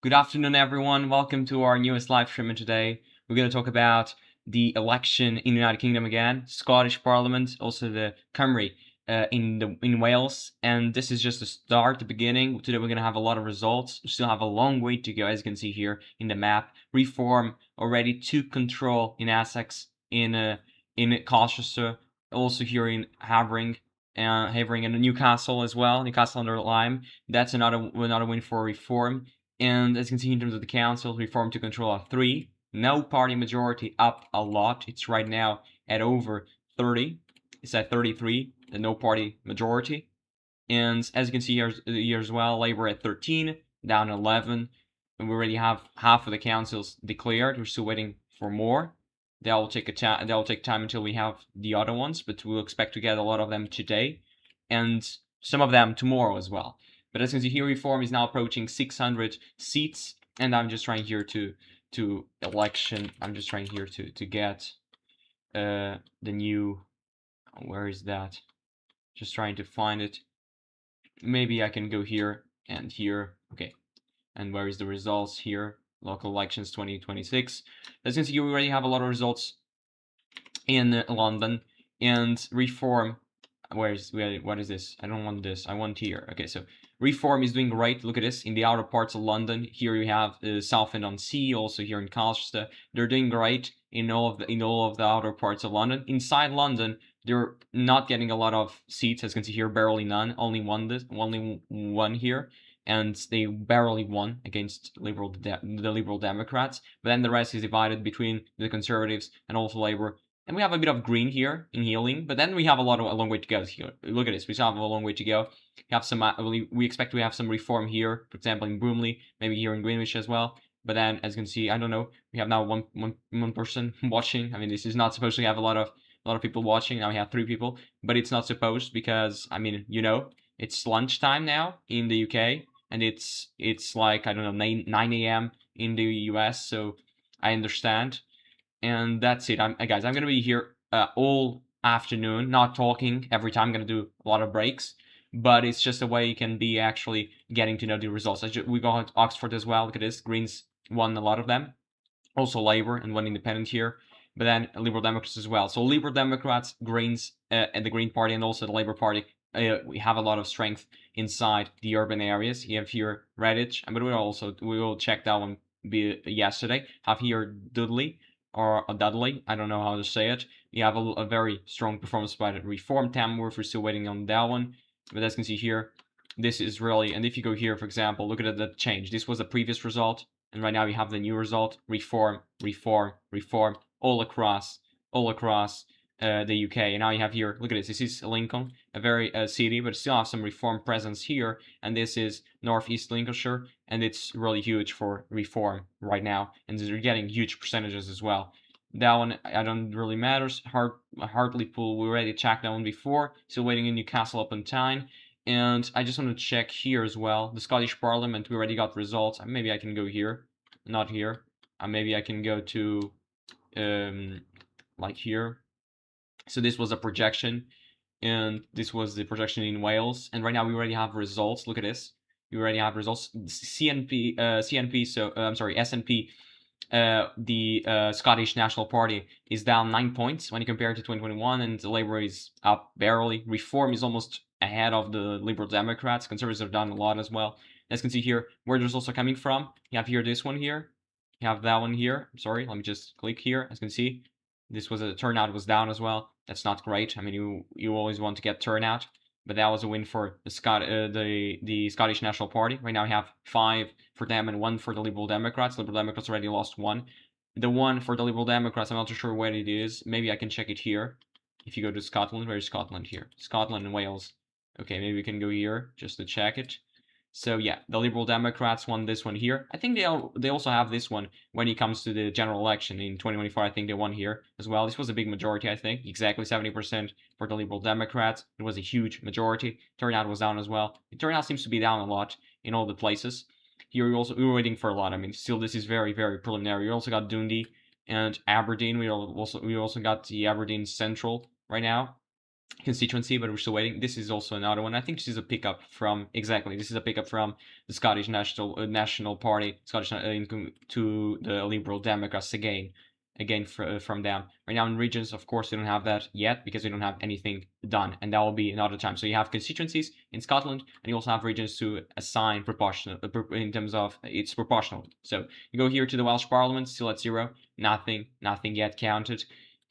Good afternoon, everyone. Welcome to our newest live stream. And today we're going to talk about the election in the United Kingdom again, Scottish Parliament, also the Cymru in Wales. And this is just the start, the beginning. Today we're going to have a lot of results. We still have a long way to go, as you can see here in the map. Reform already took control in Essex, in Colchester, also here in Havering and Newcastle as well. Newcastle under Lyme. That's another win for Reform. And as you can see in terms of the council, Reform to control of 3. No party majority up a lot. It's right now at over 30. It's at 33, the no party majority. And as you can see here as well, Labour at 13, down 11. And we already have half of the councils declared. We're still waiting for more. That will take time until we have the other ones, but we'll expect to get a lot of them today, and some of them tomorrow as well. But as you can see here, Reform is now approaching 600 seats, and I'm just trying here to election. I'm just trying here to get the new. Where is that? Just trying to find it. Maybe I can go here and here. Okay, and where is the results here? Local elections 2026. As you can see, we already have a lot of results in London, and Reform. What is this? I don't want this. I want here. Okay, so Reform is doing great. Look at this in the outer parts of London. Here you have Southend-on-Sea, also here in Colchester. They're doing great in all of the outer parts of London. Inside London, they're not getting a lot of seats, as you can see here, barely none. Only one here, and they barely won against the Liberal Democrats. But then the rest is divided between the Conservatives and also Labour. And we have a bit of green here in healing, but then we have a long way to go here. Look at this, we still have a long way to go. We expect to have some Reform here, for example in Broomley, maybe here in Greenwich as well. But then, as you can see, I don't know, we have now one person watching. I mean, this is not supposed to have a lot of people watching. Now we have 3 people, but it's not supposed because, I mean, it's lunchtime now in the UK, and it's like, I don't know, 9 a.m. in the US, so I understand. And that's it. Guys, I'm gonna be here all afternoon, not talking every time. I'm gonna do a lot of breaks, but it's just a way you can be actually getting to know the results. We got Oxford as well. Look at this. Greens won a lot of them. Also Labour and one independent here, but then Liberal Democrats as well. So Liberal Democrats, Greens, and the Green Party, and also the Labour Party. We have a lot of strength inside the urban areas. You have here Redditch, but we will check that one yesterday. Have here Dudley or Dudley, I don't know how to say it. You have a very strong performance by the Reform Tamworth. We're still waiting on that one. But as you can see here, this is really, and if you go here, for example, look at the change. This was the previous result, and right now we have the new result. Reform, Reform, Reform, all across the UK. And now you have here, look at this. This is Lincoln, a very city, but still have some Reform presence here. And this is Northeast Lincolnshire, and it's really huge for Reform right now. And they're getting huge percentages as well. That one, I don't really matters. Hartlepool, we already checked that one before. Still waiting in Newcastle upon Tyne. And I just want to check here as well. The Scottish Parliament, we already got results. Maybe I can go here, not here. Maybe I can go to like here. So this was a projection, and this was the projection in Wales. And right now we already have results. Look at this. We already have results. SNP. The Scottish National Party is down 9 points when you compare it to 2021, and the Labour is up barely. Reform is almost ahead of the Liberal Democrats. Conservatives have done a lot as well. As you can see here, where there's also coming from, you have here this one here. You have that one here. Sorry, let me just click here. As you can see, this was a turnout was down as well. That's not great. I mean, you always want to get turnout, but that was a win for the Scottish National Party. Right now we have 5 for them and 1 for the Liberal Democrats. Liberal Democrats already lost 1. The one for the Liberal Democrats, I'm not too sure where it is. Maybe I can check it here. If you go to Scotland, where is Scotland here? Scotland and Wales. Okay, maybe we can go here just to check it. So yeah, the Liberal Democrats won this one here. I think they also have this one when it comes to the general election in 2024. I think they won here as well. This was a big majority, I think, exactly 70% for the Liberal Democrats. It was a huge majority. Turnout was down as well. The turnout seems to be down a lot in all the places. Here we were waiting for a lot. I mean, still this is very, very preliminary. We also got Dundee and Aberdeen. We also got the Aberdeen Central right now. constituency, but we're still waiting. This is also another one. I think this is a pickup from This is a pickup from the Scottish National Party, Scottish to the Liberal Democrats again from them. Right now in regions, of course, we don't have that yet because we don't have anything done, and that will be another time. So you have constituencies in Scotland, and you also have regions to assign proportional in terms of it's proportional. So you go here to the Welsh Parliament, still at 0, nothing yet counted,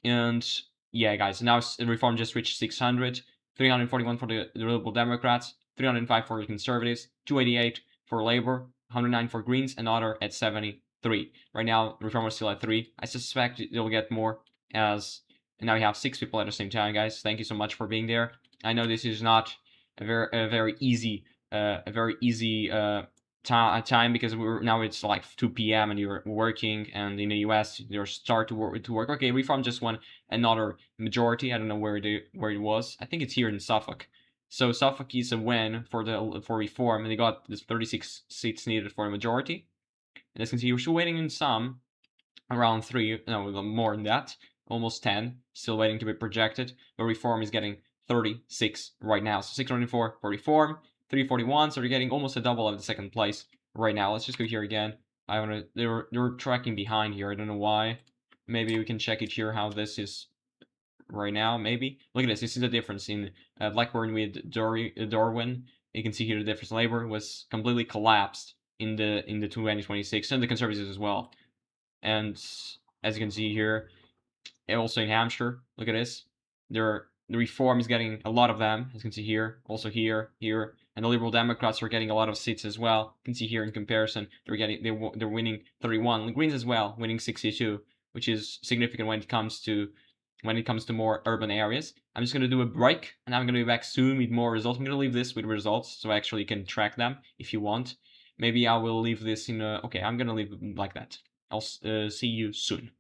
and yeah, guys, now Reform just reached 600, 341 for the Liberal Democrats, 305 for the Conservatives, 288 for Labour, 109 for Greens, another at 73. Right now, Reform is still at 3. I suspect they'll get more as and now we have 6 people at the same time, guys. Thank you so much for being there. I know this is not a very easy time because now it's like 2 p.m. and you're working, and in the US you're start to work. Okay, Reform just won another majority. I don't know where it was. I think it's here in Suffolk. So Suffolk is a win for Reform, and they got this 36 seats needed for a majority. And as you can see, we're still waiting in some around 3, no, more than that, almost 10, still waiting to be projected. But Reform is getting 36 right now. So 624 for Reform, 341. So they're getting almost a double of the second place right now. Let's just go here again. They're tracking behind here. I don't know why. Maybe we can check it here how this is right now. Maybe look at this. This is the difference in Blackburn with Darwin. You can see here the difference. Labour was completely collapsed in the 2026, and the Conservatives as well. And as you can see here, and also in Hampshire, look at this. The Reform is getting a lot of them, as you can see here, also here, and the Liberal Democrats are getting a lot of seats as well. You can see here in comparison, they're winning 31. The Greens as well, winning 62, which is significant when it comes to more urban areas. I'm just gonna do a break, and I'm gonna be back soon with more results. I'm gonna leave this with results so actually you can track them if you want. Maybe I will leave this in a. Okay, I'm gonna leave it like that. I'll see you soon.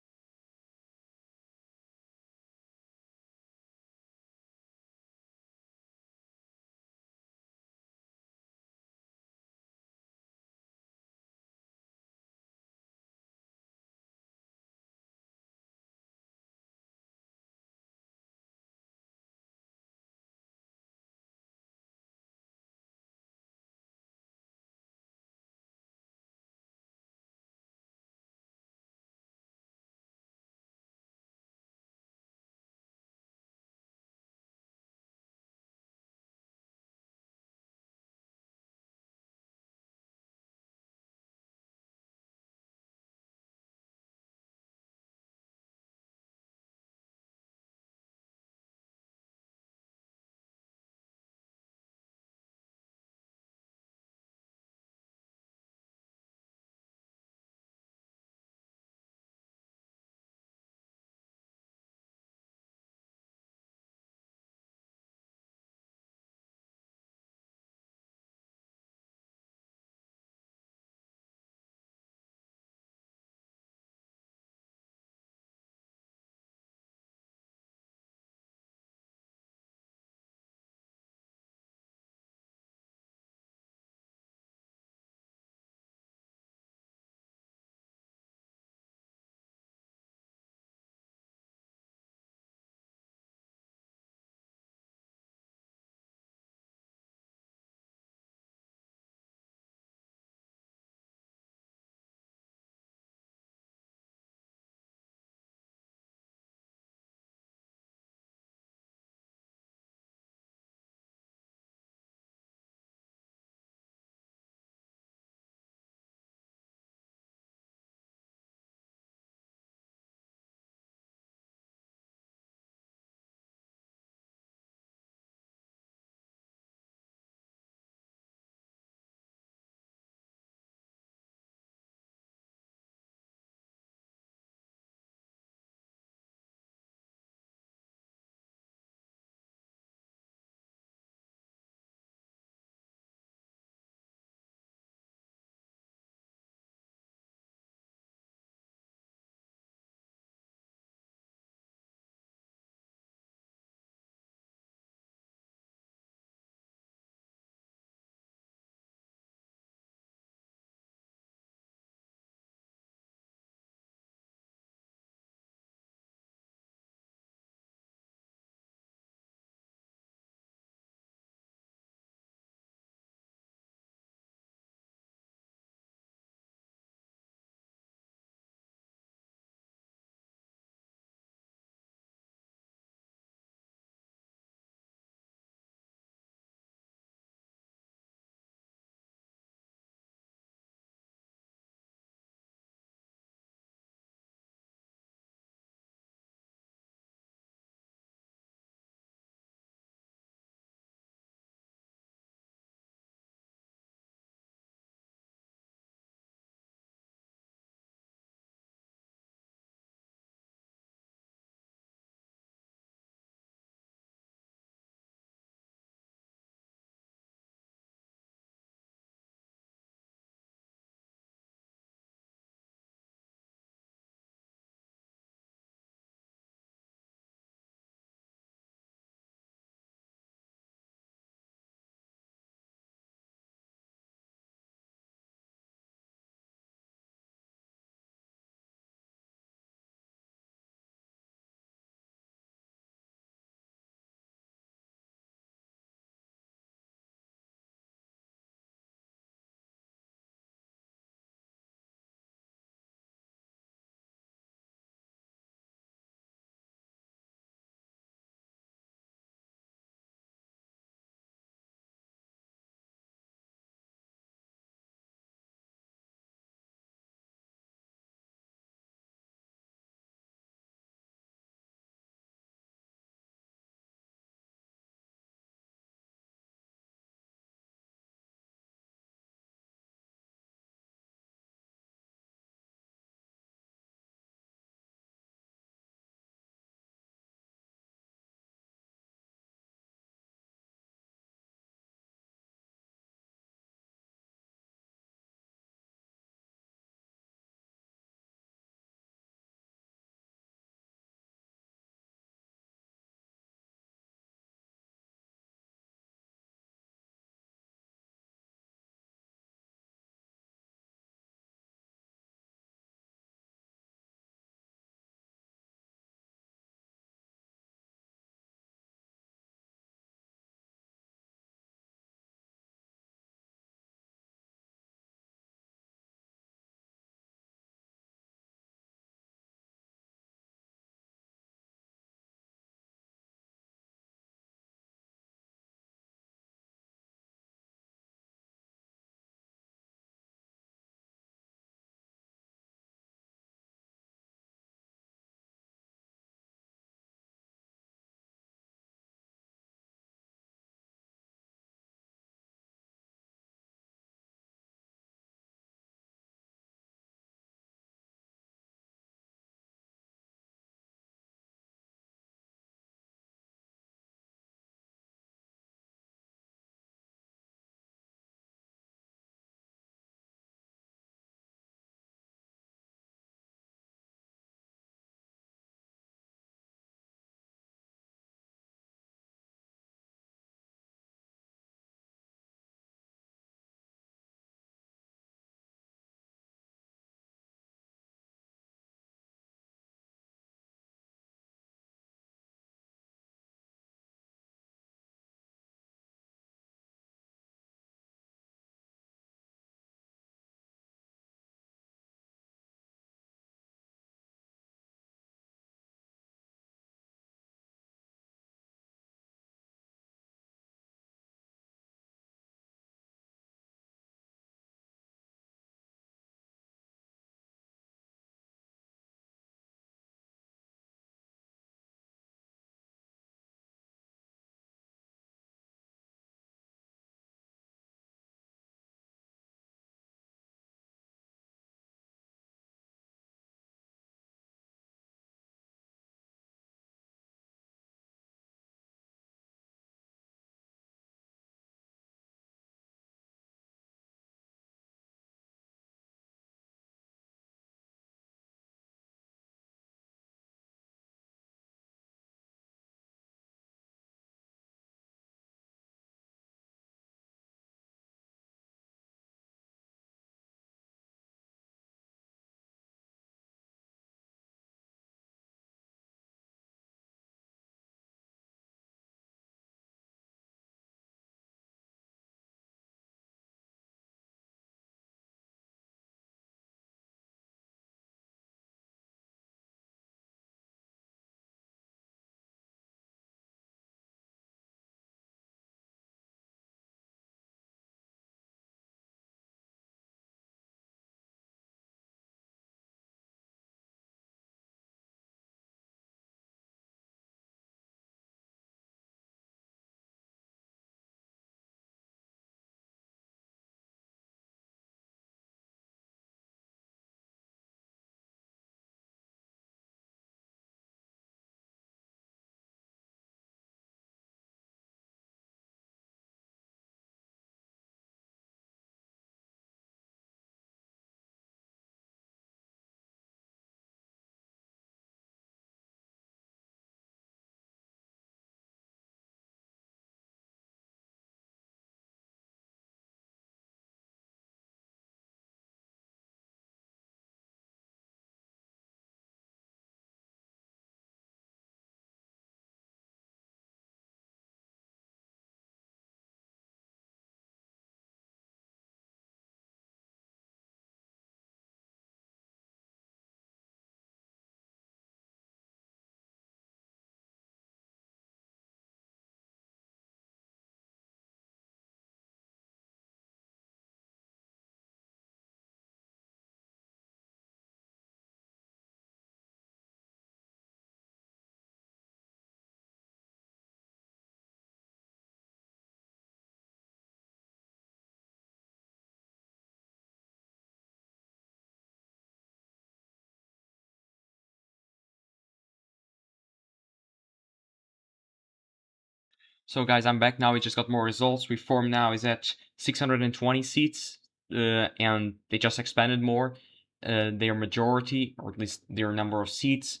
So guys, I'm back now. We just got more results. Reform now is at 620 seats, and they just expanded more their majority, or at least their number of seats.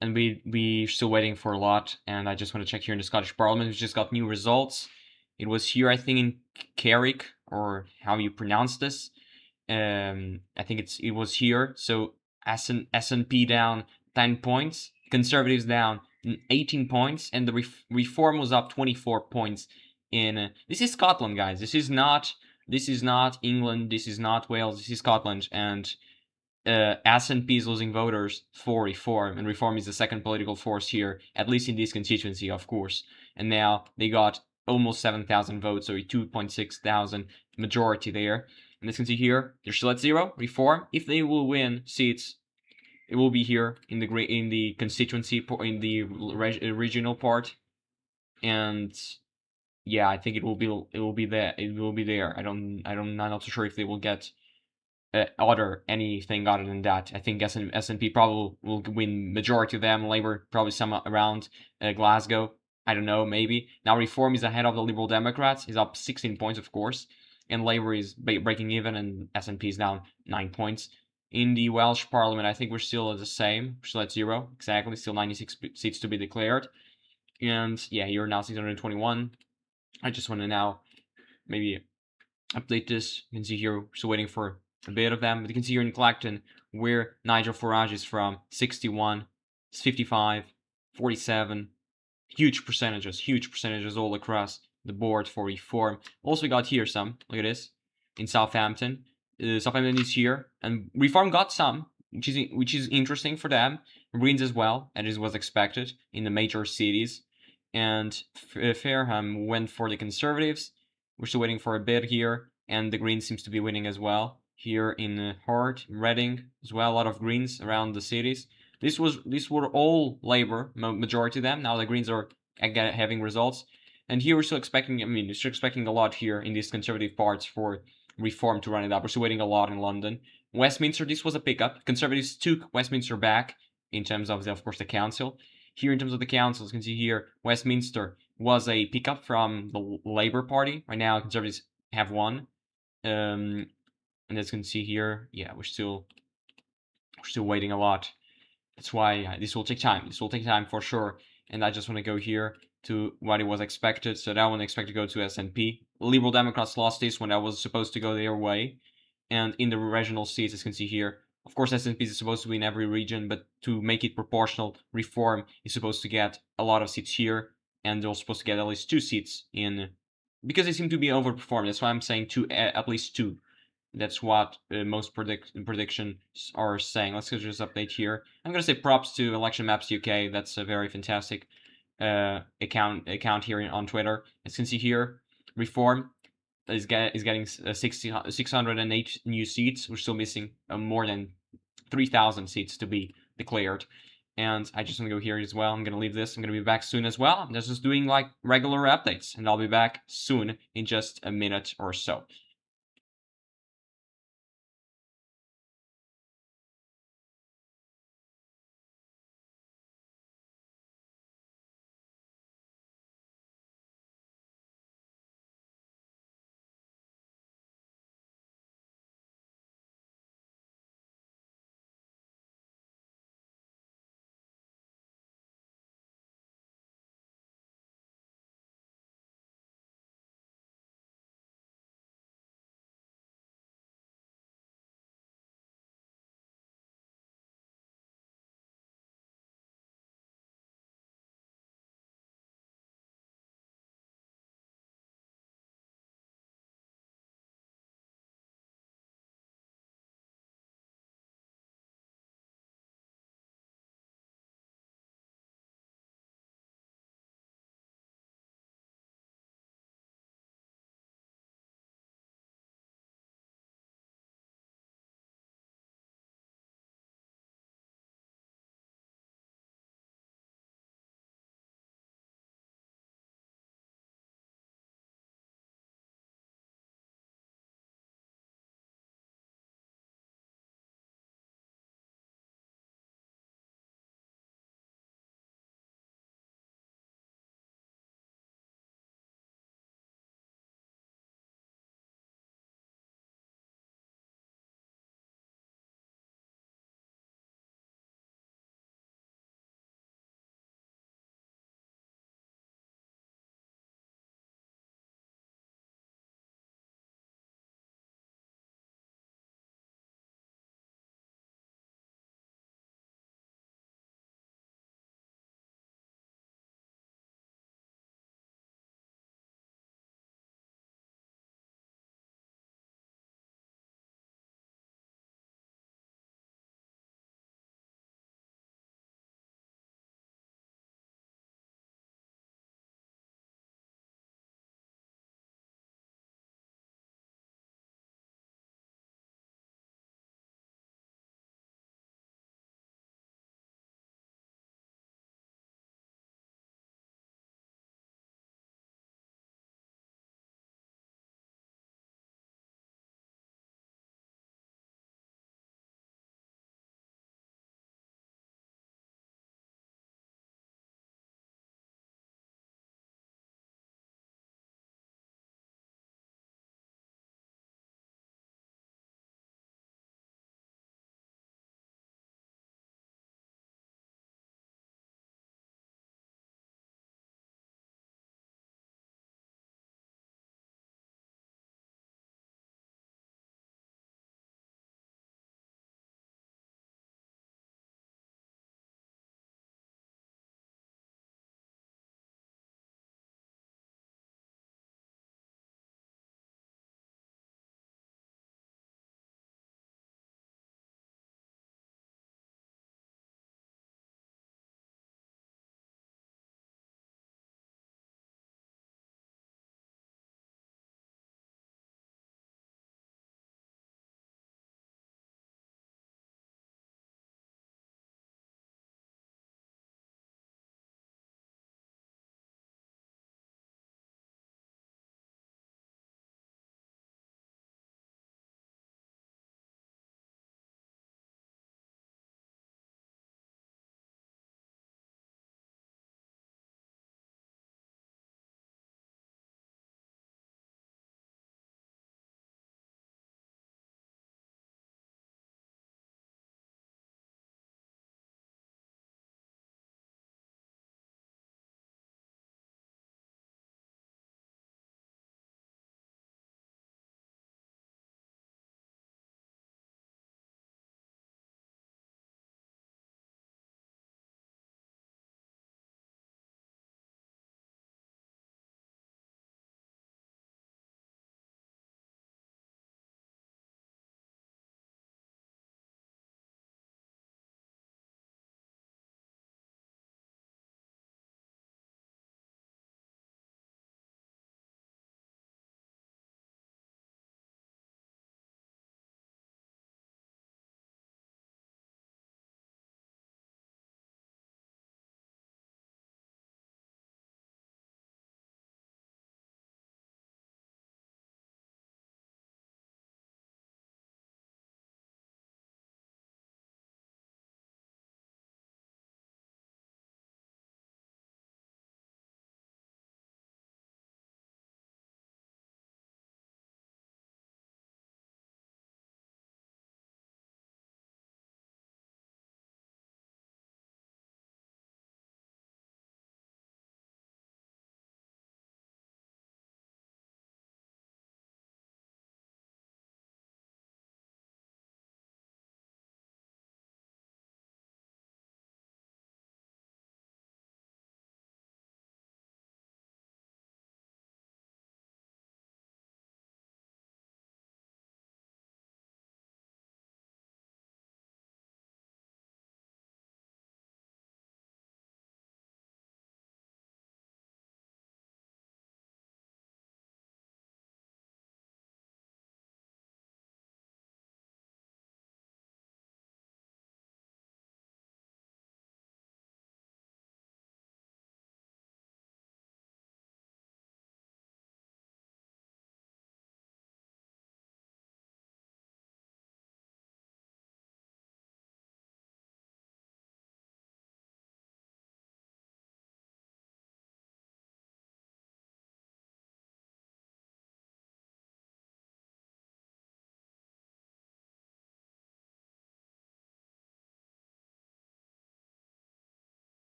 And we're still waiting for a lot. And I just want to check here in the Scottish Parliament. We just got new results. It was here, I think, in Carrick, or how you pronounce this. I think it was here. So SNP down 10 points, Conservatives down 18 points, and the Reform was up 24 points. In this is Scotland, guys. This is not England. This is not Wales. This is Scotland, and SNP is losing voters for Reform, and Reform is the second political force here, at least in this constituency, of course. And now they got almost 7,000 votes, so a 2.6 thousand majority there. And as you can see here, they're still at 0. Reform, if they will win seats, it will be here in the constituency, in the regional part, and yeah, I think it will be there. It will be there. I'm not so sure if they will get anything other than that. I think SNP probably will win majority of them. Labour probably some around Glasgow. I don't know, maybe. Now Reform is ahead of the Liberal Democrats. He's up 16 points, of course. And Labour is breaking even, and SNP is down 9 points. In the Welsh Parliament, I think we're still at the same. We're still at 0, exactly. Still 96 seats to be declared. And yeah, here now 621. I just want to now maybe update this. You can see here, we're still waiting for a bit of them. But you can see here in Clacton where Nigel Farage is from, 61, 55, 47. Huge percentages all across the board for Reform. Also, we got here some. Look at this in Southampton. Southampton is here, and Reform got some, which is interesting for them. Greens as well, as was expected in the major cities. And Fareham went for the Conservatives. We're still waiting for a bit here, and the Greens seems to be winning as well. Here in Hart, Reading as well, a lot of Greens around the cities. These were all Labour, majority of them. Now the Greens are having results, and here we're still expecting. I mean, we're still expecting a lot here in these Conservative parts for Reform to run it up. We're still waiting a lot in London. Westminster, this was a pickup. Conservatives took Westminster back in terms of course, the council. Here, in terms of the councils, you can see here Westminster was a pickup from the Labour Party. Right now, Conservatives have won. And as you can see here, yeah, we're still waiting a lot. That's why this will take time. This will take time for sure. And I just want to go here to what it was expected. So that one expected to go to SNP. Liberal Democrats lost this one that was supposed to go their way. And in the regional seats, as you can see here, of course, SNP is supposed to be in every region, but to make it proportional, Reform is supposed to get a lot of seats here, and they're supposed to get at least 2 seats in, because they seem to be overperformed. That's why I'm saying at least 2. That's what most predictions are saying. Let's just update here. I'm gonna say props to Election Maps UK. That's a very fantastic account here on Twitter. As you can see here, Reform is getting 608 new seats. We're still missing more than 3,000 seats to be declared. And I just want to go here as well. I'm going to leave this. I'm going to be back soon as well. I'm just doing like regular updates, and I'll be back soon in just a minute or so.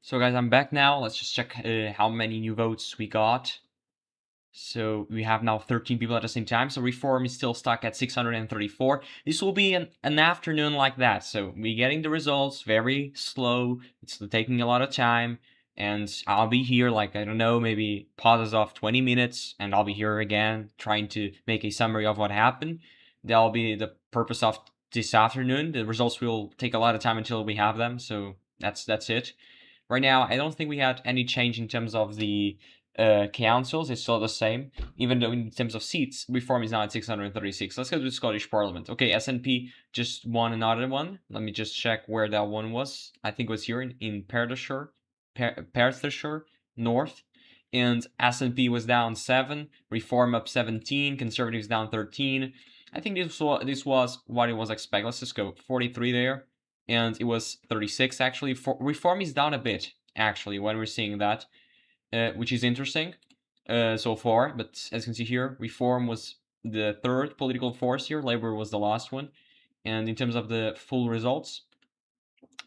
So guys, I'm back now. Let's just check how many new votes we got. So we have now 13 people at the same time. So Reform is still stuck at 634. This will be an afternoon like that. So we're getting the results very slow. It's taking a lot of time. And I'll be here, like, I don't know, maybe pauses of 20 minutes. And I'll be here again trying to make a summary of what happened. That'll be the purpose of this afternoon. The results will take a lot of time until we have them. So that's it. Right now, I don't think we had any change in terms of the councils. It's still the same, even though in terms of seats, Reform is now at 636. Let's go to the Scottish Parliament. Okay, SNP just won another one. Let me just check where that one was. I think it was here in Perthshire North. And SNP was down 7, Reform up 17, Conservatives down 13. I think this was what it was expected. Let's just go 43 there. And it was 36 actually. Reform is down a bit actually when we're seeing that, which is interesting so far. But as you can see here, Reform was the third political force here. Labour was the last one. And in terms of the full results,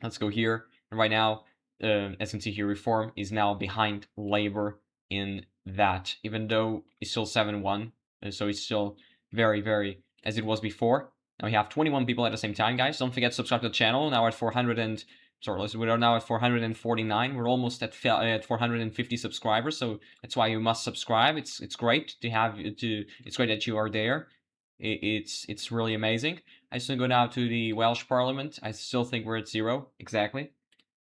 let's go here. And right now, as you can see here, Reform is now behind Labour in that, even though it's still 7-1. So it's still very, very as it was before. Now we have 21 people at the same time, guys. Don't forget to subscribe to the channel. Now at 400 and we are now at 449. We're almost at 450 subscribers, so that's why you must subscribe. It's great to have it's great that you are there. It's really amazing. I still go now to the Welsh Parliament. I still think we're at 0 exactly.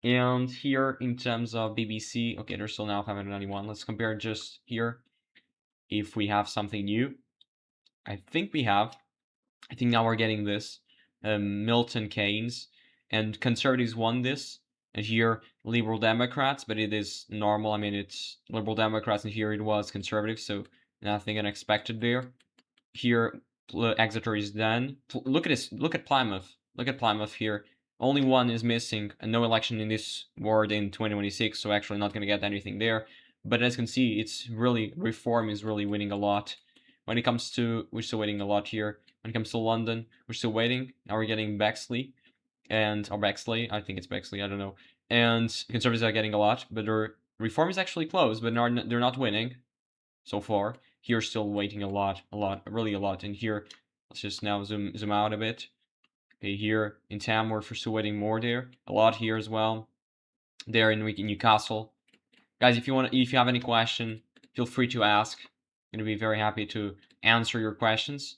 And here in terms of BBC, okay, there's still now 591. Let's compare just here if we have something new. I think we have. I think now we're getting this. Milton Keynes and Conservatives won this. And here, Liberal Democrats, but it is normal. I mean, it's Liberal Democrats, and here it was Conservative, so nothing unexpected there. Here, Exeter is done. Look at this. Look at Plymouth. Look at Plymouth here. Only one is missing, and no election in this ward in 2026, so actually not going to get anything there. But as you can see, it's really, Reform is really winning a lot. When it comes to, we're still waiting a lot here. When it comes to London, we're still waiting. Now we're getting Bexley, or Bexley, I think it's Bexley, I don't know. And Conservatives are getting a lot, but their Reform is actually close, but they're not winning so far. Here, still waiting a lot, really a lot. And here, let's just now zoom out a bit. Okay, here in Tamworth, we're still waiting more there. A lot here as well. There in Newcastle. Guys, if you have any question, feel free to ask. I'm gonna be very happy to answer your questions.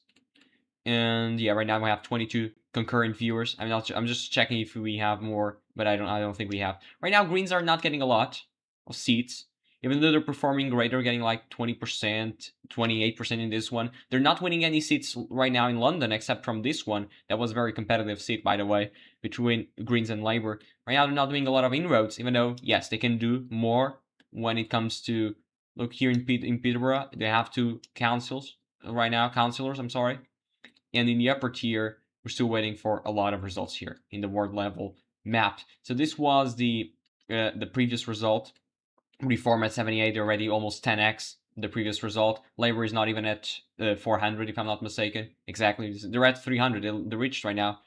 And yeah, right now we have 22 concurrent viewers. I'm just checking if we have more, but I don't think we have. Right now, Greens are not getting a lot of seats. Even though they're performing great, they're getting like 20%, 28% in this one. They're not winning any seats right now in London, except from this one. That was a very competitive seat, by the way, between Greens and Labour. Right now, they're not doing a lot of inroads, even though, yes, they can do more when it comes to, look here in Peterborough, they have 2 councillors right now, I'm sorry. And in the upper tier, we're still waiting for a lot of results here in the ward level map. So this was the previous result. Reform at 78, already almost 10x the previous result. Labour is not even at 400, if I'm not mistaken. Exactly, they're at 300. They're reached right now,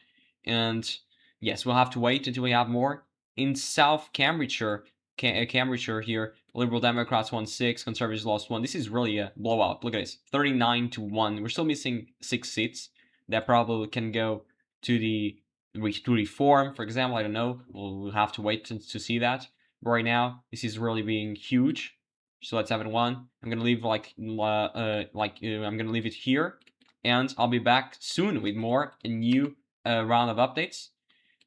and yes, we'll have to wait until we have more. In South Cambridgeshire, here, Liberal Democrats won 6, Conservatives lost 1. This is really a blowout. Look at this, 39-1. We're still missing 6 seats. That probably can go to the Reform, for example. I don't know. We'll have to wait to see that. But right now, this is really being huge. So let's have it 1. I'm gonna leave I'm gonna leave it here, and I'll be back soon with more new round of updates.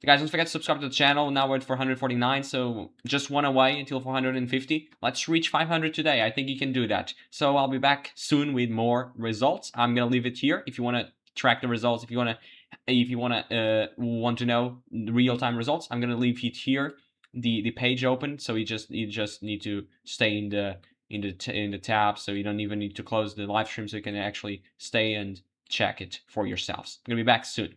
Guys, don't forget to subscribe to the channel. Now we're at 449, so just one away until 450. Let's reach 500 today. I think you can do that. So I'll be back soon with more results. I'm gonna leave it here. If you want to track the results, if you want to know real-time results, I'm gonna leave it here. The page open, so you just need to stay in the tab, so you don't even need to close the live stream, so you can actually stay and check it for yourselves. I'm gonna be back soon.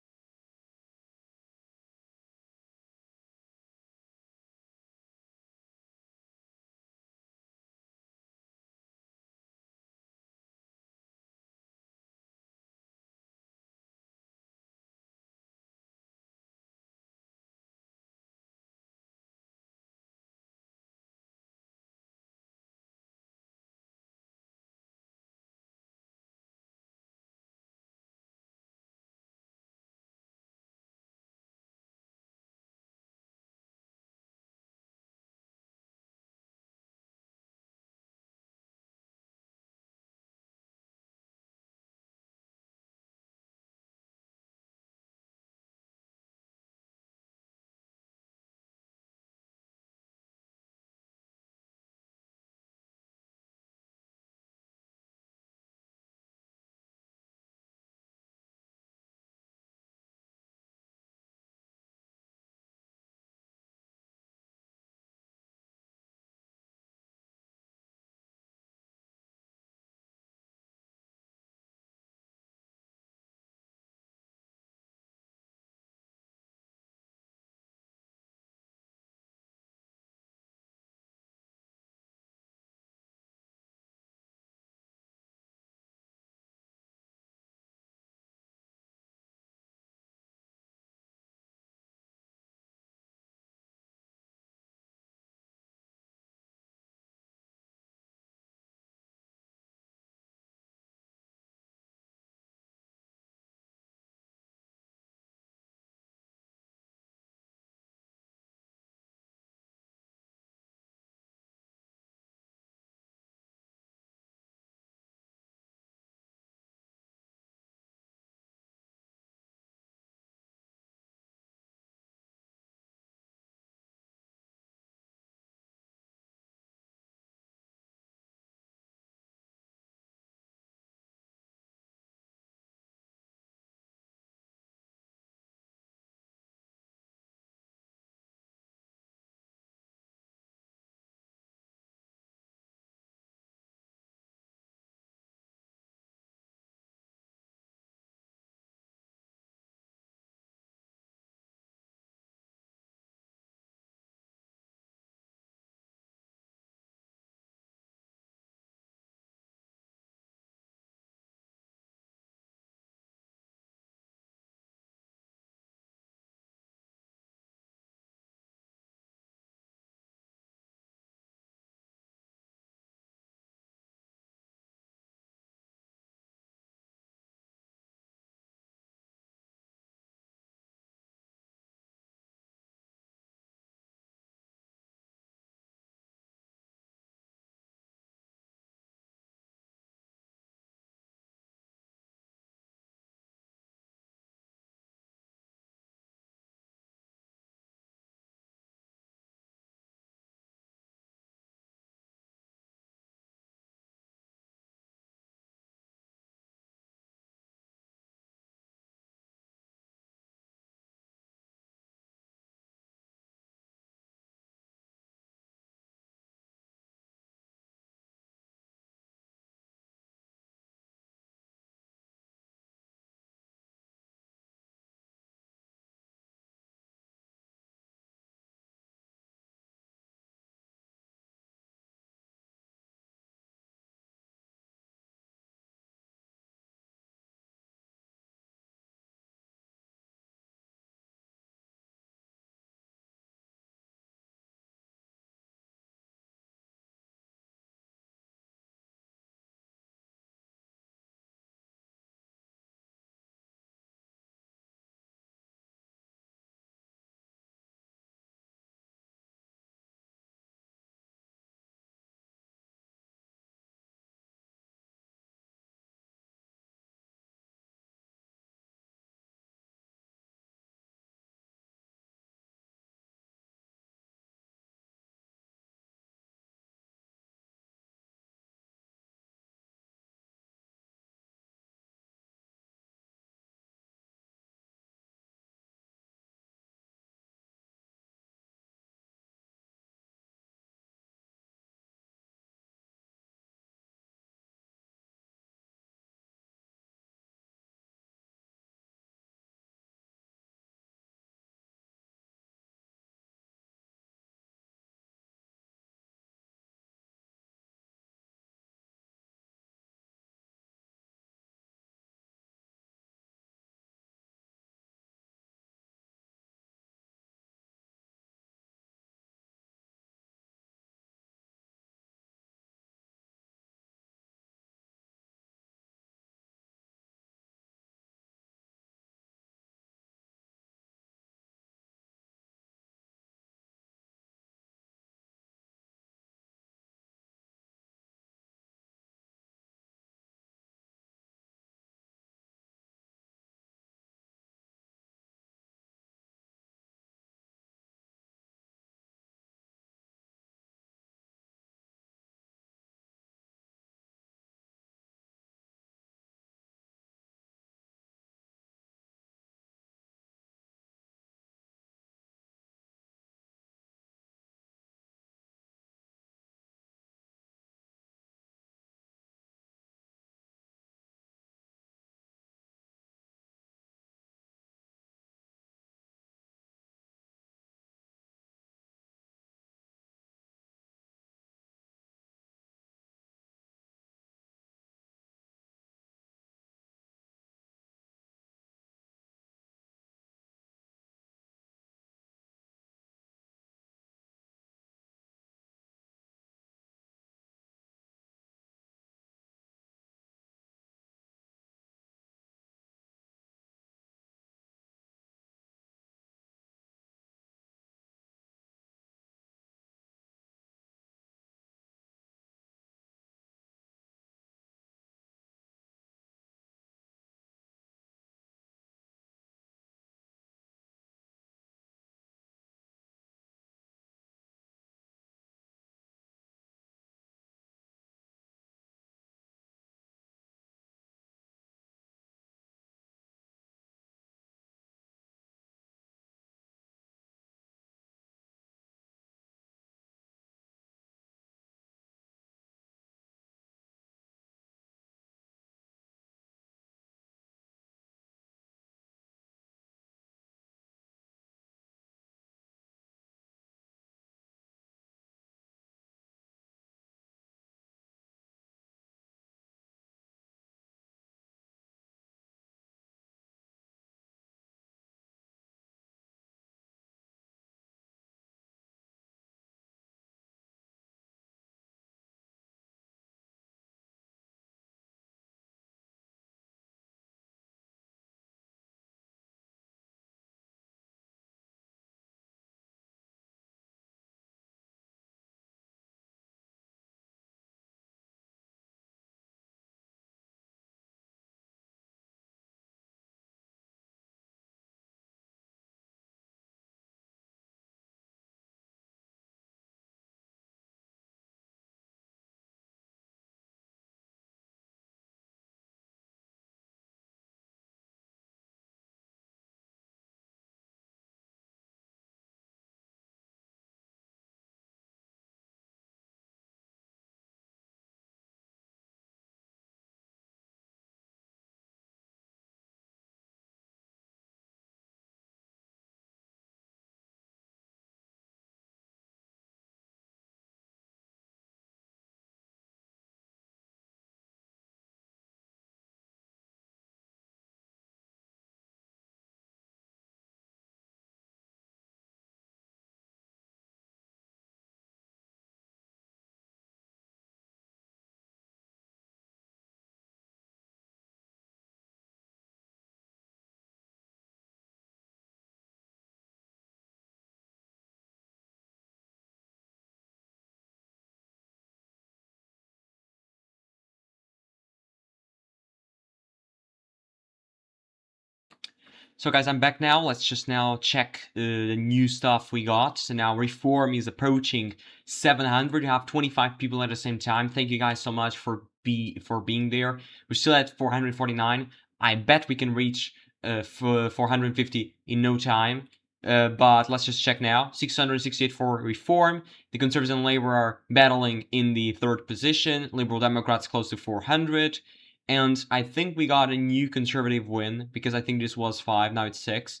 So guys, I'm back now. Let's just now check the new stuff we got. So now Reform is approaching 700. You have 25 people at the same time. Thank you guys so much for being there. We're still at 449. I bet we can reach 450 in no time. But let's just check now. 668 for Reform. The Conservatives and Labour are battling in the third position. Liberal Democrats close to 400. And I think we got a new Conservative win, because I think this was 5, now it's 6.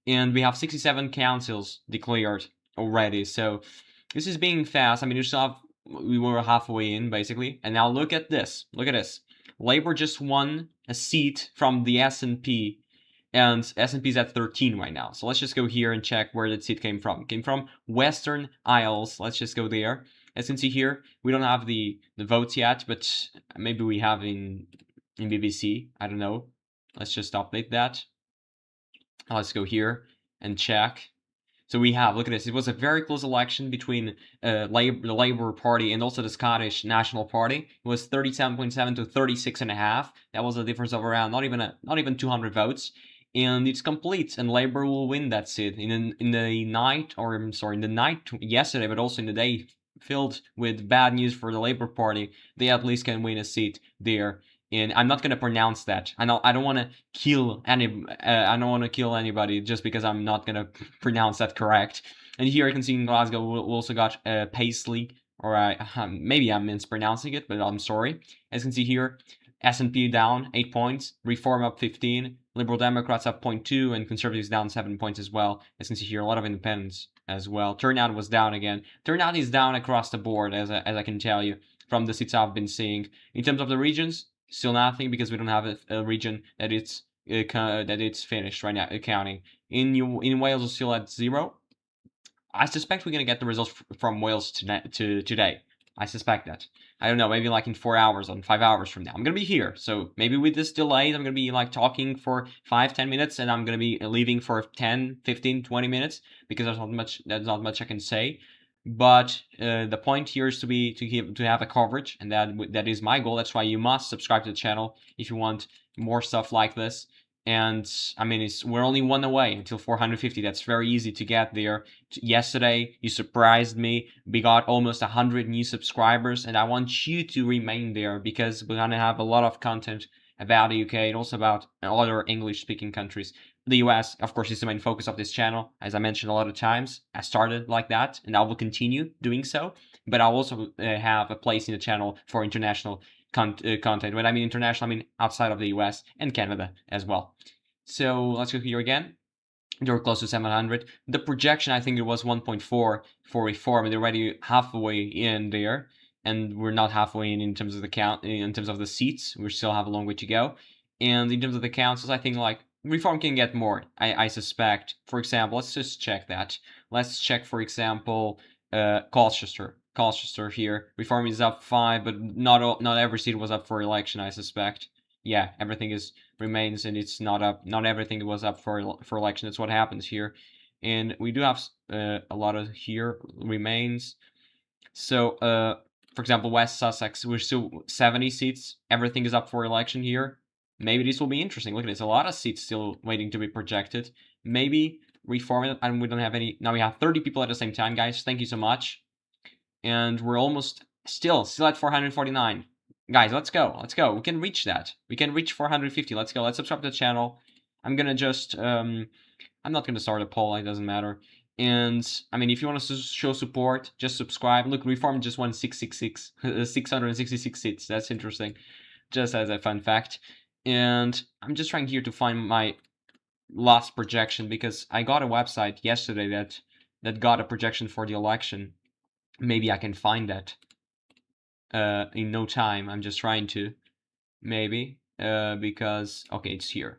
And we have 67 councils declared already. So this is being fast. I mean, we were halfway in, basically. And now look at this. Look at this. Labour just won a seat from the SNP. And SNP is at 13 right now. So let's just go here and check where that seat came from. It came from Western Isles. Let's just go there. As you can see here, we don't have the votes yet, but maybe we have in BBC. I don't know. Let's just update that. Let's go here and check. So we have, look at this, it was a very close election between the Labour Party and also the Scottish National Party. It was 37.7 to 36.5. That was a difference of around not even 200 votes. And it's complete, and Labour will win that seat in the night, or I'm sorry, in the night yesterday, but also in the day filled with bad news for the Labour Party. They at least can win a seat there. And I'm not gonna pronounce that. I don't want to kill anybody just because I'm not gonna pronounce that correct. And here you can see in Glasgow we also got Paisley, or maybe I'm mispronouncing it, but I'm sorry. As you can see here, SNP down 8 points, Reform up 15, Liberal Democrats up 0.2, and Conservatives down 7 points as well. As you can see here, a lot of independents as well. Turnout was down again. Turnout is down across the board, as I can tell you from the seats I've been seeing. In terms of the regions, still nothing, because we don't have a region that it's finished right now counting. In Wales, we're still at 0. I suspect we're gonna get the results from Wales today. I suspect that. I don't know, maybe like in 4 hours, on 5 hours from now. I'm gonna be here, so maybe with this delay, I'm gonna be like talking for 5-10 minutes, and I'm gonna be leaving for 10, 15, 20 minutes, because there's not much I can say. But the point here is to have a coverage, and that is my goal. That's why you must subscribe to the channel if you want more stuff like this. And I mean, we're only one away until 450. That's very easy to get there. Yesterday, you surprised me. We got almost 100 new subscribers, and I want you to remain there, because we're gonna have a lot of content about the UK and also about other English-speaking countries. The US, of course, is the main focus of this channel. As I mentioned a lot of times, I started like that, and I will continue doing so. But I'll also have a place in the channel for international content. When I mean international, I mean outside of the US and Canada as well. So let's go here again. They're close to 700. The projection, I think it was 1.4 for Reform. They're already halfway in there, and we're not halfway in terms of the count. In terms of the seats, we still have a long way to go. And in terms of the councils, I think like Reform can get more. I suspect. For example, let's just check that. Let's check, for example, Colchester. Colchester here. Reform is up 5, but not every seat was up for election, I suspect. Yeah, everything remains, and it's not up. Not everything was up for election. That's what happens here. And we do have a lot of here remains. So, for example, West Sussex, we're still 70 seats. Everything is up for election here. Maybe this will be interesting. Look at this. A lot of seats still waiting to be projected. Maybe Reform it, and we don't have any. Now we have 30 people at the same time, guys. Thank you so much. And we're almost still at 449. Guys, let's go. Let's go. We can reach that. We can reach 450. Let's go. Let's subscribe to the channel. I'm gonna just I'm not gonna start a poll. It doesn't matter. And I mean, if you want to show support, just subscribe. Look, Reform just won 666 seats. That's interesting. Just as a fun fact. And I'm just trying here to find my last projection, because I got a website yesterday that got a projection for the election. Maybe I can find that in no time. I'm just trying to, maybe, because, okay, it's here.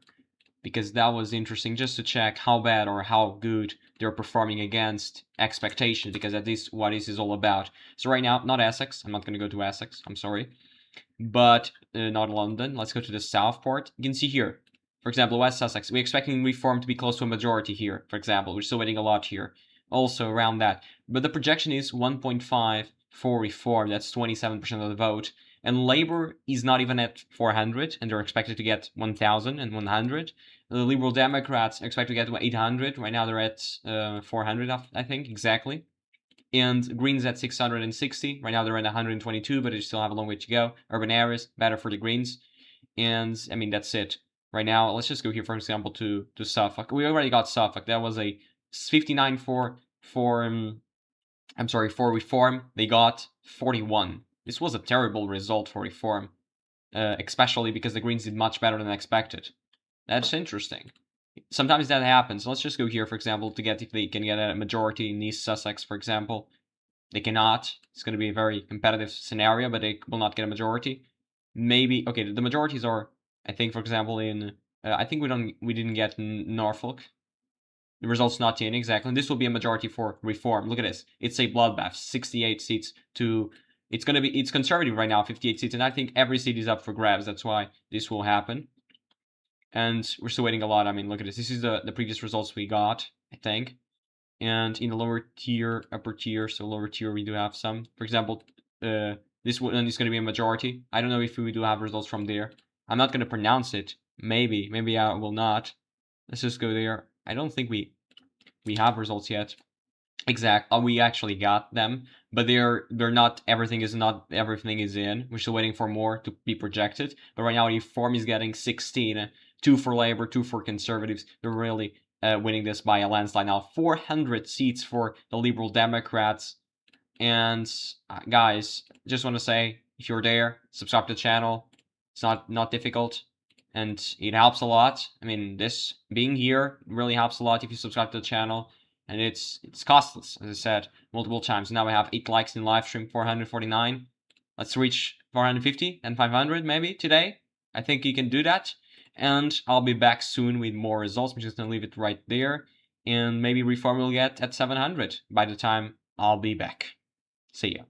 Because that was interesting, just to check how bad or how good they're performing against expectations, because that is what this is all about. So right now, not Essex. I'm not going to go to Essex. I'm sorry. But not London. Let's go to the Southport. You can see here, for example, West Sussex. We're expecting Reform to be close to a majority here, for example. We're still waiting a lot here. Also around that. But the projection is 1.5 for Reform. That's 27% of the vote. and Labour is not even at 400, and they're expected to get 1,100. The Liberal Democrats expect to get 800. Right now they're at 400, I think, exactly. And Greens at 660. Right now they're at 122, but they still have a long way to go. Urban areas, better for the Greens. And, I mean, that's it. Right now, let's just go here, for example, to Suffolk. We already got Suffolk. That was a 59 for Reform. They got 41. This was a terrible result for Reform, especially because the Greens did much better than expected. That's interesting. Sometimes that happens. Let's just go here, for example, to get if they can get a majority in East Sussex, for example. They cannot. It's going to be a very competitive scenario, but they will not get a majority. Maybe, okay, the majorities are, I think, for example, in, I think we didn't get Norfolk. The result's not in, exactly. And this will be a majority for Reform. Look at this. It's a bloodbath. 68 seats to, it's conservative right now, 58 seats, and I think every seat is up for grabs. That's why this will happen. And we're still waiting a lot. I mean, look at this. This is the previous results we got, I think. And in the lower tier, upper tier, so lower tier, we do have some. For example, this one is going to be a majority. I don't know if we do have results from there. I'm not going to pronounce it. Maybe I will not. Let's just go there. I don't think we have results yet. We actually got them, but they're not. Everything is in. We're still waiting for more to be projected. But right now, Reform is getting 16, 2 for Labour, 2 for Conservatives. They're really winning this by a landslide now. 400 seats for the Liberal Democrats. And guys, just want to say, if you're there, subscribe to the channel. It's not difficult, and it helps a lot. I mean, this being here really helps a lot if you subscribe to the channel. And it's costless, as I said multiple times. Now we have 8 likes in live stream, 449. Let's reach 450 and 500 maybe today. I think you can do that. And I'll be back soon with more results. I'm just gonna leave it right there. And maybe Reform will get at 700 by the time I'll be back. See ya.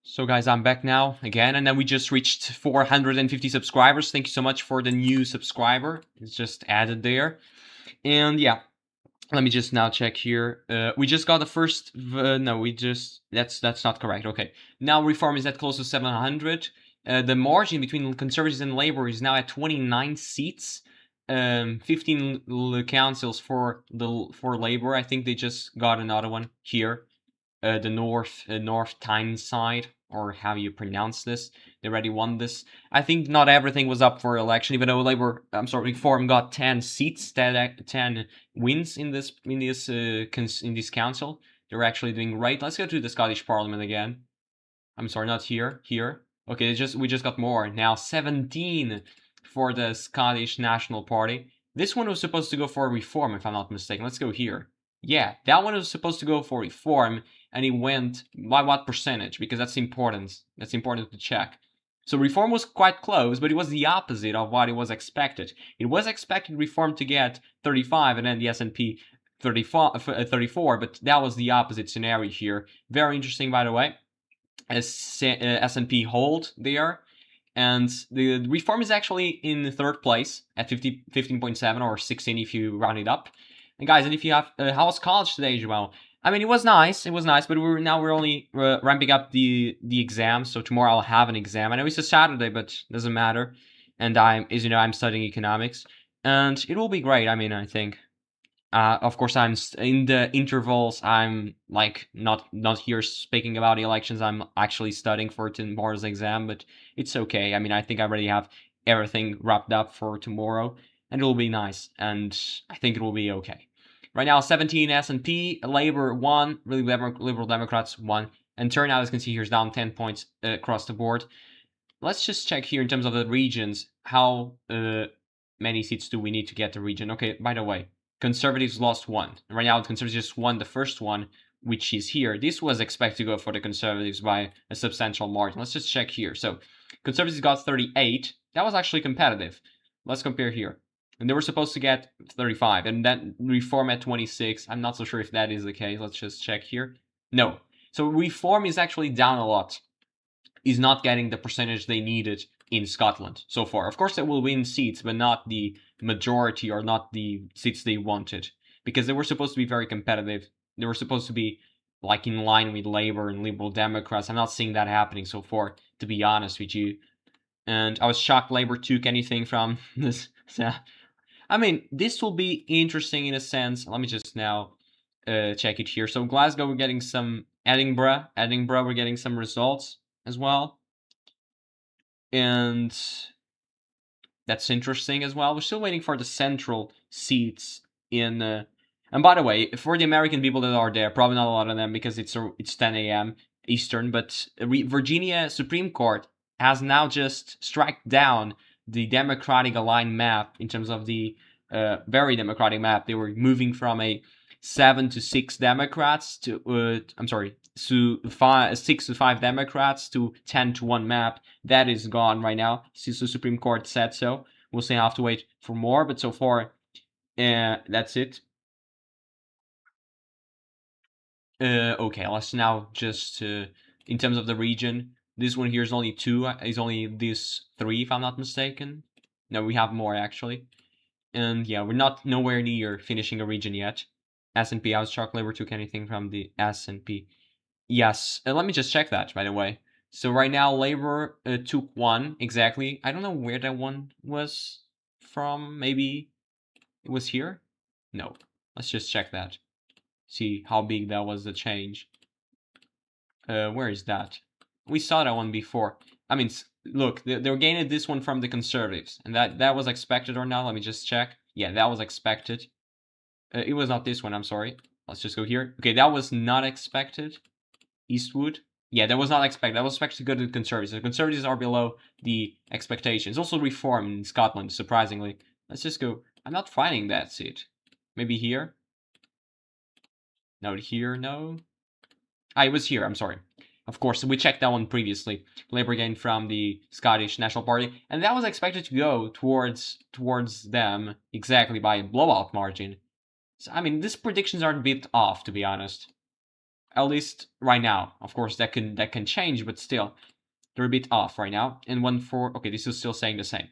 So guys, I'm back now again, and then we just reached 450 subscribers. Thank you so much for the new subscriber. It's just added there. And yeah, let me just now check here. We just got the first. No, we just that's not correct. Okay, now Reform is at close to 700. The margin between Conservatives and Labour is now at 29 seats. 15 councils for Labour. I think they just got another one here. The North Tyneside, or how you pronounce this. They already won this. I think not everything was up for election, even though Reform got 10 seats, 10 wins in this council. They're actually doing great. Let's go to the Scottish Parliament again. I'm sorry, not here. Here. Okay, we just got more now. 17 for the Scottish National Party. This one was supposed to go for Reform, if I'm not mistaken. Let's go here. Yeah, that one was supposed to go for Reform, and it went by what percentage? Because that's important. That's important to check. So Reform was quite close, but it was the opposite of what it was expected. It was expected Reform to get 35, and then the SNP 34, but that was the opposite scenario here. Very interesting, by the way. S&P hold there, and the Reform is actually in third place at 15.7 or 16 if you round it up. And guys, and if you have how was college today, João? I mean, it was nice, but we're only ramping up the exam. So tomorrow I'll have an exam. I know it's a Saturday, but it doesn't matter. And as you know, I'm studying economics, and it will be great. I mean, I think. Of course, I'm in the intervals. I'm like not here speaking about the elections. I'm actually studying for tomorrow's exam, but it's okay. I mean, I think I already have everything wrapped up for tomorrow, and it will be nice. And I think it will be okay. Right now, 17 S&P, Labor 1, Liberal Democrats 1, and turnout, as you can see here, is down 10 points across the board. Let's just check here in terms of the regions. How many seats do we need to get the region? Okay, by the way. Conservatives lost one. Right now, the Conservatives just won the first one, which is here. This was expected to go for the Conservatives by a substantial margin. Let's just check here. So, Conservatives got 38. That was actually competitive. Let's compare here. And they were supposed to get 35, and then Reform at 26. I'm not so sure if that is the case. Let's just check here. No. So, Reform is actually down a lot. Is not getting the percentage they needed in Scotland so far. Of course, they will win seats, but not the majority or not the seats they wanted, because they were supposed to be very competitive. They were supposed to be like in line with Labour and Liberal Democrats. I'm not seeing that happening so far, to be honest with you. And I was shocked Labour took anything from this. I mean, this will be interesting in a sense. Let me just now check it here. So Glasgow, we're getting some Edinburgh, we're getting some results as well. And that's interesting as well. We're still waiting for the central seats in. And by the way, for the American people that are there, probably not a lot of them because it's 10 a.m. Eastern. But Virginia Supreme Court has now just struck down the Democratic aligned map in terms of the very Democratic map. They were moving from a 7 to 6 Democrats to 6 to 5 Democrats to 10 to 1 map. That is gone right now since the Supreme Court said so. We'll still have to wait for more, but so far, that's it. Okay, let's now just in terms of the region. This one here is only 2. Is only these 3, if I'm not mistaken. No, we have more actually. And yeah, we're not nowhere near finishing a region yet. S&P, I was shocked Labour took anything from the S&P. Yes, let me just check that, by the way. So right now, Labour took 1, exactly. I don't know where that one was from. Maybe it was here? No. Let's just check that. See how big that was the change. Where is that? We saw that one before. I mean, look, they're gaining this one from the Conservatives. And that was expected or not? Let me just check. Yeah, that was expected. It was not this one, I'm sorry. Let's just go here. Okay, that was not expected. Eastwood. Yeah, that was not expected. That was expected to go to the Conservatives. The Conservatives are below the expectations. Also Reform in Scotland, surprisingly. Let's just go. I'm not finding that seat. Maybe here? No, here, no. Ah, it was here, I'm sorry. Of course, we checked that one previously. Labour gained from the Scottish National Party, and that was expected to go towards them exactly by a blowout margin. So, I mean, these predictions are a bit off, to be honest. At least right now. Of course, that can change, but still, they're a bit off right now. And 1-4. Okay, this is still saying the same.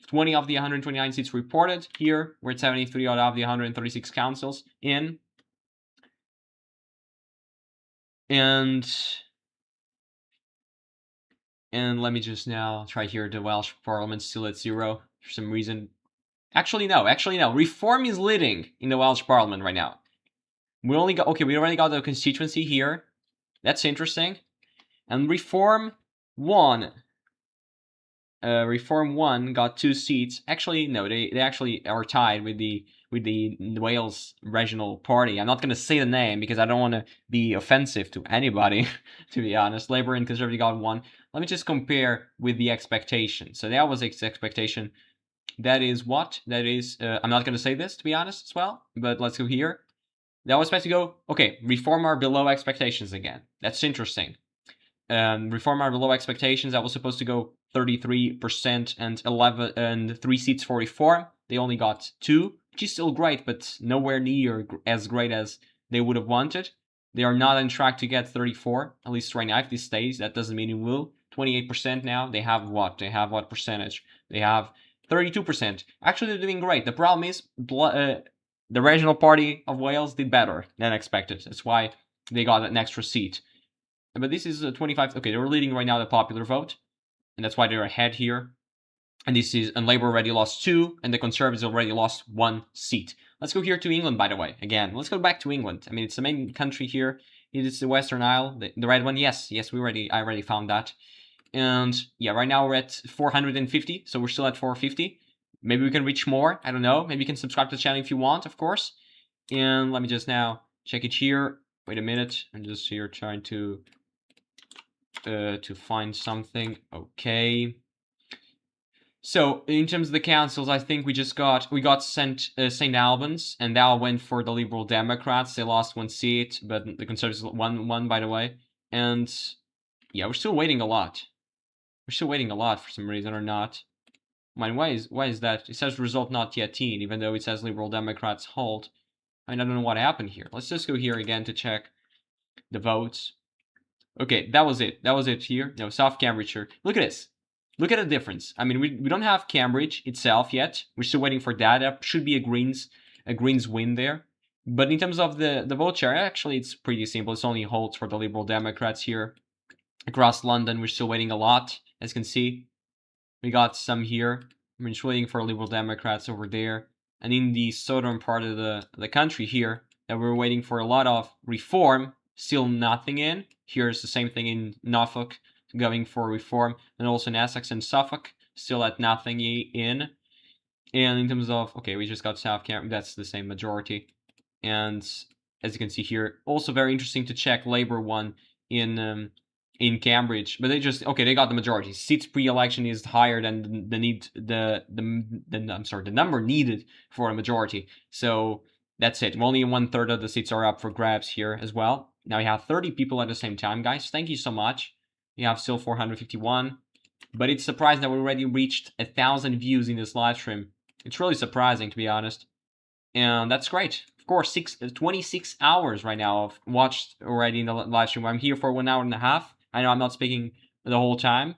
20 of the 129 seats reported. Here, we're at 73 out of the 136 councils in. And let me just now try here. The Welsh Parliament still at 0 for some reason. Actually, no. Reform is leading in the Welsh Parliament right now. We already got the constituency here. That's interesting. And Reform won. Reform 1 got 2 seats. Actually, no, they actually are tied with the Wales Regional Party. I'm not going to say the name because I don't want to be offensive to anybody, to be honest. Labour and Conservative got 1. Let me just compare with the expectation. So that was its expectation. That is what? That is, I'm not going to say this, to be honest, as well. But let's go here. That was supposed to go, okay, Reform are below expectations again. That's interesting. Reform are below expectations. That was supposed to go 33% and 11 and 3 seats for Reform. They only got 2, which is still great, but nowhere near as great as they would have wanted. They are not on track to get 34, at least right now. If this stays, that doesn't mean it will. 28% now. They have what? They have what percentage? They have 32%. Actually, they're doing great. The problem is the Regional Party of Wales did better than expected. That's why they got an extra seat. But this is 25. Okay, they're leading right now the popular vote, and that's why they're ahead here. And this is, and Labour already lost 2, and the Conservatives already lost 1 seat. Let's go here to England, by the way. Again, let's go back to England. I mean, it's the main country here. It is the Western Isle, the red one. Yes, I already found that. And yeah, right now we're at 450, so we're still at 450. Maybe we can reach more. I don't know. Maybe you can subscribe to the channel if you want, of course. And let me just now check it here. Wait a minute. I'm just here trying to find something. Okay. So in terms of the councils, I think we got St. Albans, and that went for the Liberal Democrats. They lost 1 seat, but the Conservatives won, by the way. And yeah, we're still waiting a lot. We're still waiting a lot for some reason or not. I mean, why is that? It says result not yet seen, even though it says Liberal Democrats hold. I mean, I don't know what happened here. Let's just go here again to check the votes. Okay, that was it. That was it here. No, South Cambridgeshire. Look at this. Look at the difference. I mean, we don't have Cambridge itself yet. We're still waiting for that. That should be a Greens win there. But in terms of the vote share, actually, it's pretty simple. It's only holds for the Liberal Democrats here. Across London, we're still waiting a lot, as you can see. We got some here. We're just waiting for Liberal Democrats over there. And in the southern part of the country here, that we're waiting for a lot of reform, still nothing in. Here's the same thing in Norfolk, going for reform, and also in Essex and Suffolk, still at nothing in. And in terms of, okay, we just got South Cambridge, that's the same majority. And as you can see here, also very interesting to check Labour won in Cambridge, but they got the majority. Seats pre-election is higher than the number needed for a majority. So that's it. Only 1/3 of the seats are up for grabs here as well. Now you have 30 people at the same time, guys. Thank you so much. You have still 451, but it's surprising that we already reached 1,000 views in this live stream. It's really surprising, to be honest, and that's great. Of course, 26 hours right now of watched already in the live stream. I'm here for 1 hour and a half. I know I'm not speaking the whole time.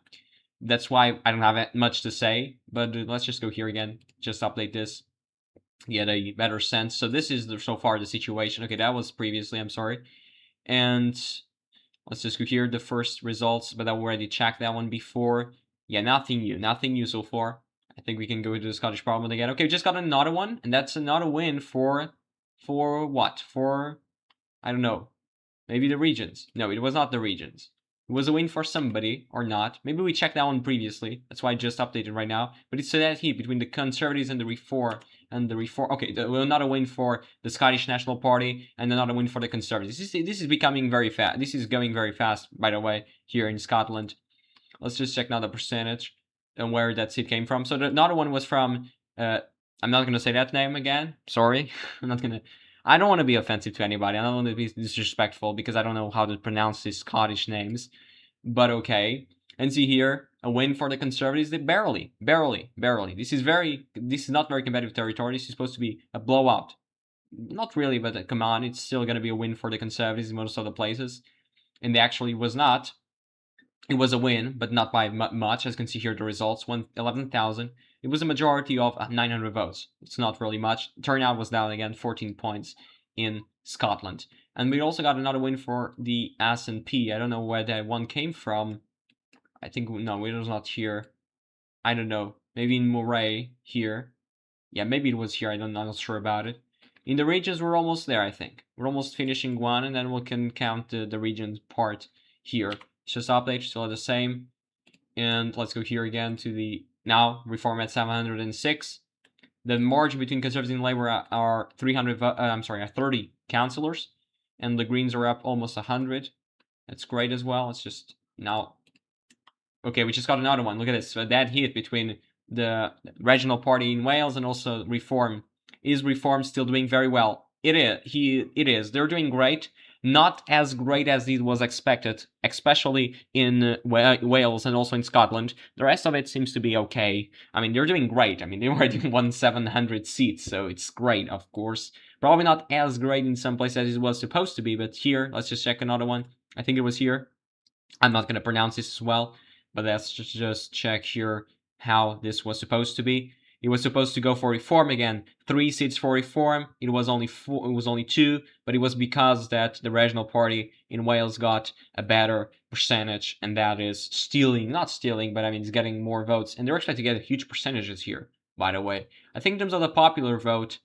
That's why I don't have much to say. But let's just go here again. Just update this. Get a better sense. So this is so far the situation. Okay, that was previously. I'm sorry. And let's just go here. The first results, but I already checked that one before. Yeah, nothing new. Nothing new so far. I think we can go to the Scottish Parliament again. Okay, we just got another one, and that's another win for what? For, I don't know. Maybe the regions. No, it was not the regions. It was a win for somebody, or not. Maybe we checked that one previously. That's why I just updated right now. But it's that heat between the Conservatives and the Reform. Okay, another win for the Scottish National Party, and another win for the Conservatives. This is becoming very fast. This is going very fast, by the way, here in Scotland. Let's just check now the percentage and where that seat came from. So another one was from, I'm not going to say that name again. Sorry. I don't want to be offensive to anybody. I don't want to be disrespectful because I don't know how to pronounce these Scottish names. But okay. And see here, a win for the Conservatives. They barely. This is not very competitive territory. This is supposed to be a blowout. not really, but come on, it's still going to be a win for the Conservatives in most of the places. And they actually was not. It was a win, but not by much. As you can see here, the results, 11,000. It was a majority of 900 votes. It's not really much. Turnout was down again, 14 points in Scotland. And we also got another win for the SNP. I don't know where that one came from. I think, no, it was not here. I don't know. Maybe in Moray here. Yeah, maybe it was here. I'm not sure about it. In the regions, we're almost there, I think. We're almost finishing one, and then we can count the regions part here. It's just update, still the same. And let's go here again to the now reform at 706. The margin between Conservatives and Labour are 30 councillors, and the Greens are up almost 100. That's great as well. It's just now. Okay, we just got another one. Look at this. So that hit between the regional party in Wales and also Reform. Is Reform still doing very well? It is. They're doing great. Not as great as it was expected, especially in Wales and also in Scotland. The rest of it seems to be okay. I mean, they're doing great. I mean, they already won 700 seats, so it's great, of course. Probably not as great in some places as it was supposed to be, but here, let's just check another one. I think it was here. I'm not going to pronounce this as well, but let's just check here how this was supposed to be. It was supposed to go for Reform again. 3 seats for Reform. It was only 2, but it was because that the regional party in Wales got a better percentage, and that is not stealing, but I mean it's getting more votes, and they're expected to get huge percentages here. By the way, I think in terms of the popular vote,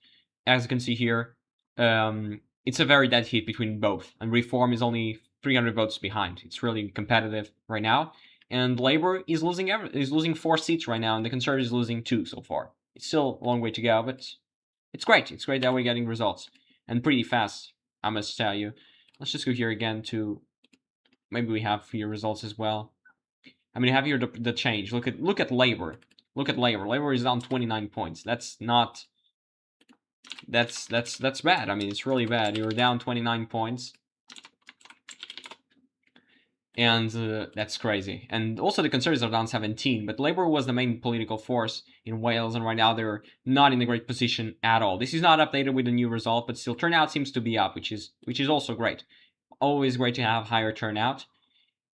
as you can see here, it's a very dead heat between both, and Reform is only 300 votes behind. It's really competitive right now. And Labour is losing 4 seats right now, and the Conservatives is losing 2 so far. It's still a long way to go, but it's great. It's great that we're getting results, and pretty fast, I must tell you. Let's just go here again to maybe we have here results as well. I mean, have here the change. Look at Labour. Look at Labour. Labour is down 29 points. That's not. That's bad. I mean, it's really bad. You're down 29 points. And that's crazy. And also the Conservatives are down 17, but Labour was the main political force in Wales, and right now they're not in a great position at all. This is not updated with the new result, but still turnout seems to be up, which is also great. Always great to have higher turnout.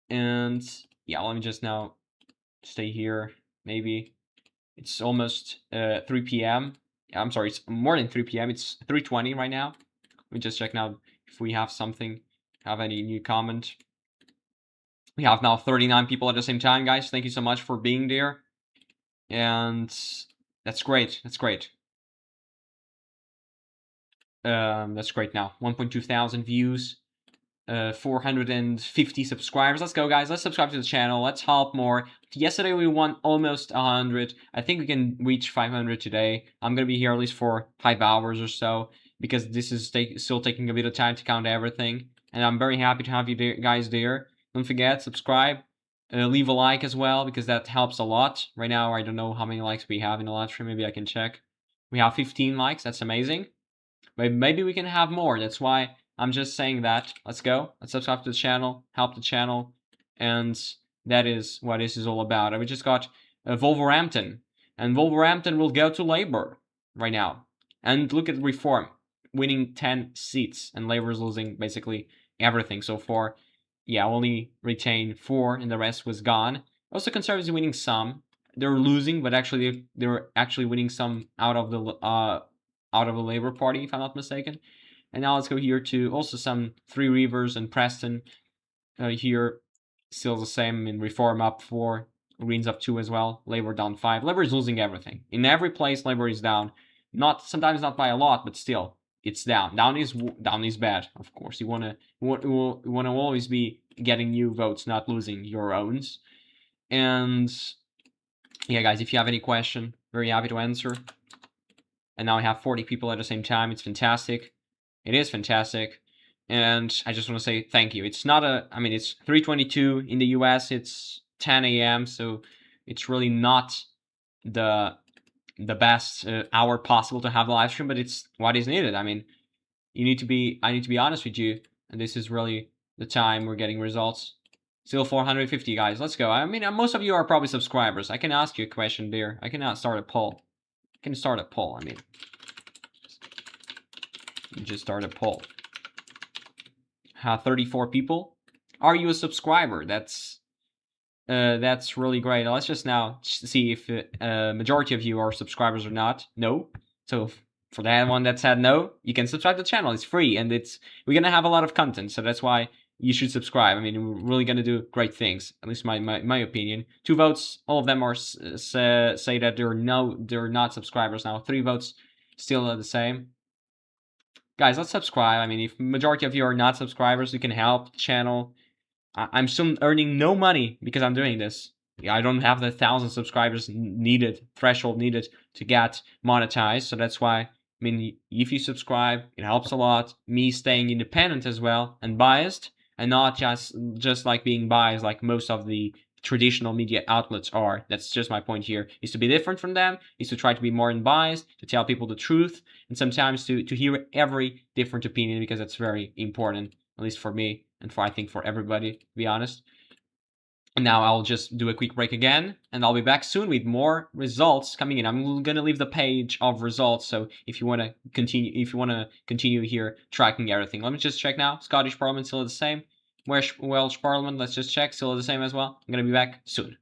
And yeah, let me just now stay here. Maybe it's almost 3 p.m. I'm sorry, it's more than 3 p.m. It's 3:20 right now. Let me just check now if we have something, have any new comment. We have now 39 people at the same time, guys. Thank you so much for being there. And that's great. That's great. That's great now. 1.2 thousand views. 450 subscribers. Let's go, guys. Let's subscribe to the channel. Let's help more. Yesterday we won almost 100. I think we can reach 500 today. I'm going to be here at least for 5 hours or so, because this is still taking a bit of time to count everything. And I'm very happy to have you guys there. Don't forget, subscribe, leave a like as well, because that helps a lot. Right now, I don't know how many likes we have in the live stream. Maybe I can check. We have 15 likes. That's amazing. Maybe we can have more. That's why I'm just saying that. Let's go. Let's subscribe to the channel, help the channel, and that is what this is all about. We just got Wolverhampton, and Wolverhampton will go to Labour right now. And look at Reform, winning 10 seats, and Labour is losing basically everything so far. Yeah, only retained 4, and the rest was gone. Also, Conservatives winning some. They're losing, but actually they're actually winning some out of the Labour Party, if I'm not mistaken. And now let's go here to also some Three Rivers and Preston. Here, still the same. In Reform up 4, Greens up 2 as well. Labour down 5. Labour is losing everything. In every place, Labour is down. Sometimes not by a lot, but still. It's down. Down is bad, of course. You wanna always be getting new votes, not losing your own. And yeah, guys, if you have any question, very happy to answer. And now I have 40 people at the same time. It's fantastic. It is fantastic. And I just want to say thank you. It's not it's 3:22 in the US. It's 10 a.m. So it's really not the best hour possible to have a live stream, but it's what is needed. I mean, I need to be honest with you, and this is really the time we're getting results. Still 450, guys. Let's go. I mean, most of you are probably subscribers. I can ask you a question there. I cannot start a poll. I can start a poll. I mean, just start a poll. 34 people. Are you a subscriber? That's really great. Let's just now see if majority of you are subscribers or not. No. So for that one that said no, you can subscribe to the channel. It's free, and we're gonna have a lot of content, so that's why you should subscribe. I mean, we're really gonna do great things. At least my opinion. 2 votes. All of them are say that they're not subscribers now. 3 votes, still the same. Guys, let's subscribe. I mean, if majority of you are not subscribers, you can help the channel. I'm still earning no money because I'm doing this. Yeah, I don't have the 1,000 subscribers threshold needed to get monetized. So that's why, I mean, if you subscribe, it helps a lot. Me staying independent as well and biased, and not just like being biased like most of the traditional media outlets are. That's just my point here, is to be different from them, is to try to be more unbiased, to tell people the truth, and sometimes to hear every different opinion, because that's very important, at least for me, and I think for everybody, to be honest. And now I'll just do a quick break again, and I'll be back soon with more results coming in. I'm gonna leave the page of results, so if you wanna continue here tracking everything. Let me just check now. Scottish Parliament still the same. Welsh Parliament, let's just check, still the same as well. I'm gonna be back soon.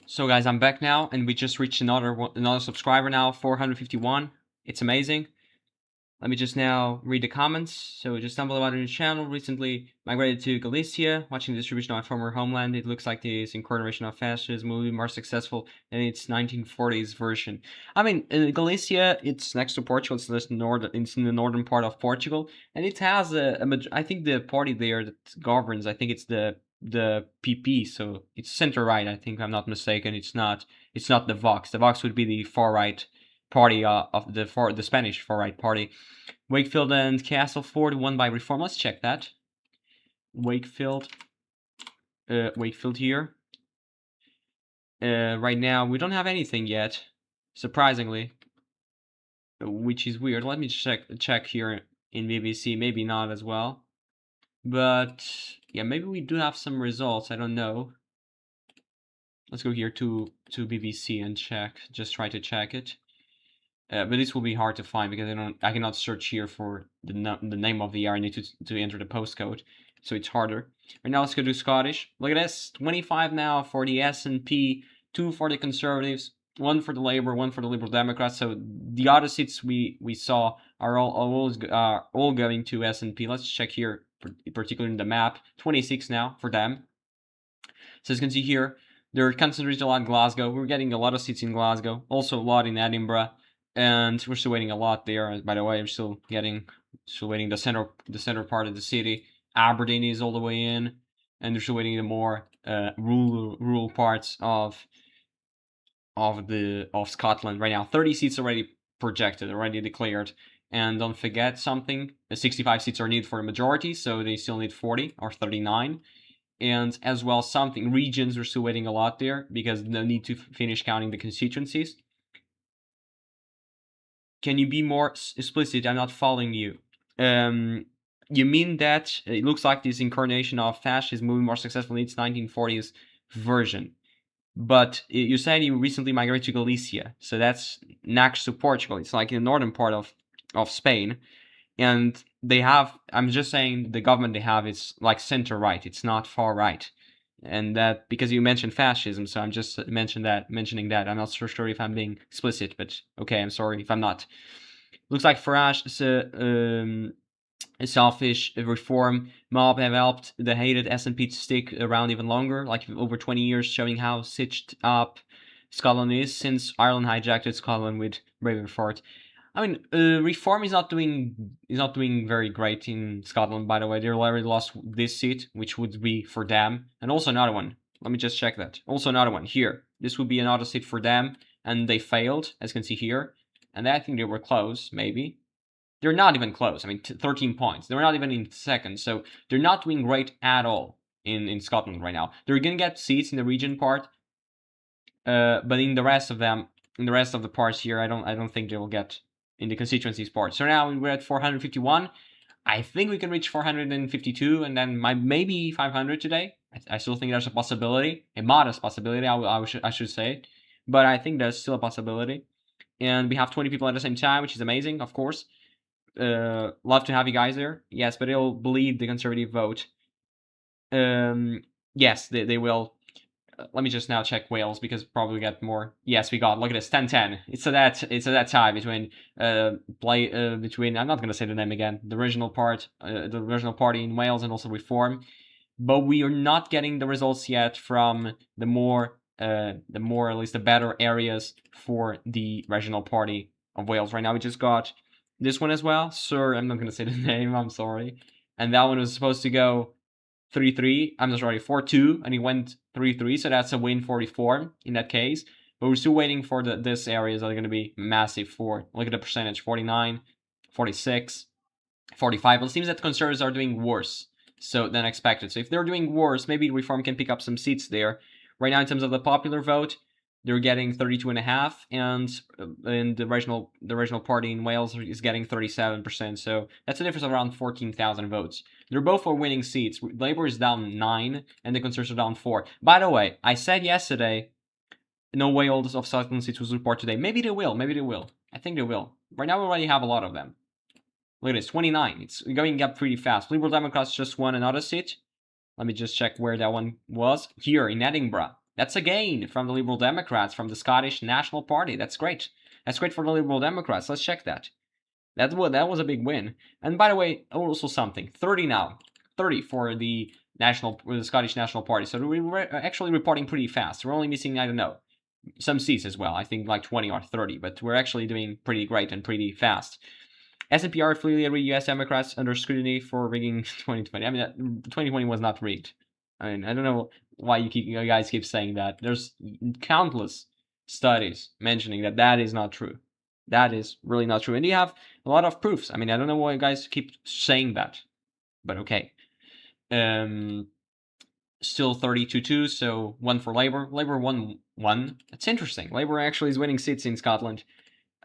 So guys, I'm back now, and we just reached another subscriber now, 451. It's amazing. Let me just now read the comments. So just stumbled about a new channel, recently migrated to Galicia, watching the distribution of my former homeland. It looks like this incarnation of fascism will be more successful than its 1940s version. I mean, in Galicia, it's next to Portugal. It's in the northern part of Portugal, and it has I think the party there that governs, I think it's the PP, so it's center right. I think I'm not mistaken. It's not the Vox. The Vox would be the far right party of the Spanish far right party. Wakefield and Castleford won by reform. Let's check that. Wakefield here. Right now we don't have anything yet, surprisingly, which is weird. Let me check here in BBC. Maybe not as well, but yeah, maybe we do have some results. I don't know. Let's go here to BBC and check. Just try to check it. But this will be hard to find because I cannot search here for the name of the year. I need to enter the postcode, so it's harder. Right now, let's go to Scottish. Look at this: 25 now for the SNP, 2 for the Conservatives, 1 for the Labour, 1 for the Liberal Democrats. So the other seats we saw are all going to SNP. Let's check here, particularly in the map. 26 now for them. So as you can see here, they're concentrated a lot in Glasgow. We're getting a lot of seats in Glasgow, also a lot in Edinburgh. And we're still waiting a lot there. By the way, I'm still waiting the center part of the city. Aberdeen is all the way in, and they're still waiting the more rural parts of Scotland right now. 30 seats already projected, already declared. And don't forget something: 65 seats are needed for a majority, so they still need 40 or 39. And as well, something regions are still waiting a lot there because they need to finish counting the constituencies. Can you be more explicit? I'm not following you. You mean that it looks like this incarnation of fascism moving more successfully in its 1940s version. But you said you recently migrated to Galicia, so that's next to Portugal. It's like in the northern part of Spain. And they have, I'm just saying the government they have is like center right. It's not far right. And that because you mentioned fascism, so I'm just mentioning that. I'm not so sure if I'm being explicit, but okay, I'm sorry if I'm not. Looks like Farage is a selfish reform mob have helped the hated SNP to stick around even longer, like over 20 years, showing how stitched up Scotland is since Ireland hijacked Scotland with Braverford. I mean, Reform is not doing very great in Scotland. By the way, they already lost this seat, which would be for them, and also another one. Let me just check that. Also another one here. This would be another seat for them, and they failed, as you can see here. And I think they were close, maybe. They're not even close. I mean, 13 points. They're not even in second, so they're not doing great at all in Scotland right now. They're gonna get seats in the region part, but in the rest of the parts here, I don't think they will get in the constituencies part. So now we're at 451. I think we can reach 452 and then maybe 500 today. I still think there's a possibility, a modest possibility, I should say. But I think there's still a possibility. And we have 20 people at the same time, which is amazing, of course. Love to have you guys there. Yes, but it'll bleed the Conservative vote. Yes, they will. Let me just now check Wales because probably get more. Yes, we got. Look at this, 10-10. It's a that tie between between. I'm not gonna say the name again. The original party in Wales and also Reform, but we are not getting the results yet from the more at least the better areas for the regional party of Wales. Right now, we just got this one as well. Sir, I'm not gonna say the name. I'm sorry. And that one was supposed to go 3-3. I'm sorry, 4-2, and he went 3-3, so that's a win for Reform in that case. But we're still waiting for this areas that are going to be massive for. Look at the percentage, 49, 46, 45. Well, it seems that Conservatives are doing worse than expected. So if they're doing worse, maybe Reform can pick up some seats there. Right now, in terms of the popular vote, they're getting 32.5%, and the regional party in Wales is getting 37%. So that's a difference of around 14,000 votes. They're both for winning seats. Labour is down 9, and the Conservatives are down 4. By the way, I said yesterday, no way all of Scotland seats will report today. Maybe they will. I think they will. Right now, we already have a lot of them. Look at this, 29. It's going up pretty fast. Liberal Democrats just won another seat. Let me just check where that one was. Here in Edinburgh. That's a gain from the Liberal Democrats, from the Scottish National Party. That's great. That's great for the Liberal Democrats. Let's check that. That was a big win. And by the way, also something. 30 now. 30 for the Scottish National Party. So we're actually reporting pretty fast. We're only missing, I don't know, some seats as well. I think like 20 or 30, but we're actually doing pretty great and pretty fast. S&P are affiliated with U.S. Democrats under scrutiny for rigging 2020. I mean, 2020 was not rigged. I mean, I don't know why you guys keep saying that. There's countless studies mentioning that that is not true. That is really not true. And you have a lot of proofs. I mean, I don't know why you guys keep saying that, but okay. Still 32-2, so 1 for Labour. Labour won 1. That's interesting. Labour actually is winning seats in Scotland,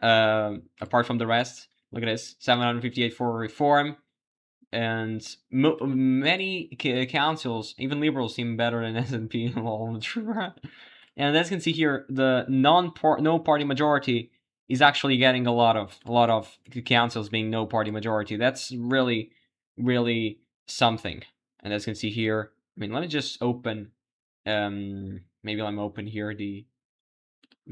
apart from the rest. Look at this, 758 for Reform. And many councils, even Liberals, seem better than SNP. And as you can see here, the no party majority is actually getting a lot of councils being no party majority. That's really, really something. And as you can see here, I mean, let me just open. Maybe let me open here. Let me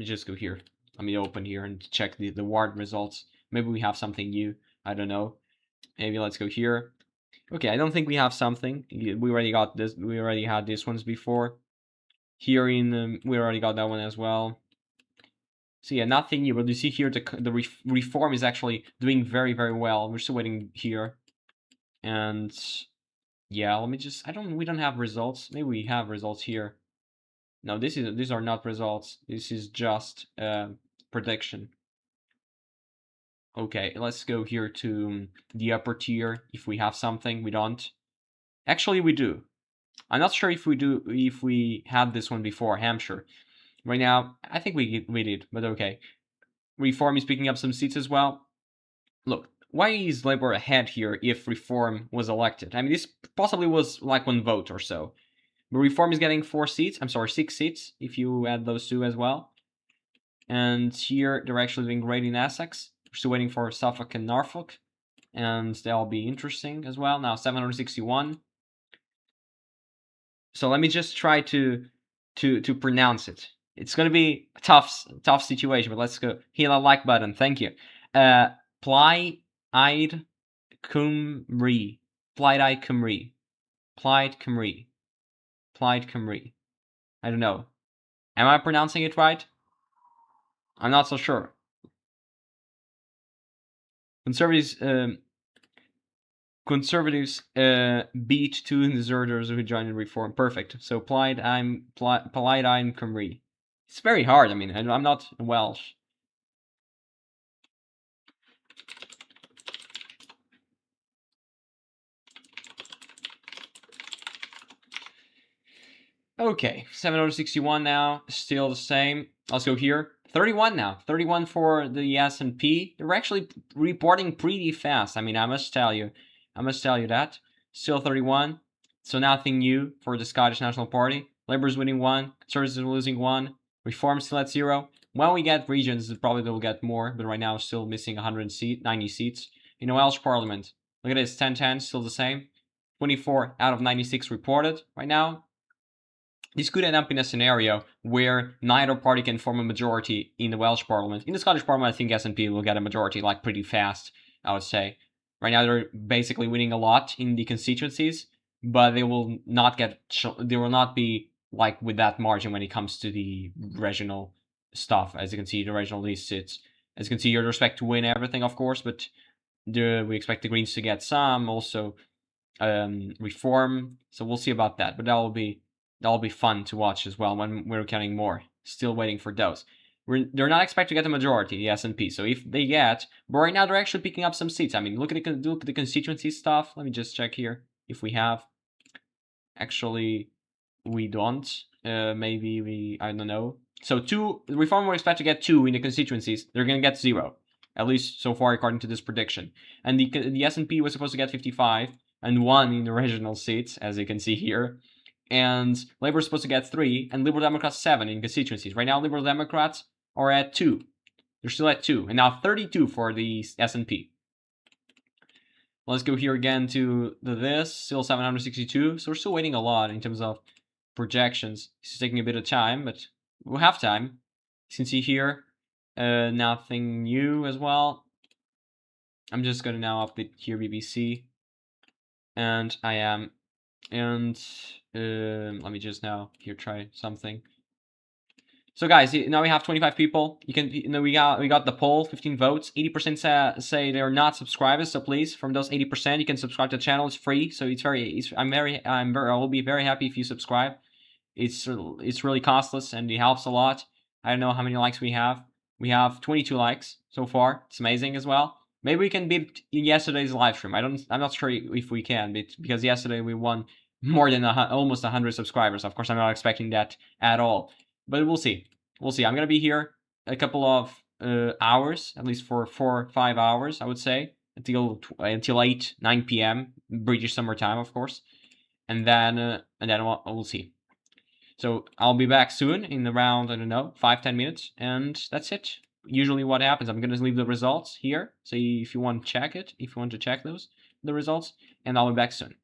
just go here. Let me open here and check the ward results. Maybe we have something new. I don't know. Maybe let's go here. Okay, I don't think we have something. We already got this. We already had these ones before. Here we already got that one as well. So yeah, nothing new. But you see here the Reform is actually doing very, very well. We're still waiting here. And yeah, let me just. We don't have results. Maybe we have results here. No, these are not results. This is just prediction. Okay, let's go here to the upper tier. If we have something, we don't. Actually, we do. I'm not sure if we had this one before, Hampshire. Right now, I think we did, but okay. Reform is picking up some seats as well. Look, why is Labour ahead here if Reform was elected? I mean, this possibly was like 1 vote or so. But Reform is getting 6 seats, if you add those two as well. And here, they're actually doing great in Essex. We're still waiting for Suffolk and Norfolk. And that'll be interesting as well. Now, 761. So let me just try to pronounce it. It's gonna be a tough situation, but let's go. Hit that like button. Thank you. Plaid Cymru. Plaid Cymru. Plaid Cymru. Plaid Cymru. I don't know. Am I pronouncing it right? I'm not so sure. Conservatives beat 2 deserters who joined the Reform. Perfect. So Plaid Cymru. It's very hard. I mean, I'm not Welsh. Okay, 761 now, still the same. Let's go here. 31 now. 31 for the S&P. They're actually reporting pretty fast. I mean, I must tell you that. Still 31. So nothing new for the Scottish National Party. Labour's winning 1. Conservatives are losing 1. Reform still at 0. When we get regions, probably they'll get more, but right now still missing 90 seats. In the Welsh Parliament, look at this, 10-10, still the same. 24 out of 96 reported right now. This could end up in a scenario where neither party can form a majority in the Welsh Parliament. In the Scottish Parliament, I think SNP will get a majority like pretty fast, I would say. Right now, they're basically winning a lot in the constituencies, but they will not be like with that margin when it comes to the regional stuff. As you can see, the regional list sits. As you can see, you're expect to win everything, of course, but we expect the Greens to get some, also Reform. So we'll see about that, but that'll be fun to watch as well when we're counting more. Still waiting for those. They're not expected to get a majority, the S&P. So if they get, but right now they're actually picking up some seats. I mean, look at the constituency stuff. Let me just check here if we have. Actually, we don't. Maybe I don't know. So Reform will expect to get 2 in the constituencies. They're gonna get 0, at least so far according to this prediction. And the S&P was supposed to get 55 and 1 in the regional seats, as you can see here. And Labour is supposed to get 3, and Liberal Democrats 7 in constituencies. Right now, Liberal Democrats are at 2. They're still at 2, and now 32 for the S&P. Let's go here again to this, still 762. So we're still waiting a lot in terms of projections. It's taking a bit of time, but we'll have time. You can see here, nothing new as well. I'm just gonna now update here BBC, and I am, and let me just now here try something. So guys, now we have 25 people. You can, we got the poll, 15 votes. 80% say they're not subscribers. So please, from those 80%, you can subscribe to the channel. It's free, so I will be very happy if you subscribe. It's really costless and it helps a lot. I don't know how many likes we have. We have 22 likes so far. It's amazing as well. Maybe we can beat yesterday's live stream. I'm not sure if we can, because yesterday we won more than almost 100 subscribers. Of course, I'm not expecting that at all. But we'll see. We'll see. I'm gonna be here a couple of hours, at least for 4 or 5 hours, I would say, until 9 p.m. British summer time, of course, and then we'll see. So I'll be back soon in around, I don't know, 5-10 minutes, and that's it. Usually what happens, I'm gonna leave the results here, so if you want to check it, if you want to check the results, and I'll be back soon.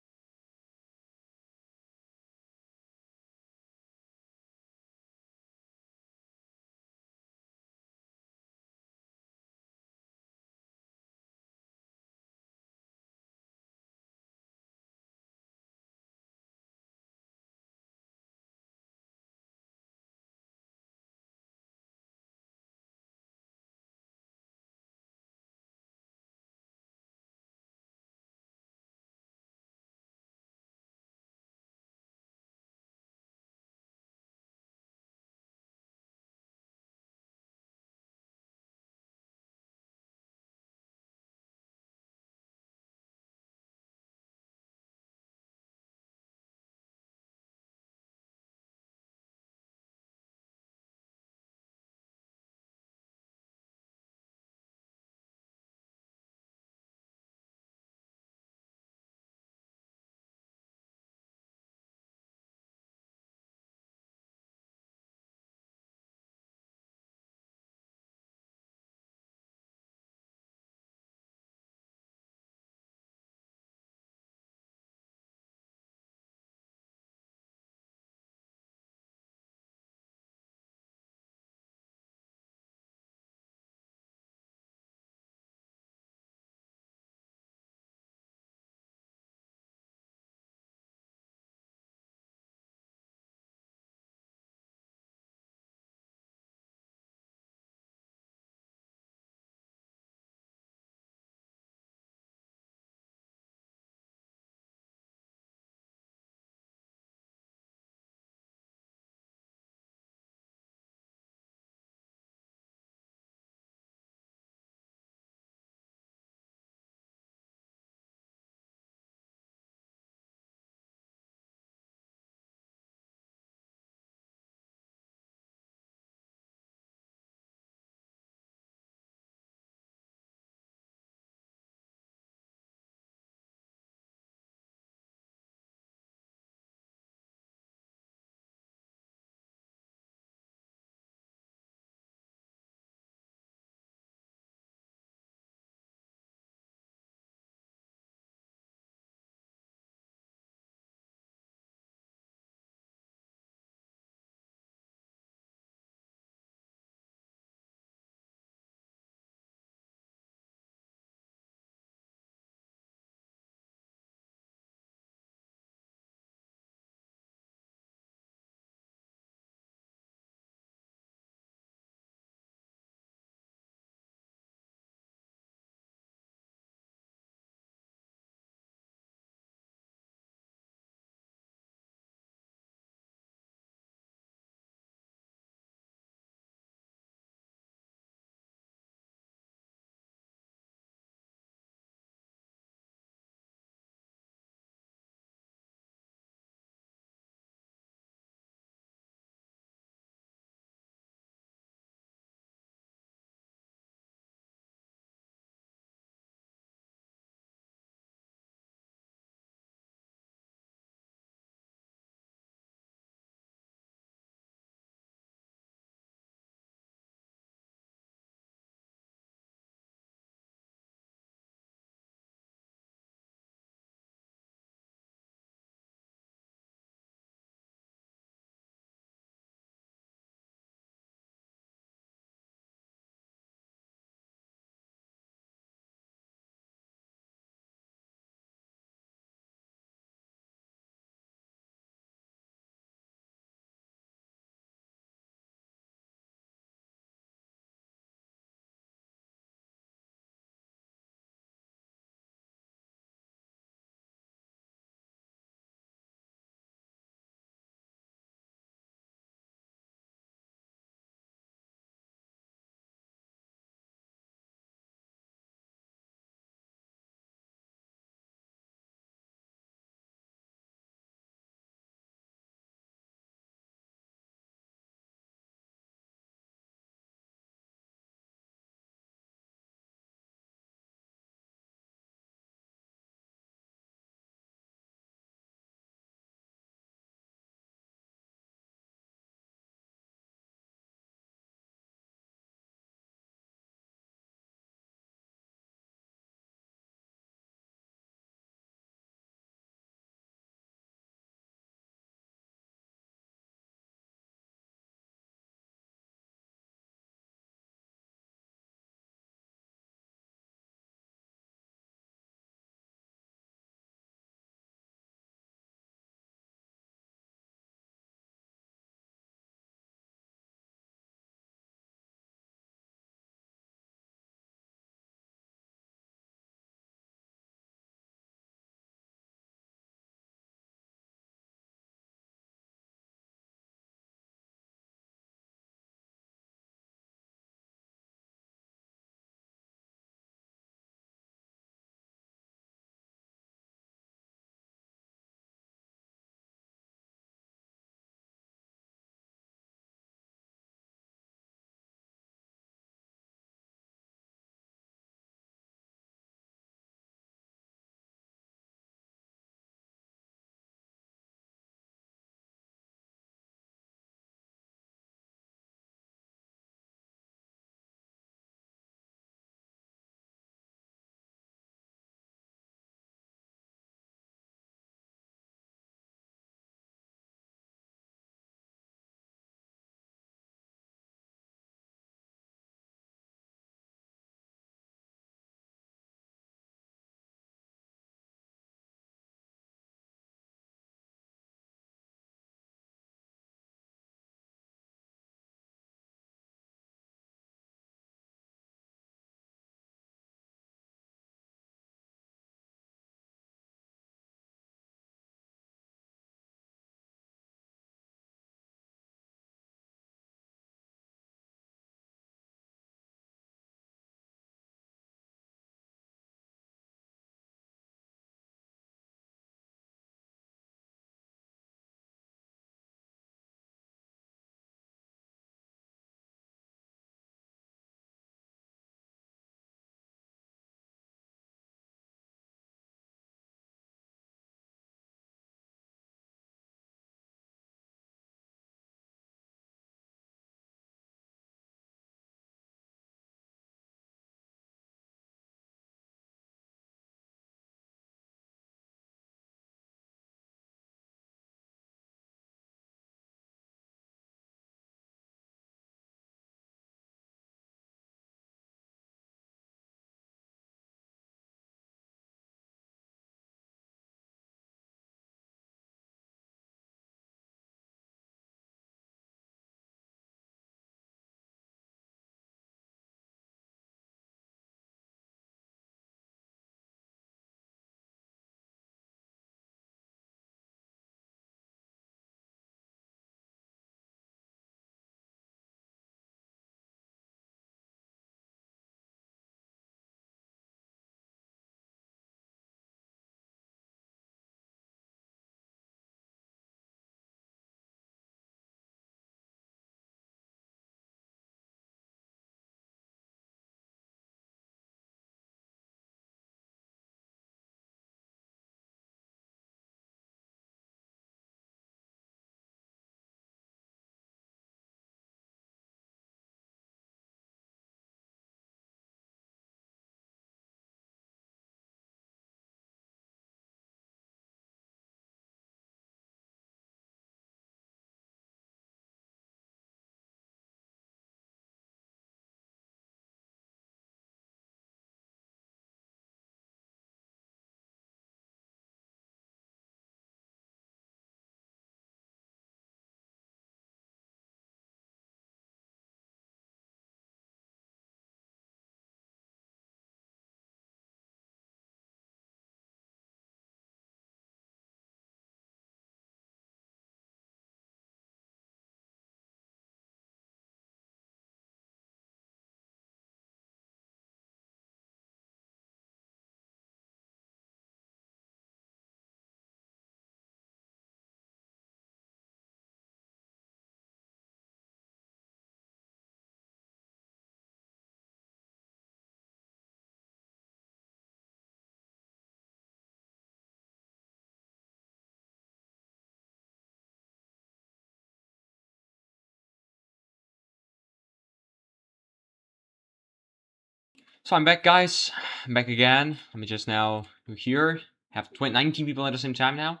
So I'm back, guys. I'm back again. Let me just now do here. Have 19 people at the same time now.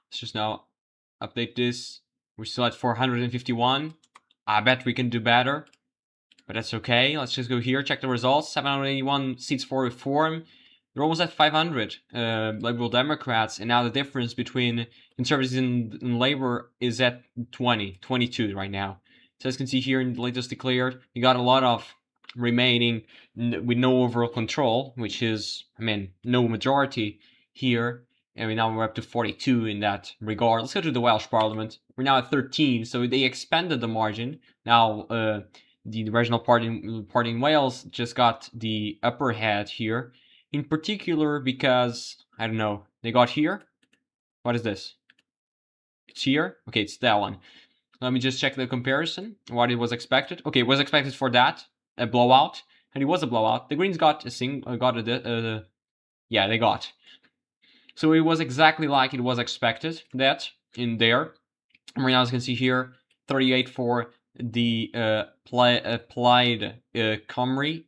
Let's just now update this. We're still at 451. I bet we can do better, but that's okay. Let's just go here, check the results. 781 seats for reform. They're almost at 500 Liberal Democrats, and now the difference between Conservatives and Labour is at 22 right now. So as you can see here in the latest declared, you got a lot of remaining with no overall control, which is, I mean, no majority here. And now we're up to 42 in that regard. Let's go to the Welsh Parliament. We're now at 13, so they expanded the margin. Now, the regional party in Wales just got the upper hand here. In particular because, I don't know, they got here. What is this? It's here? Okay, it's that one. Let me just check the comparison, what it was expected. Okay, it was expected for that, a blowout, and it was a blowout. The Greens got yeah, they got. So it was exactly like it was expected, that, in there. And right now, as you can see here, 38 for the Plaid Cymru.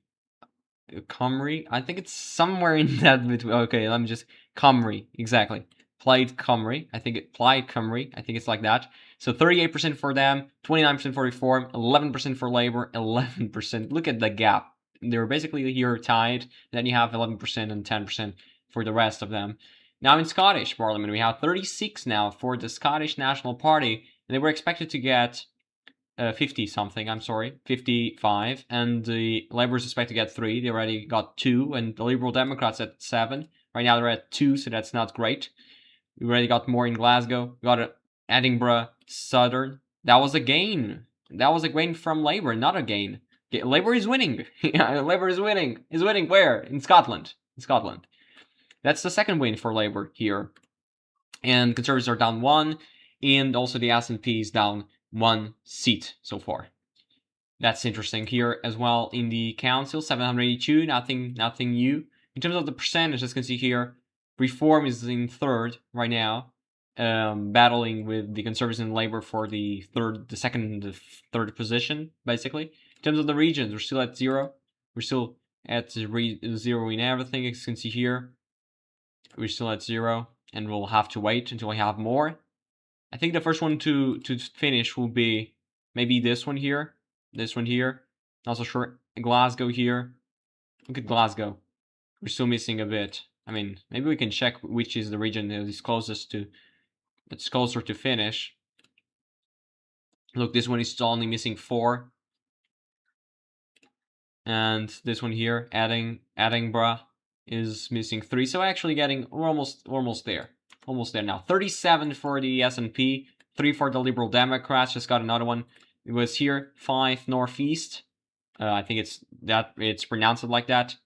I think it's somewhere in that between. Okay, let me just Cymru, exactly. Plaid Cymru. I think it's like that. So 38% for them, 29% for Reform, 11% for Labour, 11%. Look at the gap. They're basically here tied. Then you have 11% and 10% for the rest of them. Now in Scottish Parliament, we have 36 now for the Scottish National Party, and they were expected to get 50 something, I'm sorry, 55, and the Labour suspect to get 3. They already got 2, and the Liberal Democrats at 7. Right now they're at 2, so that's not great. We already got more in Glasgow. We got Edinburgh, Southern. That was a gain. That was a gain from Labour, not a gain. Labour is winning. Yeah, Labour is winning. Is winning where? In Scotland. In Scotland. That's the second win for Labour here. And Conservatives are down 1, and also the SNP is down 1 seat so far. That's interesting here as well in the council, 782, nothing new. In terms of the percentage, as you can see here, Reform is in third right now, battling with the Conservatives and Labour for the second and the third position, basically. In terms of the regions, we're still at 0. We're still at 0 in everything, as you can see here. We're still at 0, and we'll have to wait until we have more. I think the first one to finish will be maybe this one here. This one here. Also sure, Glasgow here. Look at Glasgow. We're still missing a bit. I mean, maybe we can check which is the region that is closest to, that's closer to finish. Look, this one is only missing 4. And this one here, Edinburgh, is missing 3. So actually we're almost there. Almost there now. 37 for the SNP, 3 for the Liberal Democrats. Just got another one. It was here, 5 Northeast. I think it's pronounced like that.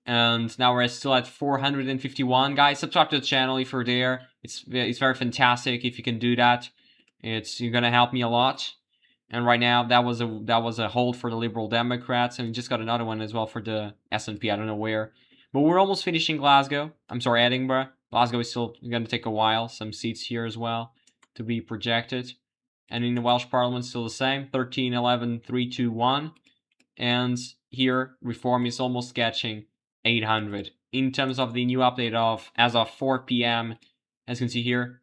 And now we're still at 451. Guys, subscribe to the channel if you're there. It's very fantastic if you can do that. You're gonna help me a lot. And right now that was a hold for the Liberal Democrats, and we just got another one as well for the SNP. I don't know where, but we're almost finishing Glasgow. I'm sorry, Edinburgh. Glasgow is still going to take a while. Some seats here as well to be projected. And in the Welsh Parliament, still the same. 13, 11, 3, 2, 1. And here, Reform is almost catching 800. In terms of the new update as of 4 p.m., as you can see here,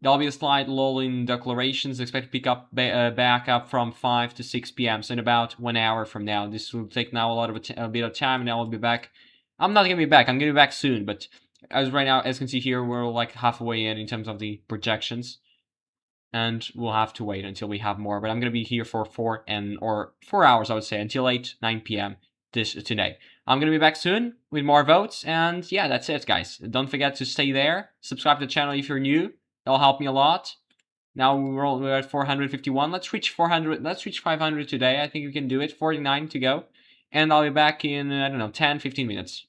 there'll be a slight lull in declarations. Expect to pick up back up from 5 to 6 p.m. So in about 1 hour from now. This will take now a bit of time, and I will be back. I'm not gonna be back. I'm gonna be back soon, but as right now, as you can see here, we're like halfway in terms of the projections, and we'll have to wait until we have more. But I'm gonna be here for 4 hours, I would say, until 9 p.m. today. I'm gonna be back soon with more votes, and yeah, that's it, guys. Don't forget to stay there. Subscribe to the channel if you're new. That'll help me a lot. Now we're at 451. Let's reach 400. Let's reach 500 today. I think we can do it. 49 to go. And I'll be back in, I don't know, 10, 15 minutes.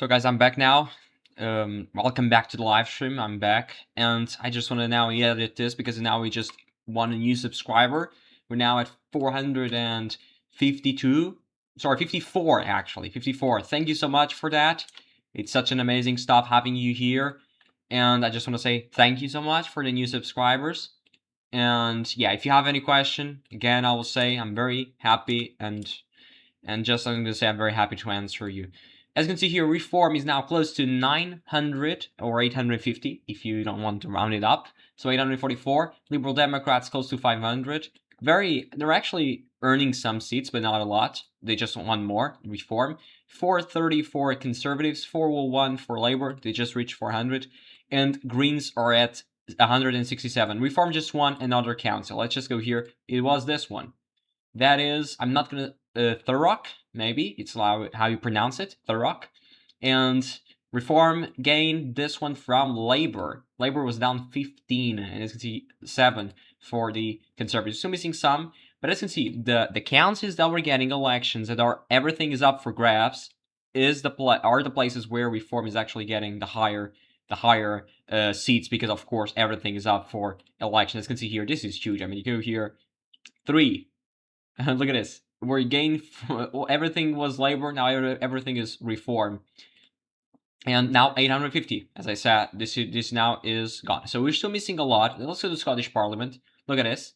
So guys, I'm back now. Welcome back to the live stream. I'm back, and I just want to now edit this because now we just won a new subscriber. We're now at 452. Sorry, 54 actually. 54. Thank you so much for that. It's such an amazing stuff having you here, and I just want to say thank you so much for the new subscribers. And yeah, if you have any question, again, I will say I'm very happy and just I'm gonna say I'm very happy to answer you. As you can see here, Reform is now close to 900 or 850 if you don't want to round it up. So 844. Liberal Democrats close to 500. They're actually earning some seats, but not a lot. They just want more. Reform. 430 for Conservatives, 401 for Labour. They just reached 400. And Greens are at 167. Reform just won another council. Let's just go here. It was this one. That is, I'm not gonna, Thurrock, maybe, it's how you pronounce it, Thurrock. And Reform gained this one from Labour. Labour was down 15, and as you can see, 7 for the Conservatives. Still missing some, but as you can see, the counties that we're getting elections that are, everything is up for grabs, are the places where Reform is actually getting the higher seats, because of course everything is up for election. As you can see here, this is huge. I mean, you go here, 3. Look at this. We're gained. Everything was Labour. Now everything is Reform. And now 850. As I said, this now is gone. So we're still missing a lot. Let's go to the Scottish Parliament. Look at this.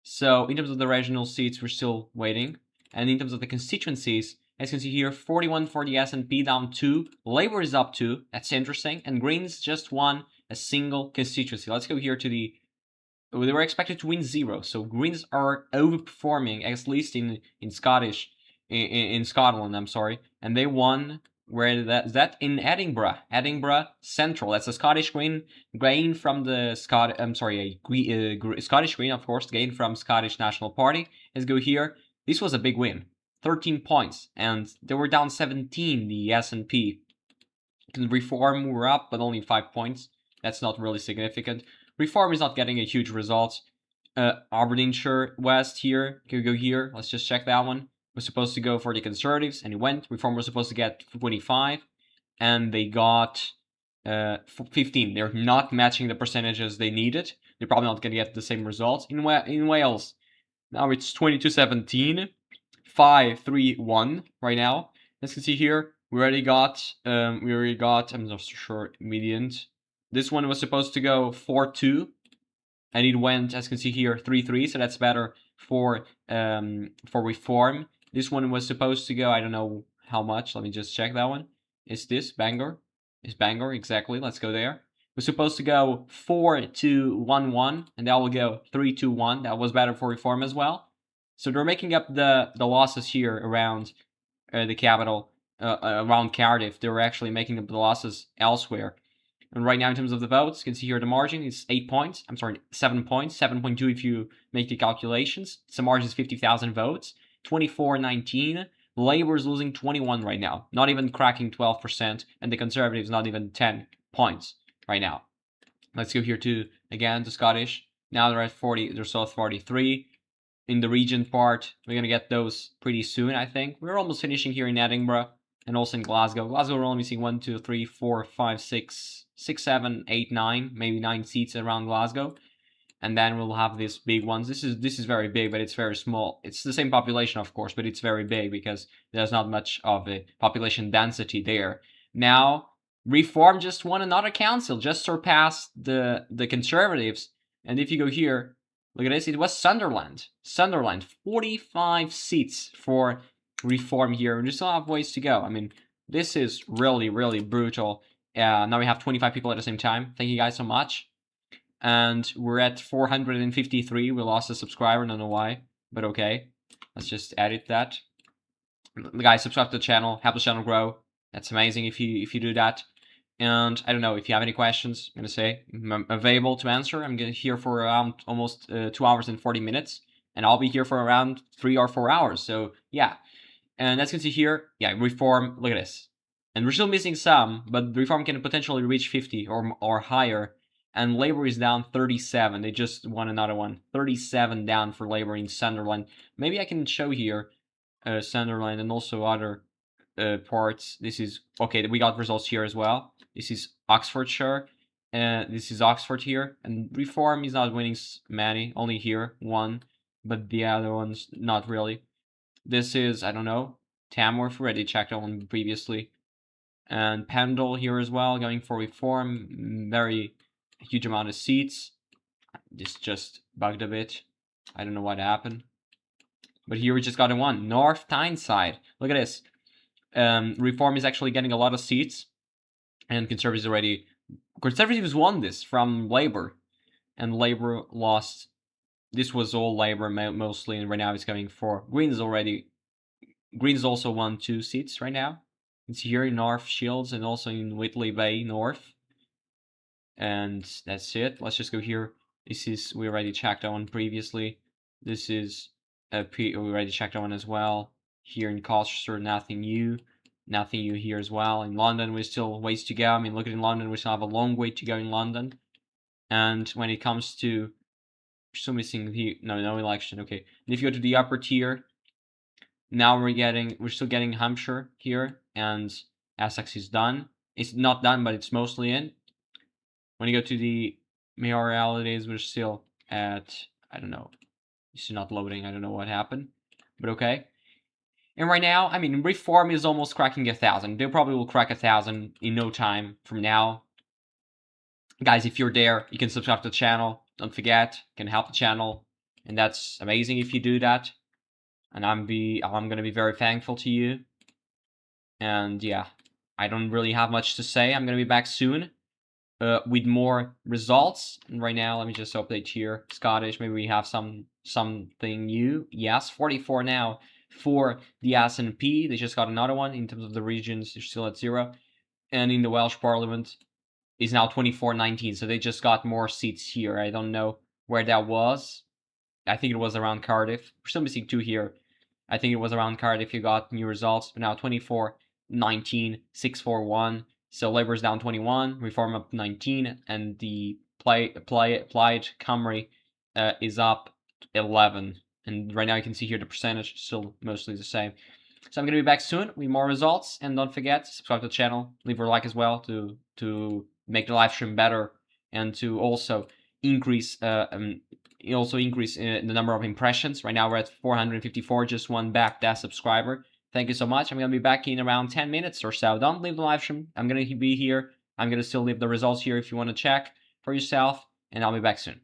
So in terms of the regional seats, we're still waiting. And in terms of the constituencies, as you can see here, 41 for the SNP, down 2. Labour is up 2. That's interesting. And Greens just won a single constituency. Let's go here to the. They were expected to win 0, so Greens are overperforming, at least in Scotland. I'm sorry, and they won. Where that in Edinburgh Central. That's a Scottish Green gain from the Scottish Green, of course, gain from Scottish National Party. Let's go here. This was a big win, 13 points, and they were down 17. The SNP. Reform were up, but only 5 points. That's not really significant. Reform is not getting a huge result. Aberdeenshire West here, can we go here? Let's just check that one. Was supposed to go for the Conservatives, and it went. Reform was supposed to get 25, and they got 15. They're not matching the percentages they needed. They're probably not going to get the same results. In Wales, now it's 22-17, 5-3-1 right now. As you can see here, we already got, I'm not sure, median. This one was supposed to go 4-2, and it went, as you can see here, 3-3. So that's better for Reform. This one was supposed to go, I don't know how much. Let me just check that one. Is this Bangor? Is Bangor exactly? Let's go there. It was supposed to go 4-2-1-1, and that will go 3-2-1. That was better for Reform as well. So they're making up the losses here around the capital, around Cardiff. They're actually making up the losses elsewhere. And right now, in terms of the votes, you can see here the margin is 8 points. I'm sorry, 7 points. 7.2 if you make the calculations. So margin is 50,000 votes. 24-19. Labour is losing 21 right now. Not even cracking 12%. And the Conservatives not even 10 points right now. Let's go here to, again, the Scottish. Now they're at 40. They're still at 43. In the region part, we're going to get those pretty soon, I think. We're almost finishing here in Edinburgh. And also in Glasgow. Glasgow, we're only missing 1, 2, 3, 4, 5, 6, 7, 8, 9, maybe 9 seats around Glasgow. And then we'll have these big ones. This is very big, but it's very small. It's the same population, of course, but it's very big because there's not much of a population density there. Now, Reform just won another council, just surpassed the Conservatives. And if you go here, look at this, it was Sunderland. 45 seats for Reform here, and we still have ways to go. I mean, this is really, really brutal. Now we have 25 people at the same time. Thank you guys so much. And we're at 453. We lost a subscriber, don't know why, but okay. Let's just edit that. Guys, subscribe to the channel, help the channel grow. That's amazing if you do that. And I don't know if you have any questions. I'm gonna say I'm available to answer. I'm gonna here for around almost 2 hours and 40 minutes, and I'll be here for around 3 or 4 hours. So yeah. And as you can see here, yeah, Reform, look at this. And we're still missing some, but Reform can potentially reach 50 or higher. And Labour is down 37. They just won another one. 37 down for Labour in Sunderland. Maybe I can show here Sunderland and also other parts. This is okay. We got results here as well. This is Oxfordshire. This is Oxford here, and Reform is not winning many. Only here one, but the other ones not really. This is, I don't know, Tamworth. Already checked that one previously, and Pendle here as well, going for Reform. Very huge amount of seats. This just bugged a bit. I don't know what happened. But here we just got a one. North Tyneside. Look at this. Reform is actually getting a lot of seats. And Conservatives already... Conservatives won this from Labour. And Labour lost... This was all Labour mostly. And right now it's going for... Greens already... Greens also won 2 seats right now. It's here in North Shields and also in Whitley Bay North. And that's it. Let's just go here. This is... We already checked that one previously. This is... we already checked that one as well. Here in Colchester, nothing new. Nothing new here as well. In London, we still ways to go. I mean, look at in London, we still have a long way to go in London. And when it comes to... We're still missing the... No election. Okay. And if you go to the upper tier, now we're still getting Hampshire here. And Essex is done. It's not done, but it's mostly in. When you go to the mayoralities, we're still at... I don't know. This is not loading. I don't know what happened. But okay. And right now, I mean, Reform is almost cracking 1,000. They probably will crack 1,000 in no time from now. Guys, if you're there, you can subscribe to the channel. Don't forget, you can help the channel. And that's amazing if you do that. And I'm gonna be very thankful to you. And yeah, I don't really have much to say. I'm gonna be back soon. With more results. And right now, let me just update here. Scottish, maybe we have something new. Yes, 44 now for the SNP. They just got another one in terms of the regions. They're still at 0. And in the Welsh Parliament is now 24-19. So they just got more seats here. I don't know where that was. I think it was around Cardiff. We're still missing 2 here. I think it was around Cardiff you got new results. But now 24-19, 641. So Labour's down 21, Reform up 19, and the Plaid Cymru is up 11. And right now you can see here the percentage is still mostly the same. So I'm going to be back soon with more results. And don't forget, subscribe to the channel, leave a like as well to make the live stream better and to also increase the number of impressions. Right now we're at 454, just one back that subscriber. Thank you so much. I'm going to be back in around 10 minutes or so. Don't leave the live stream. I'm going to be here. I'm going to still leave the results here if you want to check for yourself. And I'll be back soon.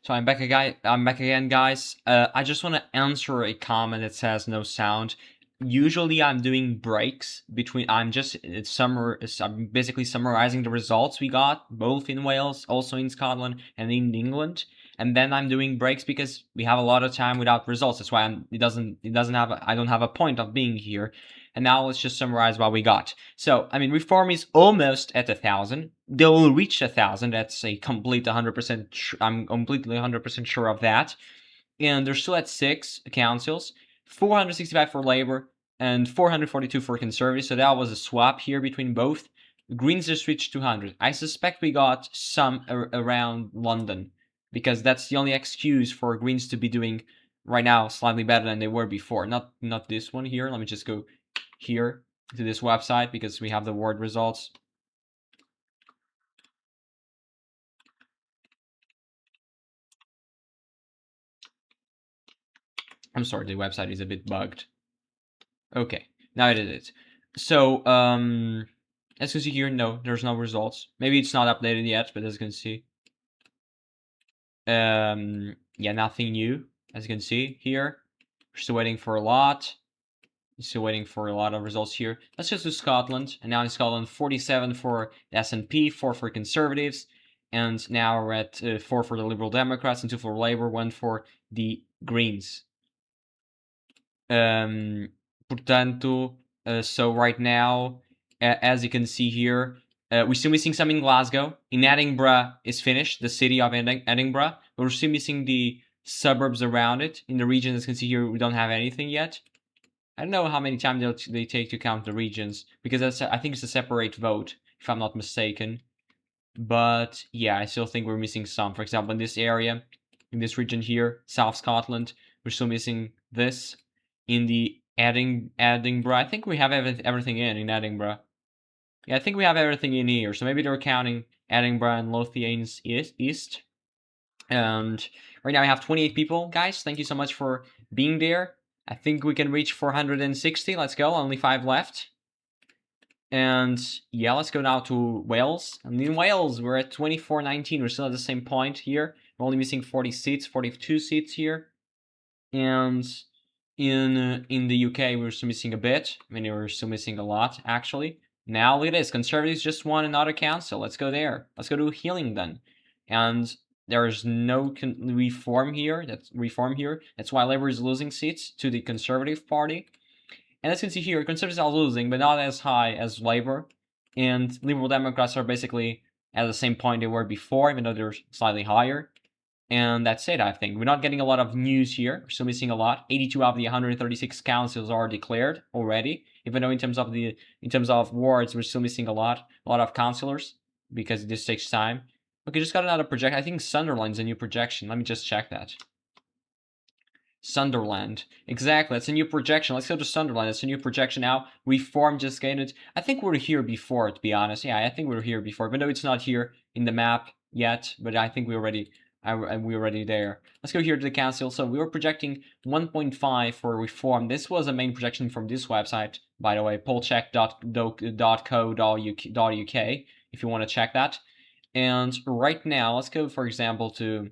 So I'm back again, guys. I just want to answer a comment that says no sound. Usually I'm doing breaks between. I'm basically summarizing the results we got both in Wales, also in Scotland, and in England. And then I'm doing breaks because we have a lot of time without results. That's why I don't have a point of being here. And now let's just summarize what we got. So, I mean, Reform is almost at 1,000. They'll reach 1,000. That's a complete 100%. I'm completely 100% sure of that. And they're still at 6 councils, 465 for Labour and 442 for Conservatives. So that was a swap here between both. Greens just reached 200. I suspect we got some around London because that's the only excuse for Greens to be doing right now slightly better than they were before. Not this one here. Let me just go here to this website because we have the word results. I'm sorry, the website is a bit bugged. Okay, now it is. So, as you can see here, no, there's no results. Maybe it's not updated yet, but as you can see, yeah, nothing new. As you can see here, we're still waiting for a lot. Still waiting for a lot of results here. Let's just do Scotland, and now in Scotland, 47 for the SNP, 4 for Conservatives, and now we're at 4 for the Liberal Democrats, and 2 for Labour, 1 for the Greens. Portanto, so right now, as you can see here, we're still missing some in Glasgow. In Edinburgh is finished, the city of Edinburgh, but we're still missing the suburbs around it. In the region, as you can see here, we don't have anything yet. I don't know how many times they take to count the regions, because I think it's a separate vote, if I'm not mistaken. But yeah, I still think we're missing some. For example, in this area, in this region here, South Scotland, we're still missing this. In the Edinburgh, I think we have everything in Edinburgh. Yeah, I think we have everything in here. So maybe they're counting Edinburgh and Lothians East. And right now I have 28 people. Guys, thank you so much for being there. I think we can reach 460. Let's go. Only 5 left. And yeah, let's go now to Wales. And in Wales, we're at 2419. We're still at the same point here. We're only missing 40 seats, 42 seats here. And in the UK, we're still missing a bit. I mean, we're still missing a lot, actually. Now look at this. Conservatives just won another council. Let's go there. Let's go to Hillingdon. And there's no reform here. That's why Labour is losing seats to the Conservative Party. And as you can see here, Conservatives are losing, but not as high as Labour. And Liberal Democrats are basically at the same point they were before, even though they're slightly higher. And that's it, I think. We're not getting a lot of news here. We're still missing a lot. 82 of the 136 councils are declared already. Even though in terms of wards, we're still missing a lot of councillors because this takes time. Okay, just got another projection. I think Sunderland's a new projection. Let me just check that. Sunderland. Exactly, that's a new projection. Let's go to Sunderland. That's a new projection now. Reform just gained it. I think we were here before, to be honest. Yeah, I think we were here before, even though it's not here in the map yet. But I think we're already there. Let's go here to the council. So we were projecting 1.5 for Reform. This was a main projection from this website, by the way, pollcheck.co.uk, if you want to check that. And right now, let's go, for example, to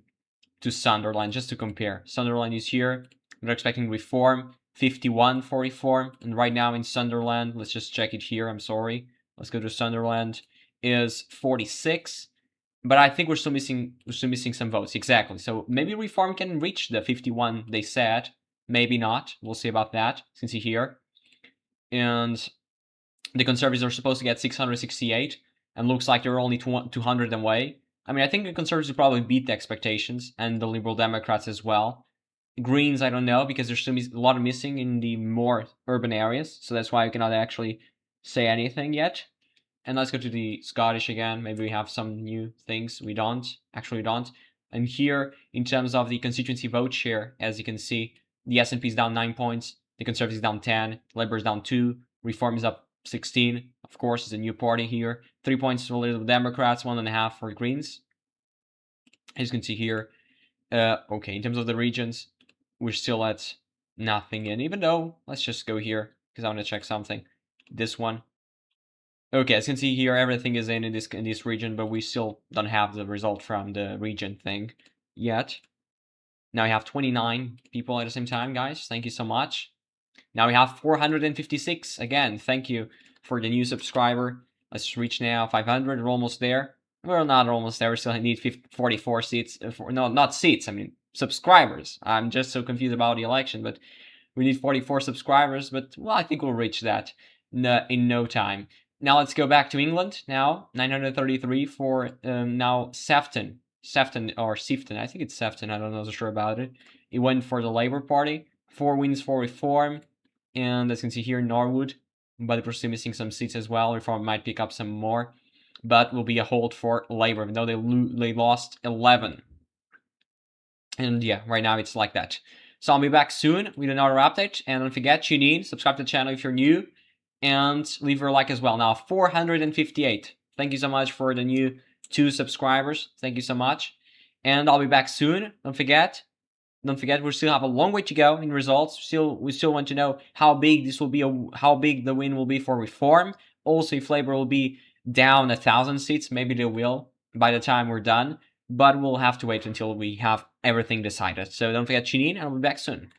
Sunderland, just to compare. Sunderland is here. We're expecting Reform, 51 for Reform. And right now in Sunderland, let's just check it here. I'm sorry. Let's go to Sunderland, is 46. But I think we're still missing some votes. Exactly. So maybe Reform can reach the 51 they said. Maybe not. We'll see about that. Since you here. And the Conservatives are supposed to get 668. And looks like they're only 200 away. I mean, I think the Conservatives will probably beat the expectations. And the Liberal Democrats as well. Greens, I don't know. Because there's still a lot of missing in the more urban areas. So that's why I cannot actually say anything yet. And let's go to the Scottish again. Maybe we have some new things. We don't. Actually, we don't. And here, in terms of the constituency vote share, as you can see, the SNP is down 9 points. The Conservatives is down 10. Labour is down 2. Reform is up 16. Of course, it's a new party here. 3 points for the Democrats, 1.5 for Greens. As you can see here. Okay, in terms of the regions, we're still at nothing. And even though, let's just go here, because I want to check something. This one. Okay, as you can see here, everything is in this region, but we still don't have the result from the region thing. yet. Now we have 29 people at the same time, guys. Thank you so much. Now we have 456. Again, thank you for the new subscriber. Let's reach now 500. We're almost there. We're not almost there. We still need 44 seats. No, not seats. I mean, subscribers. I'm just so confused about the election, but we need 44 subscribers. But, well, I think we'll reach that in no time. Now let's go back to England. Now, 933 for now Sefton. Sefton, or Sefton. I think it's Sefton. I don't know so sure about it. He went for the Labour Party. 4 wins for Reform. And as you can see here, Norwood, but we're still missing some seats as well. Reform might pick up some more, but will be a hold for Labour, even though they lost 11. And yeah, right now it's like that. So I'll be back soon with another update. And don't forget, tune in, subscribe to the channel if you're new, and leave your like as well. Now, 458. Thank you so much for the new 2 subscribers. Thank you so much. And I'll be back soon. Don't forget, we still have a long way to go in results. We still want to know how big this will be, how big the win will be for Reform. Also, if Labour will be down 1,000 seats, maybe they will by the time we're done. But we'll have to wait until we have everything decided. So don't forget to tune in, and I'll be back soon.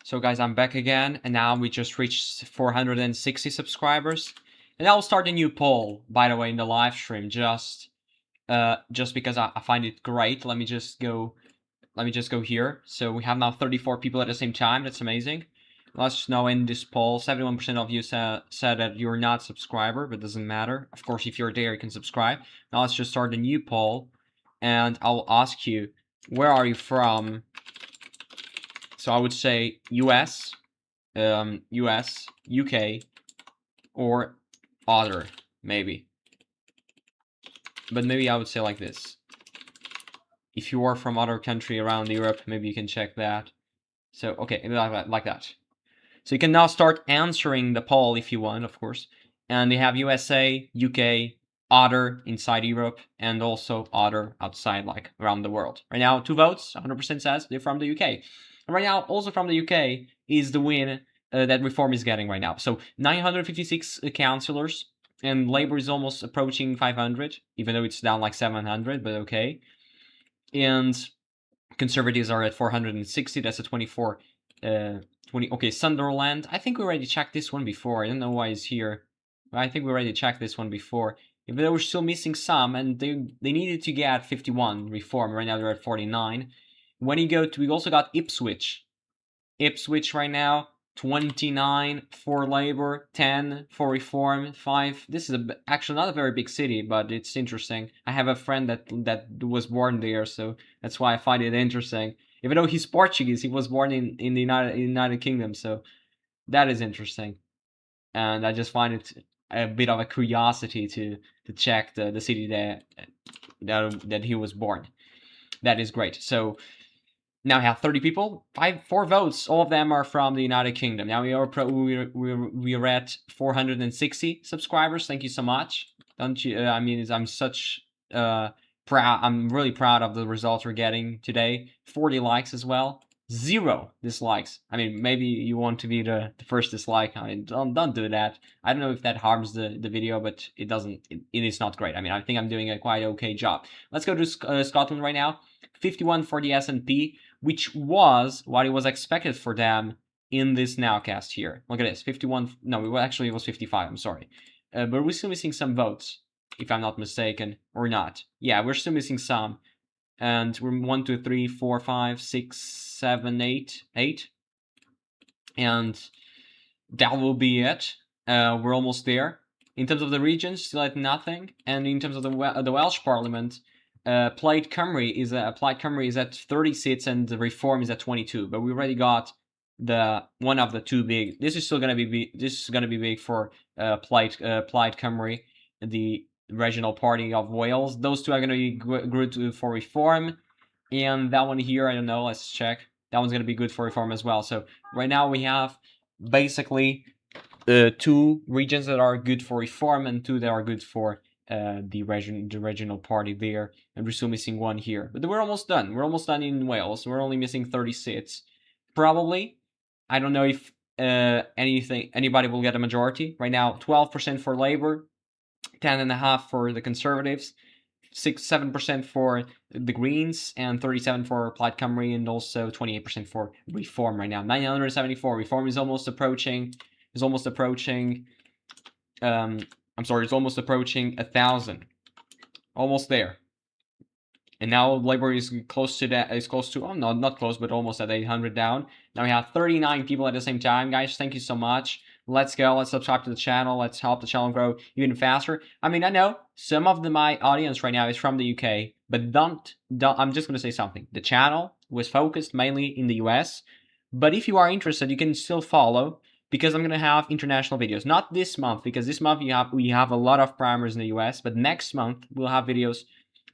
So guys, I'm back again, and now we just reached 460 subscribers. And I'll start a new poll, by the way, in the live stream, just because I find it great. Let me just go here. So we have now 34 people at the same time. That's amazing. Let's know in this poll, 71% of you said that you're not a subscriber, but it doesn't matter. Of course, if you're there, you can subscribe. Now let's just start a new poll, and I'll ask you, where are you from? So I would say US, US, UK, or other, maybe. But maybe I would say like this. If you are from other country around Europe, maybe you can check that. So, okay, like that. So you can now start answering the poll if you want, of course. And they have USA, UK, other inside Europe, and also other outside, like around the world. Right now, 2 votes, 100% says they're from the UK. And right now, also from the UK is the win that Reform is getting right now. So 956 councillors, and Labour is almost approaching 500, even though it's down like 700, but okay. And Conservatives are at 460, that's a 24 okay, Sunderland. I think we already checked this one before. I don't know why it's here. I think we already checked this one before. Even though we're still missing some, and they needed to get 51 Reform. Right now they're at 49. When you go to, we also got Ipswich. Ipswich right now, 29 for Labour, 10 for Reform, 5. This is actually not a very big city, but it's interesting. I have a friend that was born there, so that's why I find it interesting. Even though he's Portuguese, he was born in the United Kingdom, so that is interesting. And I just find it a bit of a curiosity to check the city that he was born. That is great. So now we have 30 people, 4 votes. All of them are from the United Kingdom. Now we're at 460 subscribers. Thank you so much. Don't you? I mean, I'm such proud. I'm really proud of the results we're getting today. 40 likes as well. 0 dislikes. I mean, maybe you want to be the first dislike. I mean, don't do that. I don't know if that harms the video, but it doesn't. It is not great. I mean, I think I'm doing a quite okay job. Let's go to Scotland right now. 51 for the SNP, which was what it was expected for them in this nowcast here. Look at this, 51. No, actually it was 55. I'm sorry, but we're still missing some votes, if I'm not mistaken, or not. Yeah, we're still missing some. And we're 1, 2, 3, 4, 5, 6, 7, 8, 8, and that will be it. We're almost there. In terms of the regions, still at nothing. And in terms of the Welsh Parliament, Plaid Cymru is at 30 seats and the Reform is at 22. But we already got the one of the two big. This is still gonna be big for Plaid Cymru, the regional party of Wales. Those two are gonna be good for Reform, and that one here, I don't know. Let's check. That one's gonna be good for Reform as well. So right now we have basically 2 regions that are good for Reform and 2 that are good for the regional party there, and we're still missing 1 here. But we're almost done. We're almost done in Wales. We're only missing 30 seats. Probably. I don't know if anybody will get a majority. Right now, 12% for Labour, 10.5% for the Conservatives, 7% for the Greens, and 37% for Plaid Cymru, and also 28% for Reform right now. 974. Reform is almost approaching. It's almost approaching 1,000. Almost there. And now Labour is close to that. Is close to, oh no, not close, but almost at 800 down. Now we have 39 people at the same time, guys. Thank you so much. Let's go. Let's subscribe to the channel. Let's help the channel grow even faster. I mean, I know some of my audience right now is from the UK, but don't. I'm just gonna say something. The channel was focused mainly in the US, but if you are interested, you can still follow, because I'm gonna have international videos. Not this month, because this month we have a lot of primers in the US, but next month we'll have videos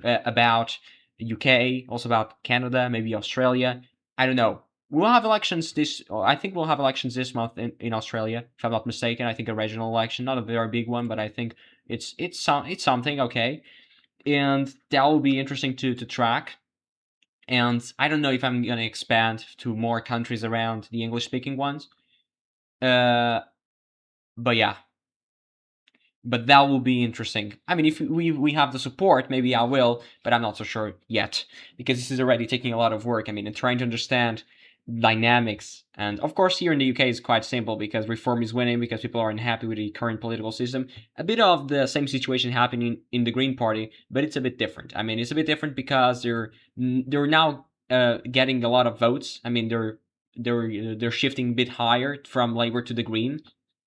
about UK, also about Canada, maybe Australia. I don't know. We'll have elections I think we'll have elections this month in Australia, if I'm not mistaken. I think a regional election, not a very big one, but I think it's something, okay. And that will be interesting to track. And I don't know if I'm gonna expand to more countries around the English-speaking ones. But yeah. But that will be interesting. I mean, if we have the support, maybe I will, but I'm not so sure yet, because this is already taking a lot of work. I mean, and trying to understand dynamics. And of course, here in the UK it's quite simple because reform is winning because people are unhappy with the current political system. A bit of the same situation happening in the Green Party, but it's a bit different. I mean, it's a bit different because they're now getting a lot of votes. I mean, they're shifting a bit higher from Labour to the Green,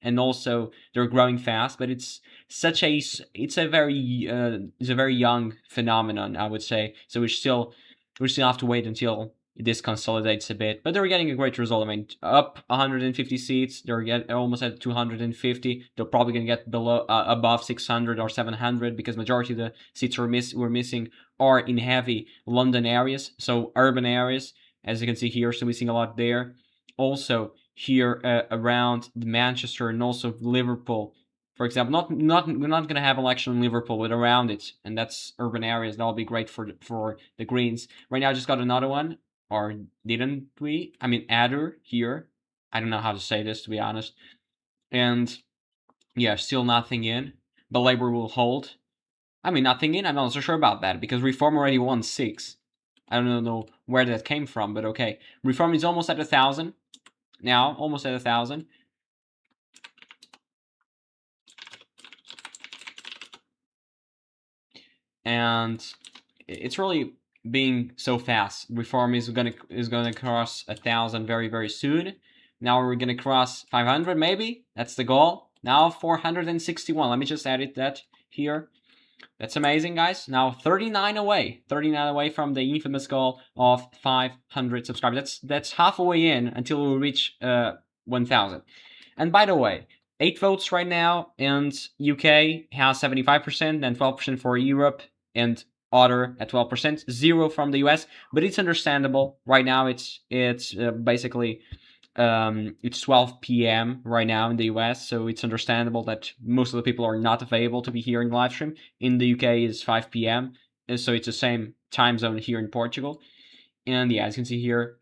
and also they're growing fast. But it's a very young phenomenon, I would say. So we still have to wait until this consolidates a bit, but they're getting a great result. I mean, up 150 seats. They're almost at 250. They're probably gonna get above 600 or 700 because majority of the seats we're missing are in heavy London areas, so urban areas, as you can see here. So we're seeing a lot there. Also here around Manchester and also Liverpool, for example. We're not gonna have election in Liverpool, but around it, and that's urban areas. That'll be great for the Greens. Right now, I just got another one, or didn't we? I mean, adder here. I don't know how to say this, to be honest. And yeah, still nothing in, but Labour will hold. I mean, nothing in. I'm not so sure about that because Reform already won 6. I don't know where that came from, but okay. Reform is almost at 1,000 now, almost at 1,000. And it's really being so fast. Reform is gonna cross 1,000 very soon. Now we're gonna cross 500 maybe. That's the goal. Now 461. Let me just edit that here. That's amazing, guys. Now 39 away from the infamous goal of 500 subscribers. That's halfway in until we reach 1,000. And by the way, 8 votes right now, and UK has 75% and 12% for Europe, and other at 12%, 0 from the US. But it's understandable. Right now, it's basically it's 12 p.m. right now in the US, so it's understandable that most of the people are not available to be here in the live stream. In the UK, it's 5 p.m., so it's the same time zone here in Portugal. And yeah, as you can see here,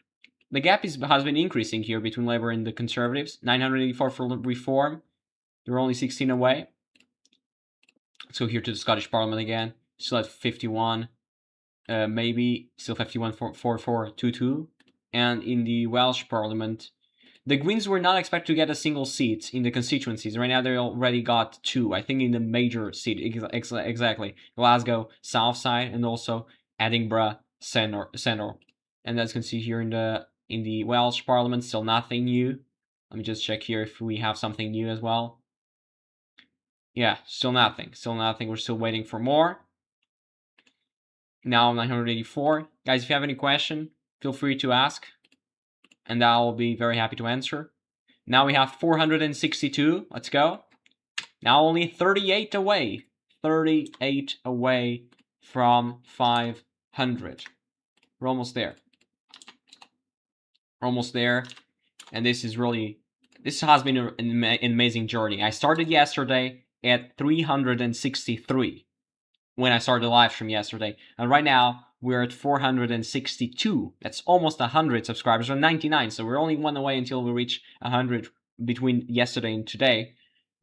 the gap has been increasing here between Labour and the Conservatives. 984 for Reform. They're only 16 away. Let's go here to the Scottish Parliament again. Still at 51. Maybe still 51 for 4422. And in the Welsh Parliament, the Greens were not expected to get a single seat in the constituencies. Right now, they already got 2. I think in the major seat, exactly. Glasgow South Side and also Edinburgh Centre. And as you can see here in the Welsh Parliament, still nothing new. Let me just check here if we have something new as well. Yeah, still nothing. We're still waiting for more. Now 984. Guys, if you have any question, feel free to ask, and I'll be very happy to answer. Now we have 462. Let's go. Now only 38 away. 38 away from 500. We're almost there. Almost there. And this has been an amazing journey. I started yesterday at 363 when I started the live stream yesterday. And right now, we're at 462. That's almost 100 subscribers, or 99. So we're only one away until we reach 100 between yesterday and today.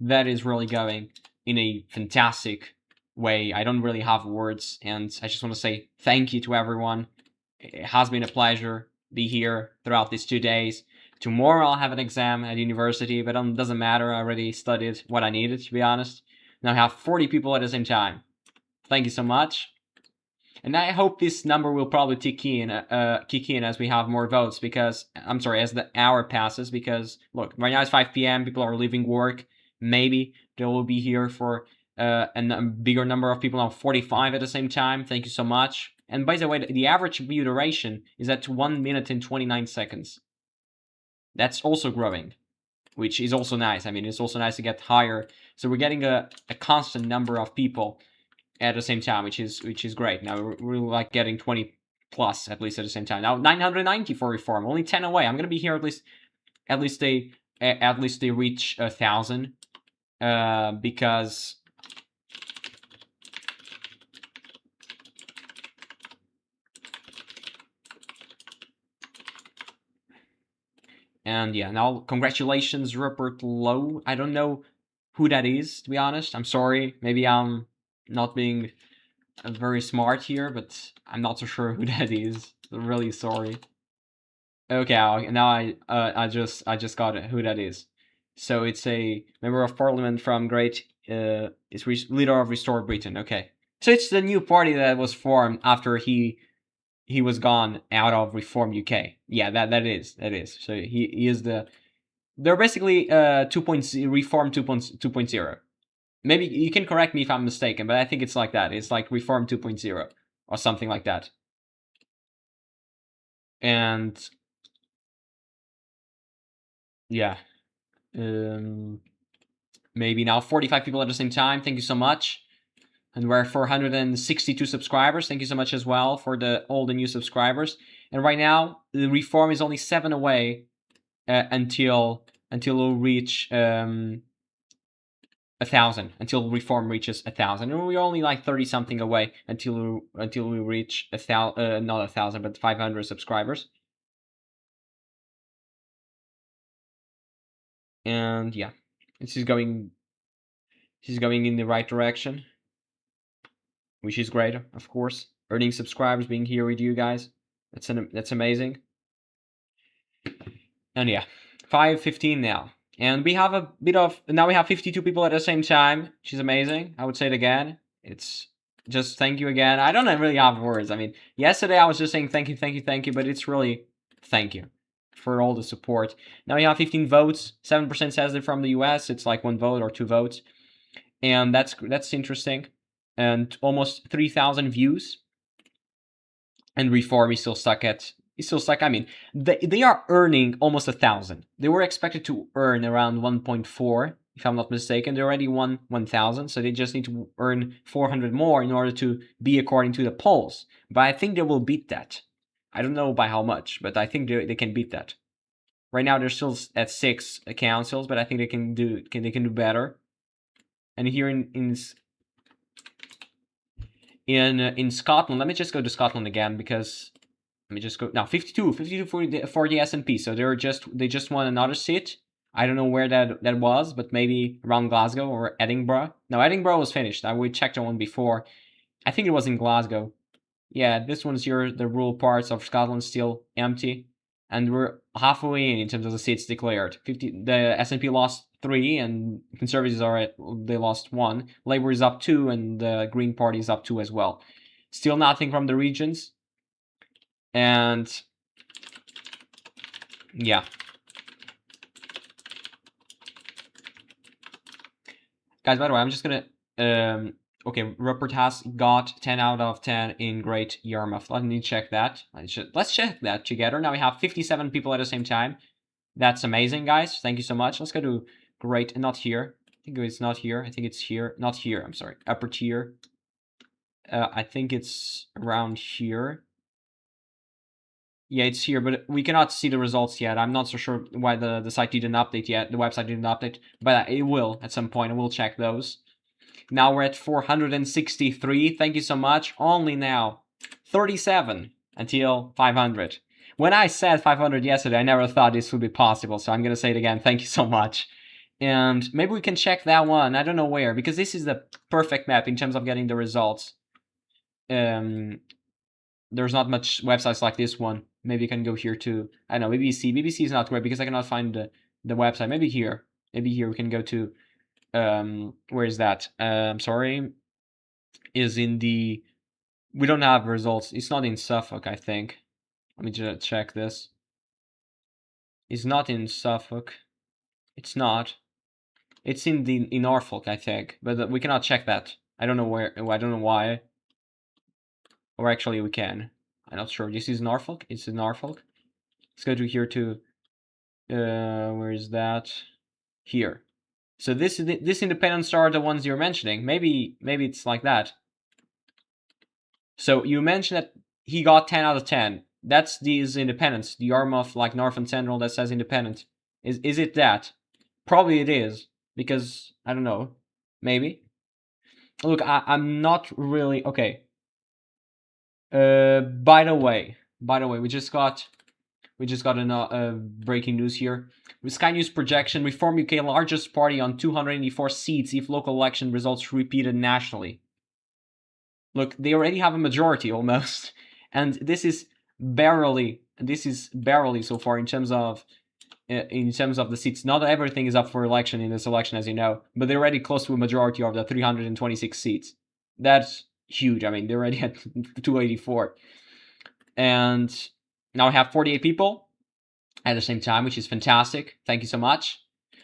That is really going in a fantastic way. I don't really have words, and I just want to say thank you to everyone. It has been a pleasure be here throughout these 2 days. Tomorrow I'll have an exam at university, but it doesn't matter. I already studied what I needed, to be honest. Now I have 40 people at the same time. Thank you so much. And I hope this number will probably kick in as we have more votes, because, I'm sorry, as the hour passes, because, look, right now it's 5 p.m., people are leaving work. Maybe they will be here for a bigger number of people, now 45 at the same time. Thank you so much. And by the way, the average view duration is at 1 minute and 29 seconds. That's also growing, which is also nice. I mean, it's also nice to get higher. So we're getting a constant number of people at the same time, which is great. Now we're like getting 20 plus at least at the same time. Now 990 for Reform, only 10 away. I'm gonna be here at least they reach 1,000, because and yeah. Now congratulations, Rupert Lowe. I don't know who that is, to be honest. I'm sorry. Maybe I'm not being very smart here, but I'm not so sure who that is. I'm really sorry. Okay, now I just got who that is. So it's a member of parliament from it's leader of Restore Britain. Okay, so it's the new party that was formed after he was gone out of Reform UK. Yeah, that is. So he is they're basically 2.0 Reform 2.0. Maybe you can correct me if I'm mistaken, but I think it's like that. It's like Reform 2.0 or something like that. And yeah, maybe now 45 people at the same time. Thank you so much. And we're 462 subscribers. Thank you so much as well for all the new subscribers. And right now, the Reform is only 7 away until we'll reach 1,000. Until Reform reaches 1,000, and we're only like 30 something away until we reach not 1,000, but 500 subscribers. And yeah, this is going in the right direction, which is great, of course. Earning subscribers, being here with you guys, that's amazing. And yeah, 5:15 now, and we have a bit of now we have 52 people at the same time, which is amazing. I would say it again. It's just thank you again. I don't really have words. I mean, yesterday I was just saying thank you, but it's really thank you for all the support. Now we have 15 votes. 7% says they're from the US. It's like 1 vote or 2 votes, and that's interesting. And almost 3,000 views. And Reform is still stuck at. He's still stuck. I mean, they are earning almost 1,000. They were expected to earn around 1.4, if I'm not mistaken. They already won 1,000, so they just need to earn 400 more in order to be according to the polls. But I think they will beat that. I don't know by how much, but I think they can beat that. Right now they're still at 6 councils, but I think they can do better. And here in Scotland, let me just go to Scotland again because let me just go now. 52 for the SNP. So they just won another seat. I don't know where that was, but maybe around Glasgow or Edinburgh. No, Edinburgh was finished. We checked that one before. I think it was in Glasgow. Yeah, this one's the rural parts of Scotland still empty, and we're halfway in terms of the seats declared. The SNP lost 3, and Conservatives they lost 1. Labour is up 2, and the Green Party is up 2 as well. Still nothing from the regions, and yeah. Guys, by the way, I'm just gonna okay, Rupert has got 10 out of 10 in Great Yarmouth. Let me check that. Let's check that together. Now we have 57 people at the same time. That's amazing, guys. Thank you so much. Let's go to Great, not here. I think it's not here. I think it's here. Not here, I'm sorry. Upper tier. I think it's around here. Yeah, it's here, but we cannot see the results yet. I'm not so sure why the site didn't update yet. The website didn't update, but it will at some point, and we'll check those. Now we're at 463. Thank you so much. Only now 37 until 500. When I said 500 yesterday, I never thought this would be possible, so I'm going to say it again. Thank you so much. And maybe we can check that one. I don't know where, because this is the perfect map in terms of getting the results. There's not much websites like this one. Maybe you can go here to, I don't know, BBC. BBC is not great because I cannot find the website. Maybe here. Maybe here we can go to, where is that? Sorry. Is in the, we don't have results. It's not in Suffolk, I think. Let me just check this. It's not in Suffolk. It's not. It's in Norfolk, I think. But we cannot check that. I don't know where. I don't know why. Or actually, we can. I'm not sure. This is Norfolk. It's in Norfolk. Let's go to here to. Where is that? Here. So this independents are the ones you're mentioning. Maybe it's like that. So you mentioned that he got 10 out of 10. That's these independents. The arm of like North and Central that says independent. Is it that? Probably it is, because I don't know. Maybe. Look, I'm not really okay. By the way, we just got breaking news here. With Sky News projection, Reform UK largest party on 284 seats if local election results repeated nationally. Look, they already have a majority almost, and this is barely this is barely so far in terms of the seats. Not everything is up for election in this election, as you know, but they're already close to a majority of the 326 seats. That's huge. I mean, they're already at 284. And now we have 48 people at the same time, which is fantastic. Thank you so much.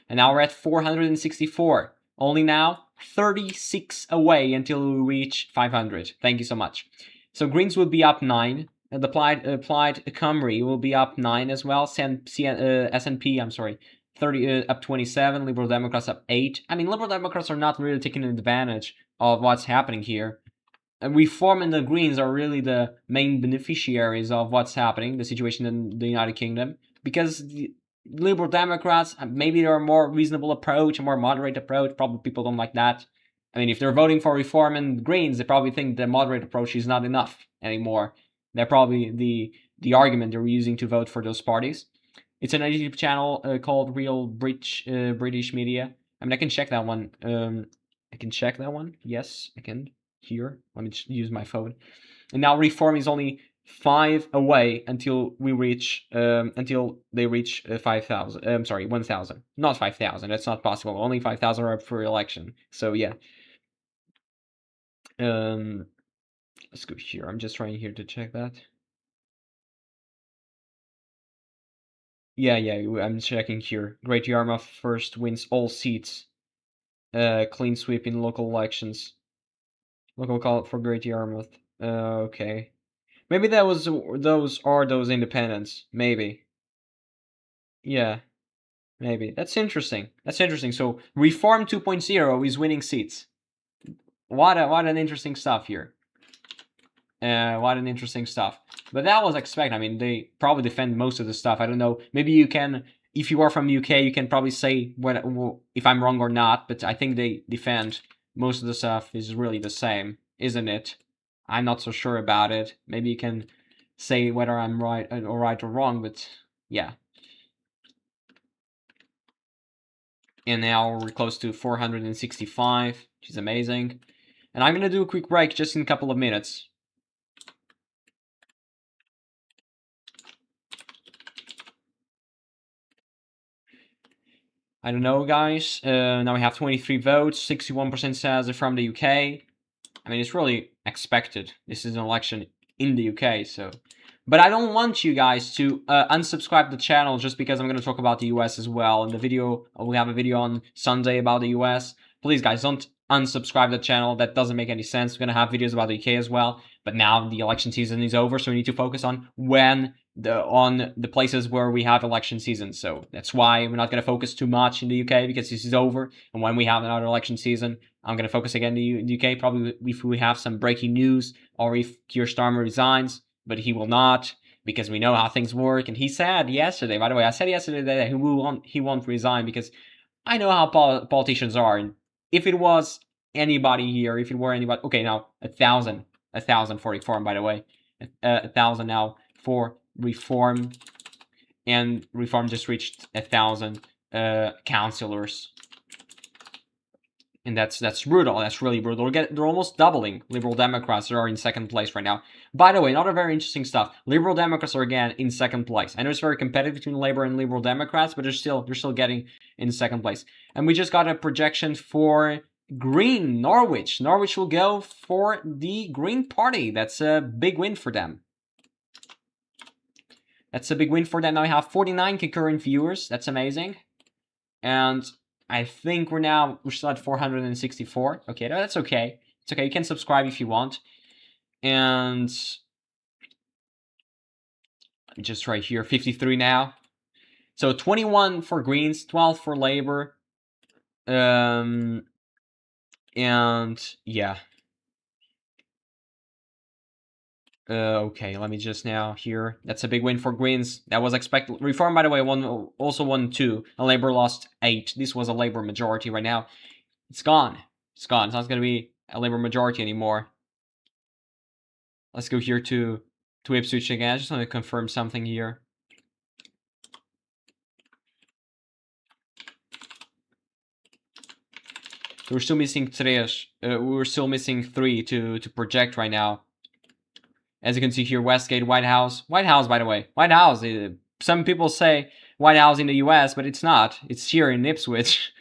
And now we're at 464. Only now 36 away until we reach 500. Thank you so much. So Greens would be up 9. The applied Cymru will be up 9 as well. SNP, I'm sorry, 30 up 27. Liberal Democrats up 8. I mean, Liberal Democrats are not really taking advantage of what's happening here. Reform and the Greens are really the main beneficiaries of what's happening, the situation in the United Kingdom, because the Liberal Democrats, maybe they're a more reasonable approach, a more moderate approach. Probably people don't like that. I mean, if they're voting for Reform and Greens, they probably think the moderate approach is not enough anymore. They're probably the argument they're using to vote for those parties. It's an YouTube channel called Real British Media. I mean, I can check that one. I can check that one. Yes, I can. Here, let me just use my phone. And now Reform is only 5 away until we reach until they reach 5,000. I'm sorry, 1,000. Not 5,000. That's not possible. Only 5,000 are up for election. So yeah. Let's go here. I'm just trying here to check that. Yeah, I'm checking here. Great Yarmouth first wins all seats. Clean sweep in local elections. Local call for Great Yarmouth. Okay. Maybe those are those independents. Maybe. Yeah, maybe. That's interesting. That's interesting. So Reform 2.0 is winning seats. What an interesting stuff here. What an interesting stuff. But that was expected. I mean, they probably defend most of the stuff. I don't know. Maybe you can, if you are from UK, you can probably say if I'm wrong or not. But I think they defend most of the stuff is really the same, isn't it? I'm not so sure about it. Maybe you can say whether I'm right or wrong. But yeah. And now we're close to 465, which is amazing. And I'm gonna do a quick break just in a couple of minutes. I don't know, guys. Now we have 23 votes. 61% says they're from the UK. I mean, it's really expected. This is an election in the UK, so. But I don't want you guys to unsubscribe the channel just because I'm going to talk about the US as well. In the video, we have a video on Sunday about the US. Please, guys, don't unsubscribe the channel. That doesn't make any sense. We're going to have videos about the UK as well. But now the election season is over, so we need to focus on the places where we have election season. So that's why we're not going to focus too much in the UK because this is over. And when we have another election season, I'm going to focus again in the UK, probably if we have some breaking news or if Keir Starmer resigns. But he will not, because we know how things work. And he said yesterday, by the way, I said yesterday that he won't resign because I know how politicians are. And if it was anybody here, if it were anybody, okay, now 1,000 for Reform, by the way, 1,000 now for Reform, and Reform just reached 1,000 councillors. And that's brutal. That's really brutal. They're almost doubling. Liberal Democrats are in second place right now. By the way, another very interesting stuff. Liberal Democrats are again in second place. I know it's very competitive between Labour and Liberal Democrats, but they're still getting in second place. And we just got a projection for Green Norwich. Norwich will go for the Green Party. That's a big win for them. That's a big win for them. Now we have 49 concurrent viewers. That's amazing. And I think we're still at 464. Okay, that's okay. It's okay. You can subscribe if you want. And just right here, 53 now. So 21 for Greens, 12 for Labour. And yeah. Okay, let me just now here. That's a big win for Greens. That was expected. Reform, by the way, also won 2. And Labour lost 8. This was a Labour majority right now. It's gone. It's gone. It's not going to be a Labour majority anymore. Let's go here to Ipswich again. I just want to confirm something here. So we're still missing 3. We're still missing 3 to project right now. As you can see here, Westgate, White House. White House, by the way. White House. Some people say White House in the US, but it's not. It's here in Ipswich.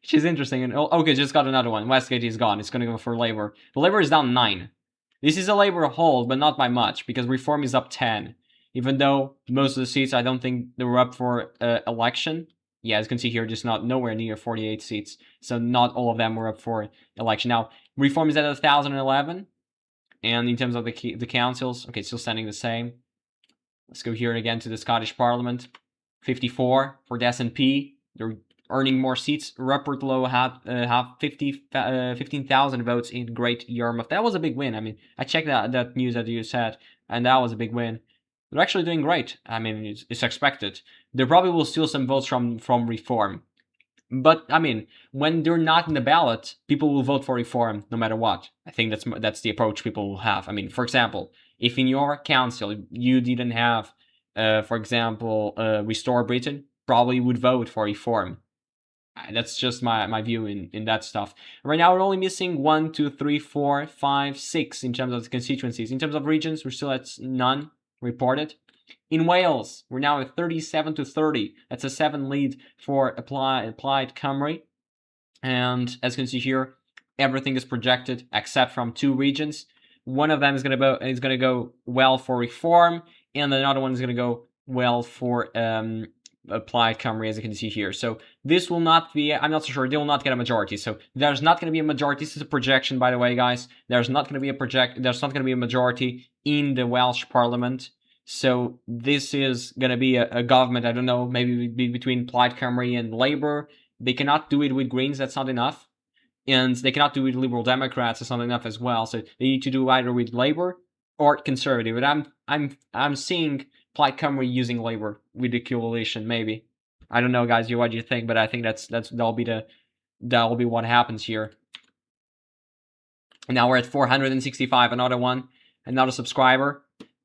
Which is interesting. And okay, just got another one. Westgate is gone. It's going to go for Labour. Labour is down 9. This is a Labour hold, but not by much, because Reform is up 10. Even though most of the seats, I don't think they were up for election. Yeah, as you can see here, just not nowhere near 48 seats. So not all of them were up for election. Now, Reform is at 1,011. And in terms of the councils, okay, still standing the same. Let's go here again to the Scottish Parliament. 54 for the SNP. They're earning more seats. Rupert Lowe have 15,000 votes in Great Yarmouth. That was a big win. I mean, I checked that news that you said, and that was a big win. They're actually doing great. I mean, it's expected. They probably will steal some votes from Reform. But, I mean, when they're not in the ballot, people will vote for Reform no matter what. I think that's the approach people will have. I mean, for example, if in your council you didn't have, for example, Restore Britain, probably would vote for Reform. That's just my view in that stuff. Right now, we're only missing 1, 2, 3, 4, 5, 6 in terms of the constituencies. In terms of regions, we're still at none reported. In Wales, we're now at 37 to 30. That's a 7 lead for Plaid Cymru. And as you can see here, everything is projected except from 2 regions. One of them is going to go well for Reform, and another one is going to go well for Plaid Cymru, as you can see here. So this will not be, I'm not so sure, they will not get a majority. So there's not going to be a majority. This is a projection, by the way, guys. There's not going to be a majority in the Welsh Parliament. So this is going to be a government, I don't know, maybe between Plaid Cymru and Labour. They cannot do it with Greens, that's not enough. And they cannot do it with Liberal Democrats, that's not enough as well. So they need to do either with Labour or Conservative. But I'm seeing Plaid Cymru using Labour with the coalition, maybe. I don't know, guys, what do you think? But I think that'll be what happens here. And now we're at 465, another subscriber.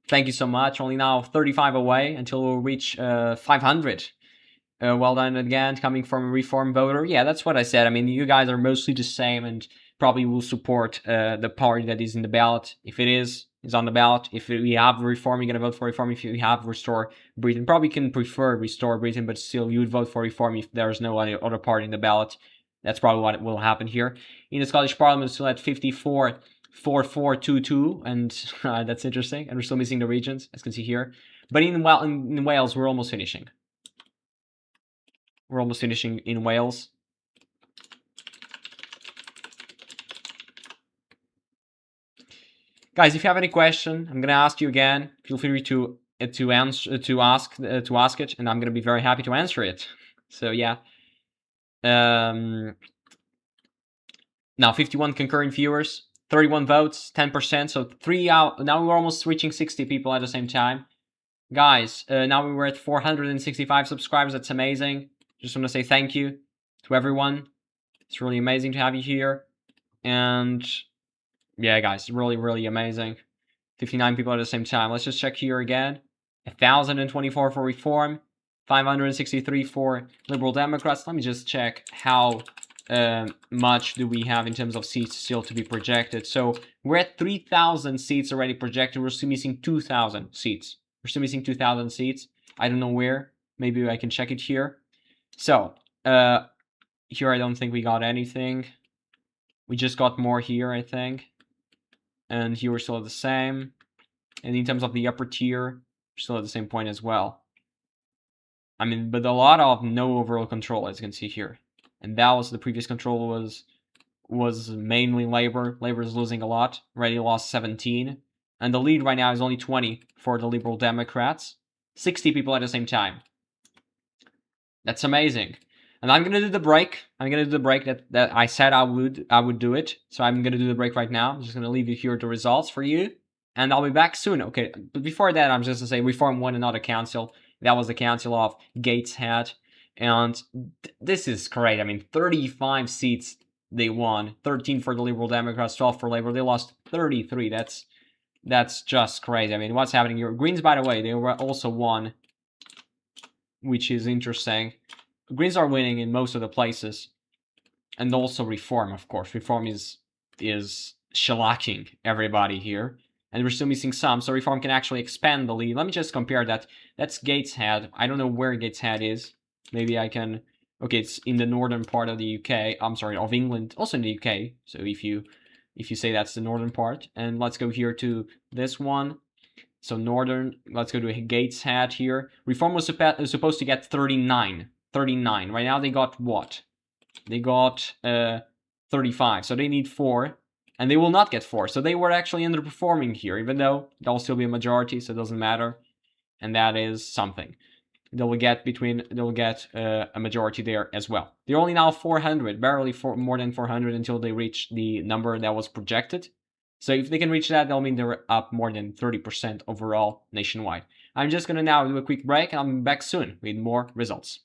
Thank you so much. Only now 35 away until we'll reach 500. Well done again, coming from a Reform voter. Yeah, that's what I said. I mean, you guys are mostly the same and probably will support the party that is in the ballot. If it is on the ballot. If we have Reform, you're going to vote for Reform. If you have Restore Britain, probably can prefer Restore Britain, but still you would vote for Reform if there's no other party in the ballot. That's probably what will happen here. In the Scottish Parliament, still at 54. 4422, and that's interesting. And we're still missing the regions, as you can see here. But in Wales, we're almost finishing. We're almost finishing in Wales. Guys, if you have any question, I'm gonna ask you again. Feel free to ask it, and I'm gonna be very happy to answer it. So yeah. Now 51 concurrent viewers. 31 votes, 10%, so 3 out. Now we're almost reaching 60 people at the same time. Guys, now we were at 465 subscribers. That's amazing. Just want to say thank you to everyone. It's really amazing to have you here. And yeah, guys, really, really amazing. 59 people at the same time. Let's just check here again. 1,024 for Reform. 563 for Liberal Democrats. Let me just check how much do we have in terms of seats still to be projected. So we're at 3,000 seats already projected. We're still missing 2,000 seats. We're still missing 2,000 seats. I don't know where. Maybe I can check it here. So here I don't think we got anything. We just got more here, I think. And here we're still at the same. And in terms of the upper tier, we're still at the same point as well. I mean, but a lot of no overall control, as you can see here. And that was the previous control was mainly Labour. Labour is losing a lot. Already lost 17. And the lead right now is only 20 for the Liberal Democrats. 60 people at the same time. That's amazing. And I'm gonna do the break. I'm gonna do the break that I said I would do it. So I'm gonna do the break right now. I'm just gonna leave you here the results for you. And I'll be back soon. Okay, but before that, I'm just gonna say Reform won another council. That was the council of Gateshead. And this is great. I mean, 35 seats they won. 13 for the Liberal Democrats, 12 for Labour. They lost 33. That's just crazy. I mean, what's happening here? Greens, by the way, they were also won, which is interesting. Greens are winning in most of the places. And also Reform, of course. Reform is shellacking everybody here. and we're still missing some, so Reform can actually expand the lead. Let me just compare that. That's Gateshead. I don't know where Gateshead is. Maybe I can... Okay, it's in the northern part of the UK. I'm sorry, of England, also in the UK. So if you say that's the northern part, and let's go here to this one. So northern, let's go to Gateshead here. Reform was supposed to get 39. 39. Right now they got what? They got 35. So they need 4. And they will not get 4. So they were actually underperforming here, even though they'll still be a majority, so it doesn't matter. And that is something. They'll get a majority there as well. They're only now 400, barely more than 400 until they reach the number that was projected. So if they can reach that, that'll mean they're up more than 30% overall nationwide. I'm just going to now do a quick break, and I'm back soon with more results.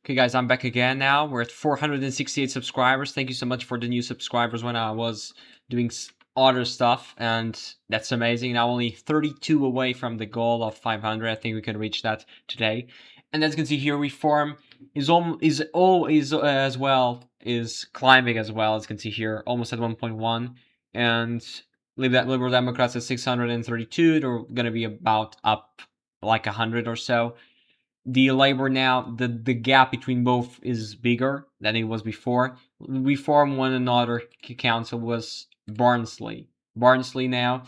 Okay, guys, I'm back again now. We're at 468 subscribers. Thank you so much for the new subscribers when I was doing other stuff, and that's amazing. Now only 32 away from the goal of 500. I think we can reach that today. And as you can see here, Reform is as well is climbing as well. As you can see here, almost at 1.1, and Liberal Democrats at 632. They're gonna be about up like 100 or so. The Labour now, the gap between both is bigger than it was before. Reform one another council was Barnsley. Barnsley now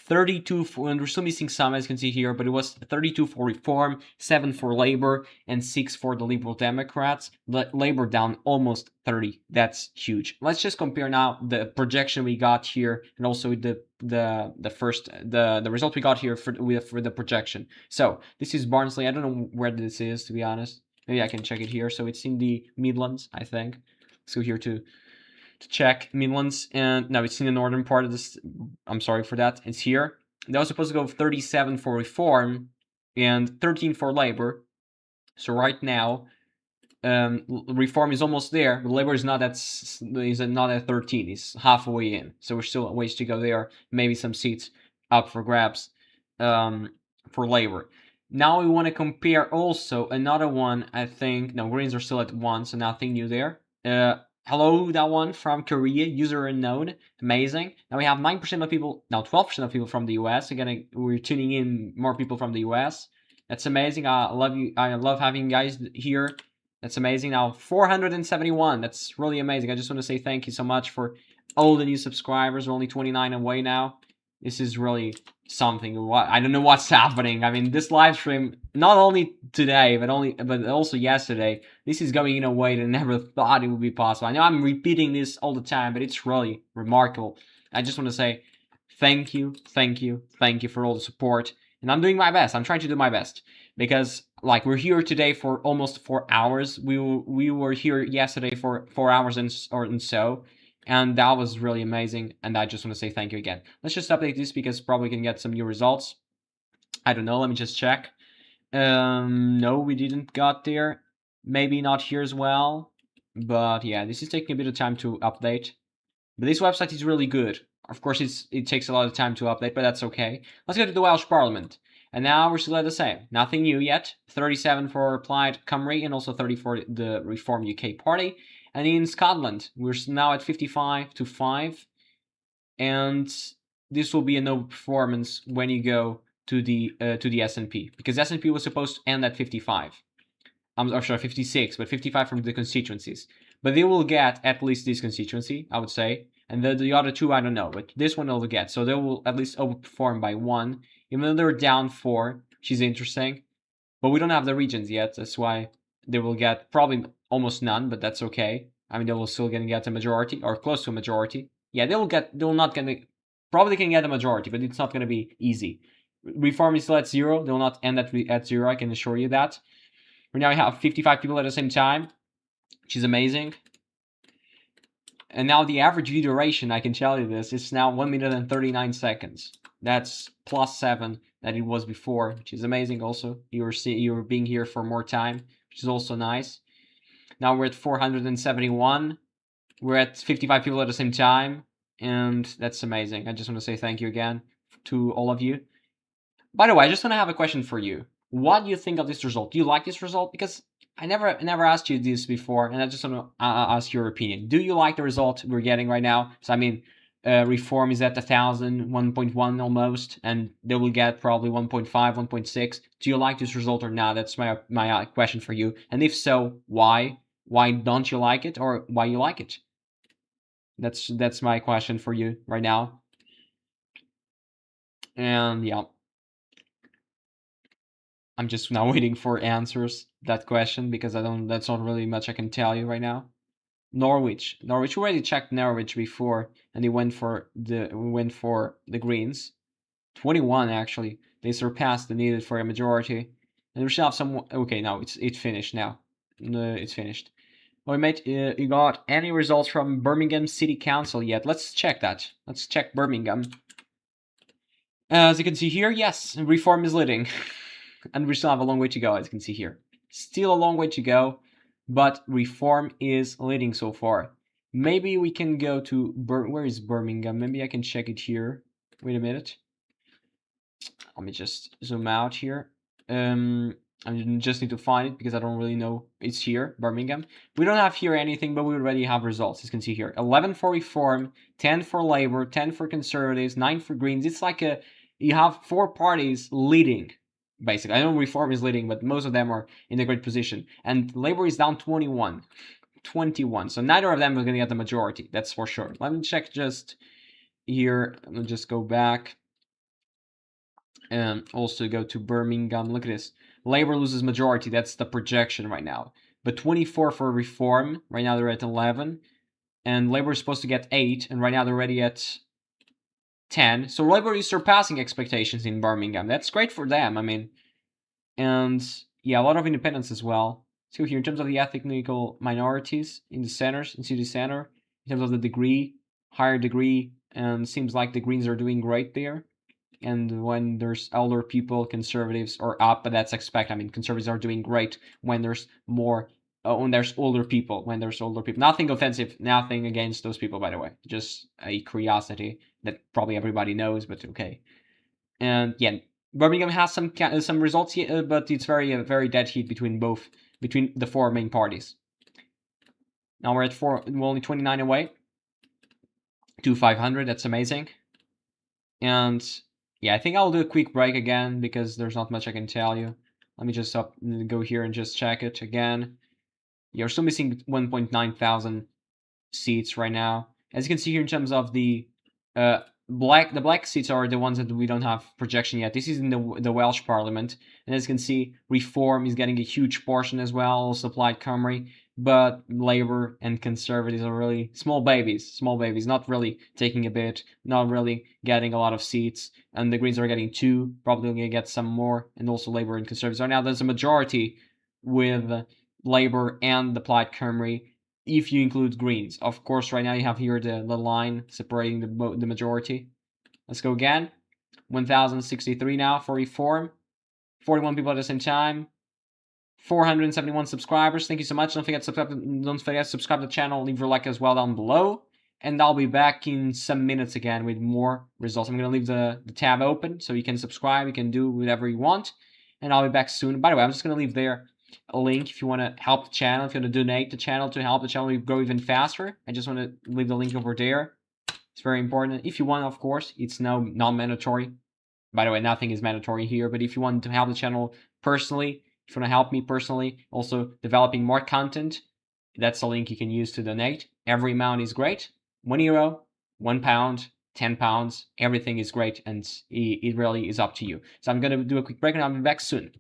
32 for, and we're still missing some as you can see here, but it was 32 for Reform, 7 for Labour, and 6 for the Liberal Democrats. Labour down almost 30. That's huge. Let's just compare now the projection we got here and also the result we got here for the projection. So this is Barnsley. I don't know where this is, to be honest. Maybe I can check it here. So it's in the Midlands, I think. Let's go here to check Midlands, and no, it's in the northern part of this. I'm sorry for that. It's here. That was supposed to go 37 for Reform and 13 for Labour. So right now, Reform is almost there, but Labour is not at 13. It's halfway in, so we're still a ways to go there. Maybe some seats up for grabs for Labour. Now we want to compare also another one. I think no, Greens are still at 1, so nothing new there. Hello, that one from Korea, user unknown, amazing. Now we have 9% of people, now 12% of people from the US. Again, we're tuning in more people from the US. That's amazing. I love you. I love having you guys here. That's amazing. Now 471. That's really amazing. I just want to say thank you so much for all the new subscribers. We're only 29 away now. This is really something. I don't know what's happening. I mean, this live stream, not only today, but also yesterday, this is going in a way that I never thought it would be possible. I know I'm repeating this all the time, but it's really remarkable. I just want to say thank you for all the support. And I'm doing my best. I'm trying to do my best. Because, like, we're here today for almost 4 hours. We were here yesterday for 4 hours and so. And that was really amazing, and I just want to say thank you again. Let's just update this because probably can get some new results. I don't know, let me just check. No, we didn't got there. Maybe not here as well. But yeah, this is taking a bit of time to update. But this website is really good. Of course, it takes a lot of time to update, but that's okay. Let's go to the Welsh Parliament. And now we're still at the same. Nothing new yet. 37 for Plaid Cymru and also 30 for the Reform UK Party. And in Scotland, we're now at 55 to 5. And this will be a no performance when you go to the SNP. Because SNP was supposed to end at 55. I'm sorry, 56, but 55 from the constituencies. But they will get at least this constituency, I would say. And the other two, I don't know. But this one they'll get. So they will at least overperform by 1. Even though they're down 4, which is interesting. But we don't have the regions yet. That's why they will get probably almost none, but that's okay. I mean, they will still gonna get a majority or close to a majority. Yeah, probably can get a majority, but it's not gonna be easy. Reform is still at 0. They will not end at 0. I can assure you that. Right now we have 55 people at the same time, which is amazing. And now the average view duration, I can tell you this, is now 1 minute and 39 seconds. That's +7 that it was before, which is amazing also. You're being here for more time, which is also nice. Now we're at 471. We're at 55 people at the same time, and that's amazing. I just want to say thank you again to all of you. By the way, I just want to have a question for you. What do you think of this result? Do you like this result? Because I never asked you this before, and I just want to ask your opinion. Do you like the result we're getting right now? So I mean, Reform is at 1,000, 1.1 almost, and they will get probably 1.5, 1.6. Do you like this result or not? That's my question for you. And if so, why? Why don't you like it, or why you like it? That's my question for you right now. And yeah, I'm just now waiting for answers that question because that's not really much I can tell you right now. Norwich. We already checked Norwich before, and they went for the Greens. 21 actually. They surpassed the needed for a majority. And we should have some. Okay, now it's finished now. It's finished. Oh, mate, you got any results from Birmingham City Council yet? Let's check that. Let's check Birmingham. As you can see here, yes, Reform is leading. And we still have a long way to go, as you can see here. Still a long way to go. but reform is leading so far. Maybe we can go to where is Birmingham? Maybe I can check it here. Wait a minute. Let me just zoom out here. I just need to find it because I don't really know. It's here, Birmingham. We don't have here anything, but we already have results. As you can see here, 11 for Reform, 10 for Labour, 10 for Conservatives, 9 for Greens. It's like you have 4 parties leading. Basically, I know Reform is leading, but most of them are in a great position. And Labour is down 21. 21. So neither of them are going to get the majority. That's for sure. Let me check just here. Let me just go back and also go to Birmingham. Look at this. Labour loses majority. That's the projection right now. But 24 for Reform. Right now they're at 11. And Labour is supposed to get 8. And right now they're already at 10. So Labour is surpassing expectations in Birmingham. That's great for them. I mean, and yeah, a lot of independents as well. So here, in terms of the ethnical minorities in the centers, in city center, in terms of the degree, higher degree, and seems like the Greens are doing great there. And when there's elder people, conservatives are up, but that's expected. I mean, conservatives are doing great when there's more, when there's older people. When there's older people, nothing offensive, nothing against those people, by the way. Just a curiosity that probably everybody knows, but okay. And yeah, Birmingham has some results here, but it's very dead heat between the 4 main parties. Now we're at 4, we're only 29 away to 500. That's amazing. And yeah, I think I'll do a quick break again because there's not much I can tell you. Let me just go here and just check it again. You're still missing 1.9 thousand seats right now. As you can see here in terms of the black seats are the ones that we don't have projection yet. This is in the Welsh Parliament, and as you can see, Reform is getting a huge portion as well, also Plaid Cymru, but Labour and Conservatives are really small babies, not really taking a bit, not really getting a lot of seats, and the Greens are getting 2, probably going to get some more, and also Labour and Conservatives are now. There's a majority with Labour and the Plaid Cymru, if you include Greens. Of course, right now you have here the line separating the majority. Let's go again. 1,063 now for Reform. 41 people at the same time. 471 subscribers. Thank you so much. Don't forget to subscribe to the channel. Leave your like as well down below. And I'll be back in some minutes again with more results. I'm going to leave the tab open so you can subscribe. You can do whatever you want. And I'll be back soon. By the way, I'm just going to leave there a link if you want to help the channel, if you want to donate the channel to help the channel grow even faster. I just want to leave the link over there. It's very important. If you want, of course, it's non-mandatory. By the way, nothing is mandatory here, but if you want to help the channel personally, if you want to help me personally, also developing more content, that's a link you can use to donate. Every amount is great. €1, £1, £10, everything is great, and it really is up to you. So I'm going to do a quick break and I'll be back soon.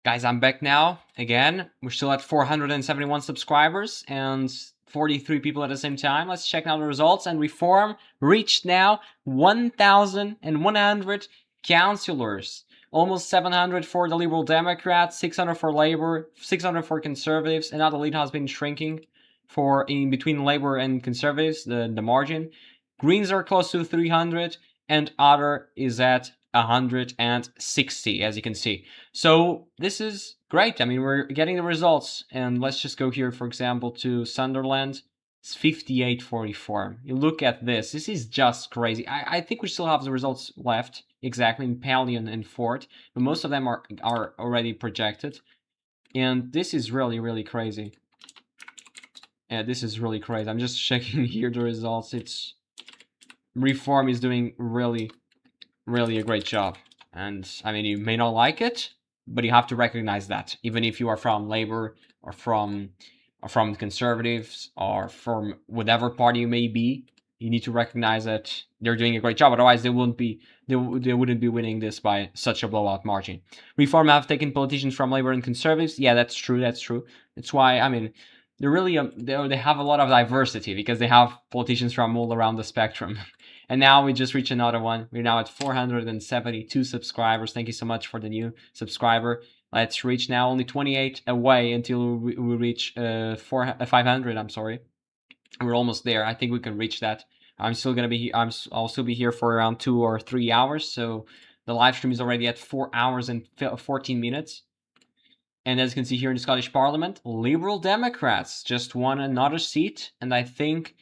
Guys, I'm back now. Again, we're still at 471 subscribers and 43 people at the same time. Let's check now the results. And Reform reached now 1,100 councillors. Almost 700 for the Liberal Democrats, 600 for Labour, 600 for Conservatives. And now the lead has been shrinking for in between Labour and Conservatives, the margin. Greens are close to 300 and Other is at 160, as you can see. So this is great. I mean, we're getting the results. And let's just go here, for example, to Sunderland. It's 58 for Reform. You look at this. This is just crazy. I think we still have the results left, exactly, in Pallion and Fort. But most of them are already projected. And this is really, really crazy. Yeah, this is really crazy. I'm just checking here the results. It's... Reform is doing really a great job. And I mean, you may not like it, but you have to recognize that. Even if you are from Labour or from Conservatives or from whatever party you may be, you need to recognize that they're doing a great job. Otherwise, they wouldn't be winning this by such a blowout margin. Reform have taken politicians from Labour and Conservatives. Yeah, that's true. That's true. That's why, I mean, they're really they have a lot of diversity because they have politicians from all around the spectrum. And now we just reached another one. We're now at 472 subscribers. Thank you so much for the new subscriber. Let's reach now only 28 away until we reach 500. I'm sorry. We're almost there. I think we can reach that. I'm still gonna be. I'll still be here for around 2 or 3 hours. So the live stream is already at 4 hours and 14 minutes. And as you can see here in the Scottish Parliament, Liberal Democrats just won another seat, and I think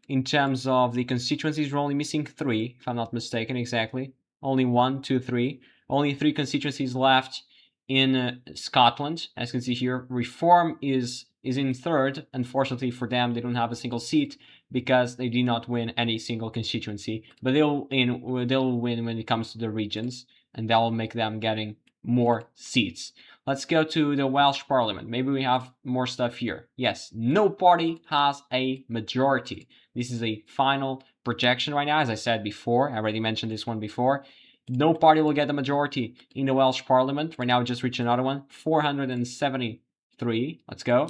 in terms of the constituencies, we're only missing 3, if I'm not mistaken, exactly. Only 1, 2, 3. Only 3 constituencies left in Scotland. As you can see here, Reform is in 3rd. Unfortunately for them, they don't have a single seat because they did not win any single constituency. But they'll win when it comes to the regions, and that'll make them getting more seats. Let's go to the Welsh Parliament. Maybe we have more stuff here. Yes, no party has a majority. This is a final projection right now, as I said before. I already mentioned this one before. No party will get the majority in the Welsh Parliament. Right now, we just reached another one. 473. Let's go.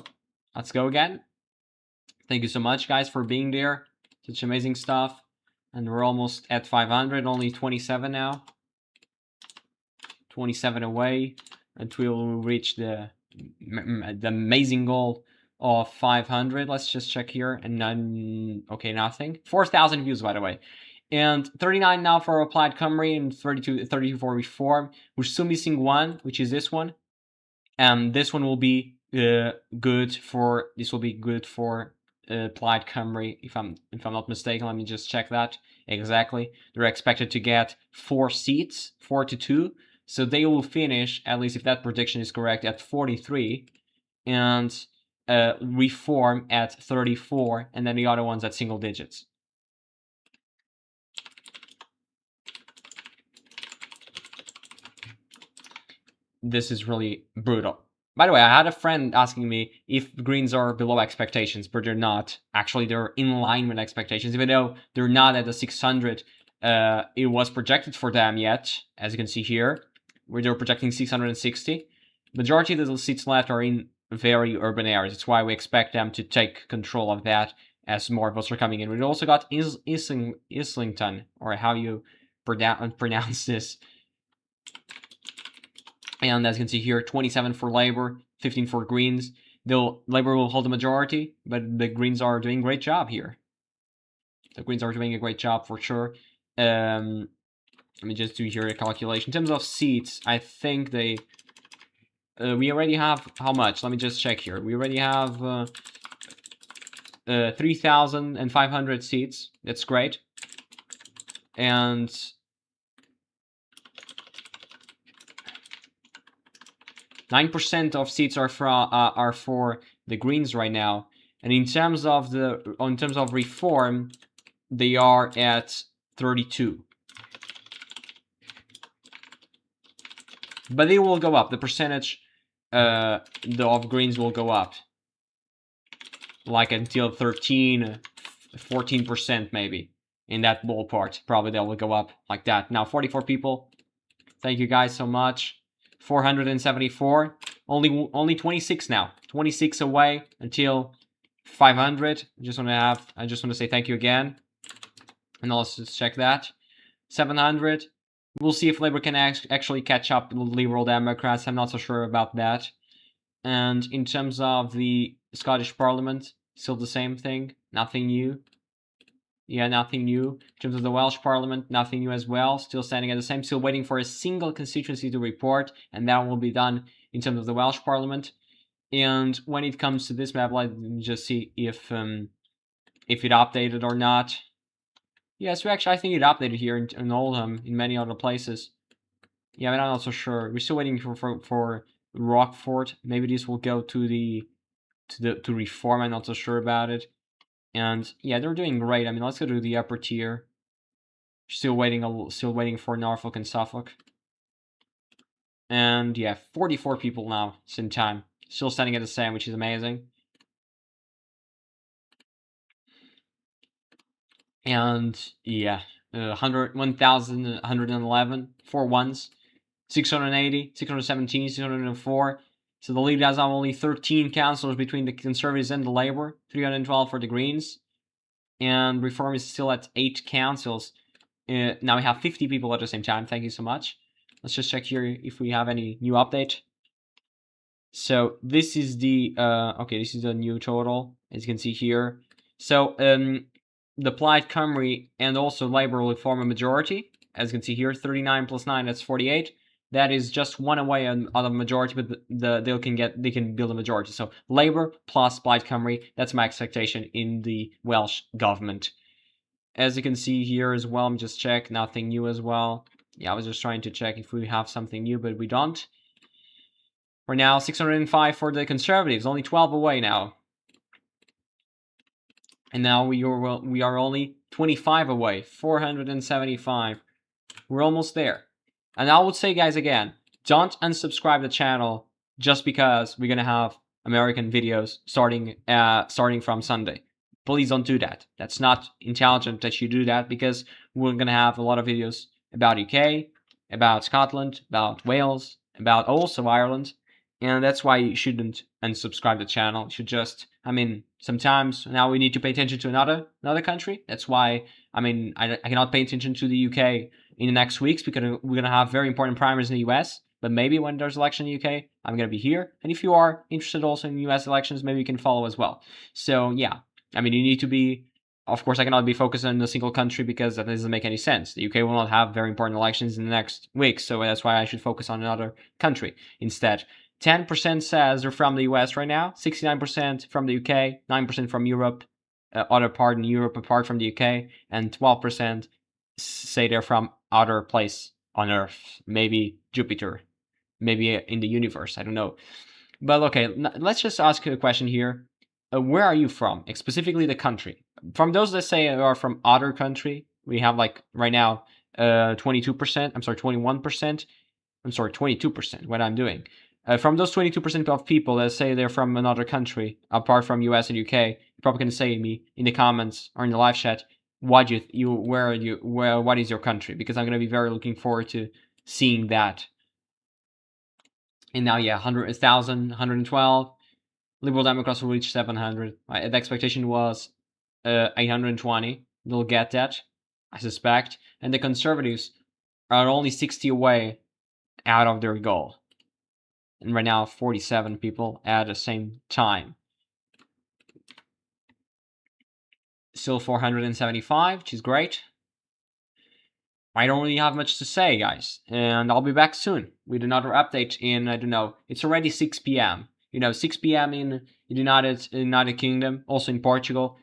Let's go again. Thank you so much, guys, for being there. Such amazing stuff. And we're almost at 500. Only 27 now. 27 away until we reach the amazing goal of 500. Let's just check here. And none. Okay, nothing. 4,000 views, by the way. And 39 now for Applied Cymru and 32 for Reform. We're still missing one, which is this one. And this one will be good for Applied Cymru, if I'm not mistaken. Let me just check that exactly. They're expected to get 4 seats, 4 to 2. So they will finish, at least if that prediction is correct, at 43, and Reform at 34, and then the other ones at single digits. This is really brutal. By the way, I had a friend asking me if Greens are below expectations, but they're not. Actually, they're in line with expectations, even though they're not at the 600 it was projected for them yet, as you can see here, where they're projecting 660. Majority of the seats left are in very urban areas. That's why we expect them to take control of that as more votes are coming in. We also got Islington, or how you pronounce this. And as you can see here, 27 for Labour, 15 for Greens. Labour will hold the majority, but the Greens are doing a great job here. The Greens are doing a great job for sure. Let me just do here a calculation. In terms of seats, I think we already have how much? Let me just check here. We already have 3,500 seats. That's great. And 9% of seats are for the Greens right now. And in terms of Reform, they are at 32. But they will go up. The percentage of Greens will go up. Like until 13, 14% maybe. In that ballpark. Probably they will go up like that. Now 44 people. Thank you guys so much. 474. Only 26 now. 26 away until 500. I just want to say thank you again. And let's just check that. 700. We'll see if Labour can actually catch up with Liberal Democrats. I'm not so sure about that. And in terms of the Scottish Parliament, still the same thing. Nothing new. Yeah, nothing new. In terms of the Welsh Parliament, nothing new as well. Still standing at the same. Still waiting for a single constituency to report, and that will be done in terms of the Welsh Parliament. And when it comes to this map, let's just see if it updated or not. Yes, actually, I think it updated here in Oldham, in many other places. Yeah, but I'm not so sure. We're still waiting for Rockford. Maybe this will go to Reform. I'm not so sure about it. And yeah, they're doing great. I mean, let's go to the upper tier. Still waiting for Norfolk and Suffolk. And yeah, 44 people now. Same time. Still standing at the same, which is amazing. And yeah, 1,111 for ones. 680, 617, 604. So the League does have only 13 councillors between the Conservatives and the Labour, 312 for the Greens. And Reform is still at 8 councils. Now we have 50 people at the same time. Thank you so much. Let's just check here if we have any new update. So this is the this is the new total, as you can see here. So the Plaid Cymru and also Labour will form a majority, as you can see here. 39 plus 9, that's 48. That is just one away on the majority, but they can build a majority. So Labour plus Plaid Cymru, that's my expectation in the Welsh government. As you can see here as well, I'm just check, nothing new as well. Yeah, I was just trying to check if we have something new, but we don't. We're now 605 for the Conservatives, only 12 away now. And now we are only 25 away, 475. We're almost there. And I would say, guys, again, don't unsubscribe the channel just because we're gonna have American videos starting from Sunday. Please don't do that. That's not intelligent that you do that, because we're gonna have a lot of videos about UK, about Scotland, about Wales, about also Ireland, and that's why you shouldn't unsubscribe the channel. You should just, I mean, sometimes now we need to pay attention to another country. That's why, I mean, I cannot pay attention to the UK in the next weeks because we're gonna have very important primaries in the US. But maybe when there's election in the UK, I'm gonna be here. And if you are interested also in US elections, maybe you can follow as well. So yeah, I mean, you need to be. Of course, I cannot be focused on a single country because that doesn't make any sense. The UK will not have very important elections in the next week, so that's why I should focus on another country instead. 10% says they're from the US right now, 69% from the UK, 9% from Europe, other part in Europe apart from the UK, and 12% say they're from other place on Earth, maybe Jupiter, maybe in the universe, I don't know. But okay, let's just ask a question here. Where are you from? Specifically the country. From those that say are from other country, we have like right now 22%, I'm sorry, 21%, I'm sorry, 22%, what I'm doing. From those 22% of people that say they're from another country, apart from US and UK, you're probably going to say to me in the comments or in the live chat, what is your country? Because I'm going to be very looking forward to seeing that. And now, yeah, 1,000, 112. Liberal Democrats will reach 700. The expectation was 820. They'll get that, I suspect. And the Conservatives are only 60 away out of their goal. And right now, 47 people at the same time. Still 475, which is great. I don't really have much to say, guys. And I'll be back soon with another update in, I don't know, it's already 6 p.m. You know, 6 p.m. in the United Kingdom, also in Portugal.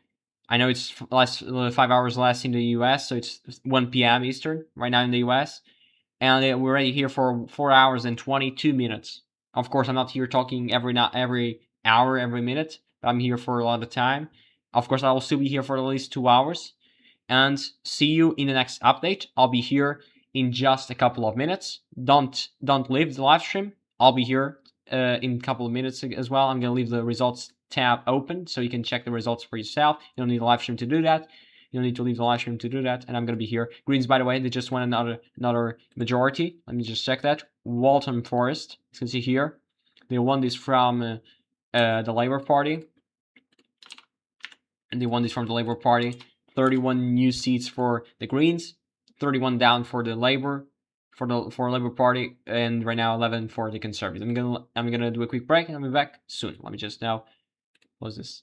I know it's 5 hours less in the US, so it's 1 p.m. Eastern right now in the US. And we're already here for 4 hours and 22 minutes. Of course, I'm not here talking every hour, every minute, but I'm here for a lot of time. Of course, I will still be here for at least 2 hours. And see you in the next update. I'll be here in just a couple of minutes. Don't leave the live stream. I'll be here in a couple of minutes as well. I'm gonna leave the results tab open so you can check the results for yourself. You don't need a live stream to do that. You don't need to leave the live stream to do that. And I'm gonna be here. Greens, by the way, they just won another majority. Let me just check that. Waltham Forest, as you can see here. They won this from the Labour Party, and they won this from the Labour Party. 31 new seats for the Greens, 31 down for the Labour, for Labour Party, and right now 11 for the Conservatives. I'm gonna do a quick break, and I'll be back soon. Let me just now close this.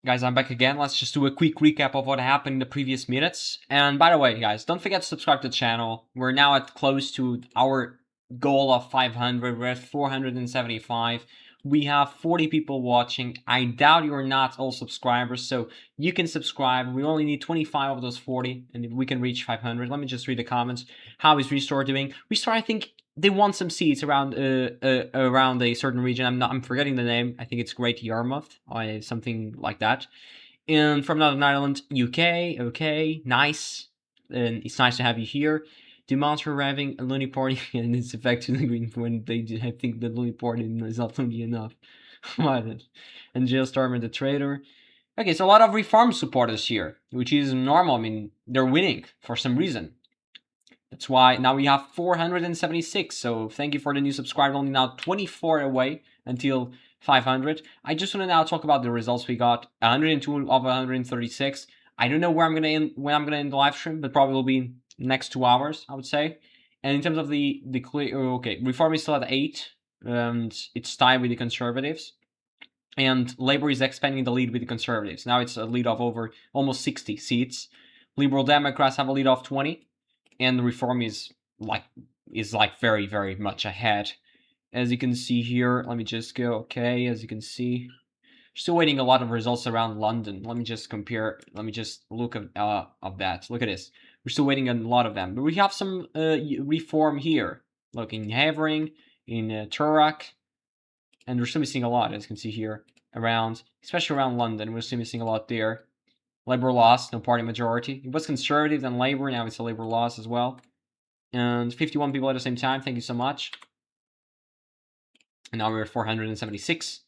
Guys, I'm back again. Let's just do a quick recap of what happened in the previous minutes. And by the way, guys, don't forget to subscribe to the channel. We're now at close to our goal of 500. We're at 475. We have 40 people watching. I doubt you're not all subscribers, so you can subscribe. We only need 25 of those 40, and if we can reach 500. Let me just read the comments. How is Restore doing? Restore, I think they won some seats around around a certain region. I'm forgetting the name. I think it's Great Yarmouth or something like that. And from Northern Ireland, UK. Okay, nice. And it's nice to have you here. Demonster are having a loony party and it's effective green when they do. I think the loony party is not loony enough. What? And Jailstorm and the Trader. Okay, so a lot of reform supporters here, which is normal. I mean, they're winning for some reason. That's why now we have 476. So thank you for the new subscriber. Only now 24 away until 500. I just want to now talk about the results we got. 102 of 136. I don't know where I'm gonna end, when I'm gonna end the live stream, but probably will be next 2 hours, I would say. And in terms of the clear, okay, Reform is still at 8, and it's tied with the Conservatives. And Labour is expanding the lead with the Conservatives. Now it's a lead of over almost 60 seats. Liberal Democrats have a lead of 20. And the Reform is like very, very much ahead. As you can see here, let me just go, okay, as you can see, still waiting a lot of results around London. Let me just compare, let me just look at that. Look at this. We're still waiting on a lot of them. But we have some Reform here. Look, in Havering, in Turok, and we're still missing a lot, as you can see here, around, especially around London. We're still missing a lot there. Labour lost, no party majority. It was Conservative, then Labour, now it's a Labour loss as well. And 51 people at the same time, thank you so much. And now we're at 476,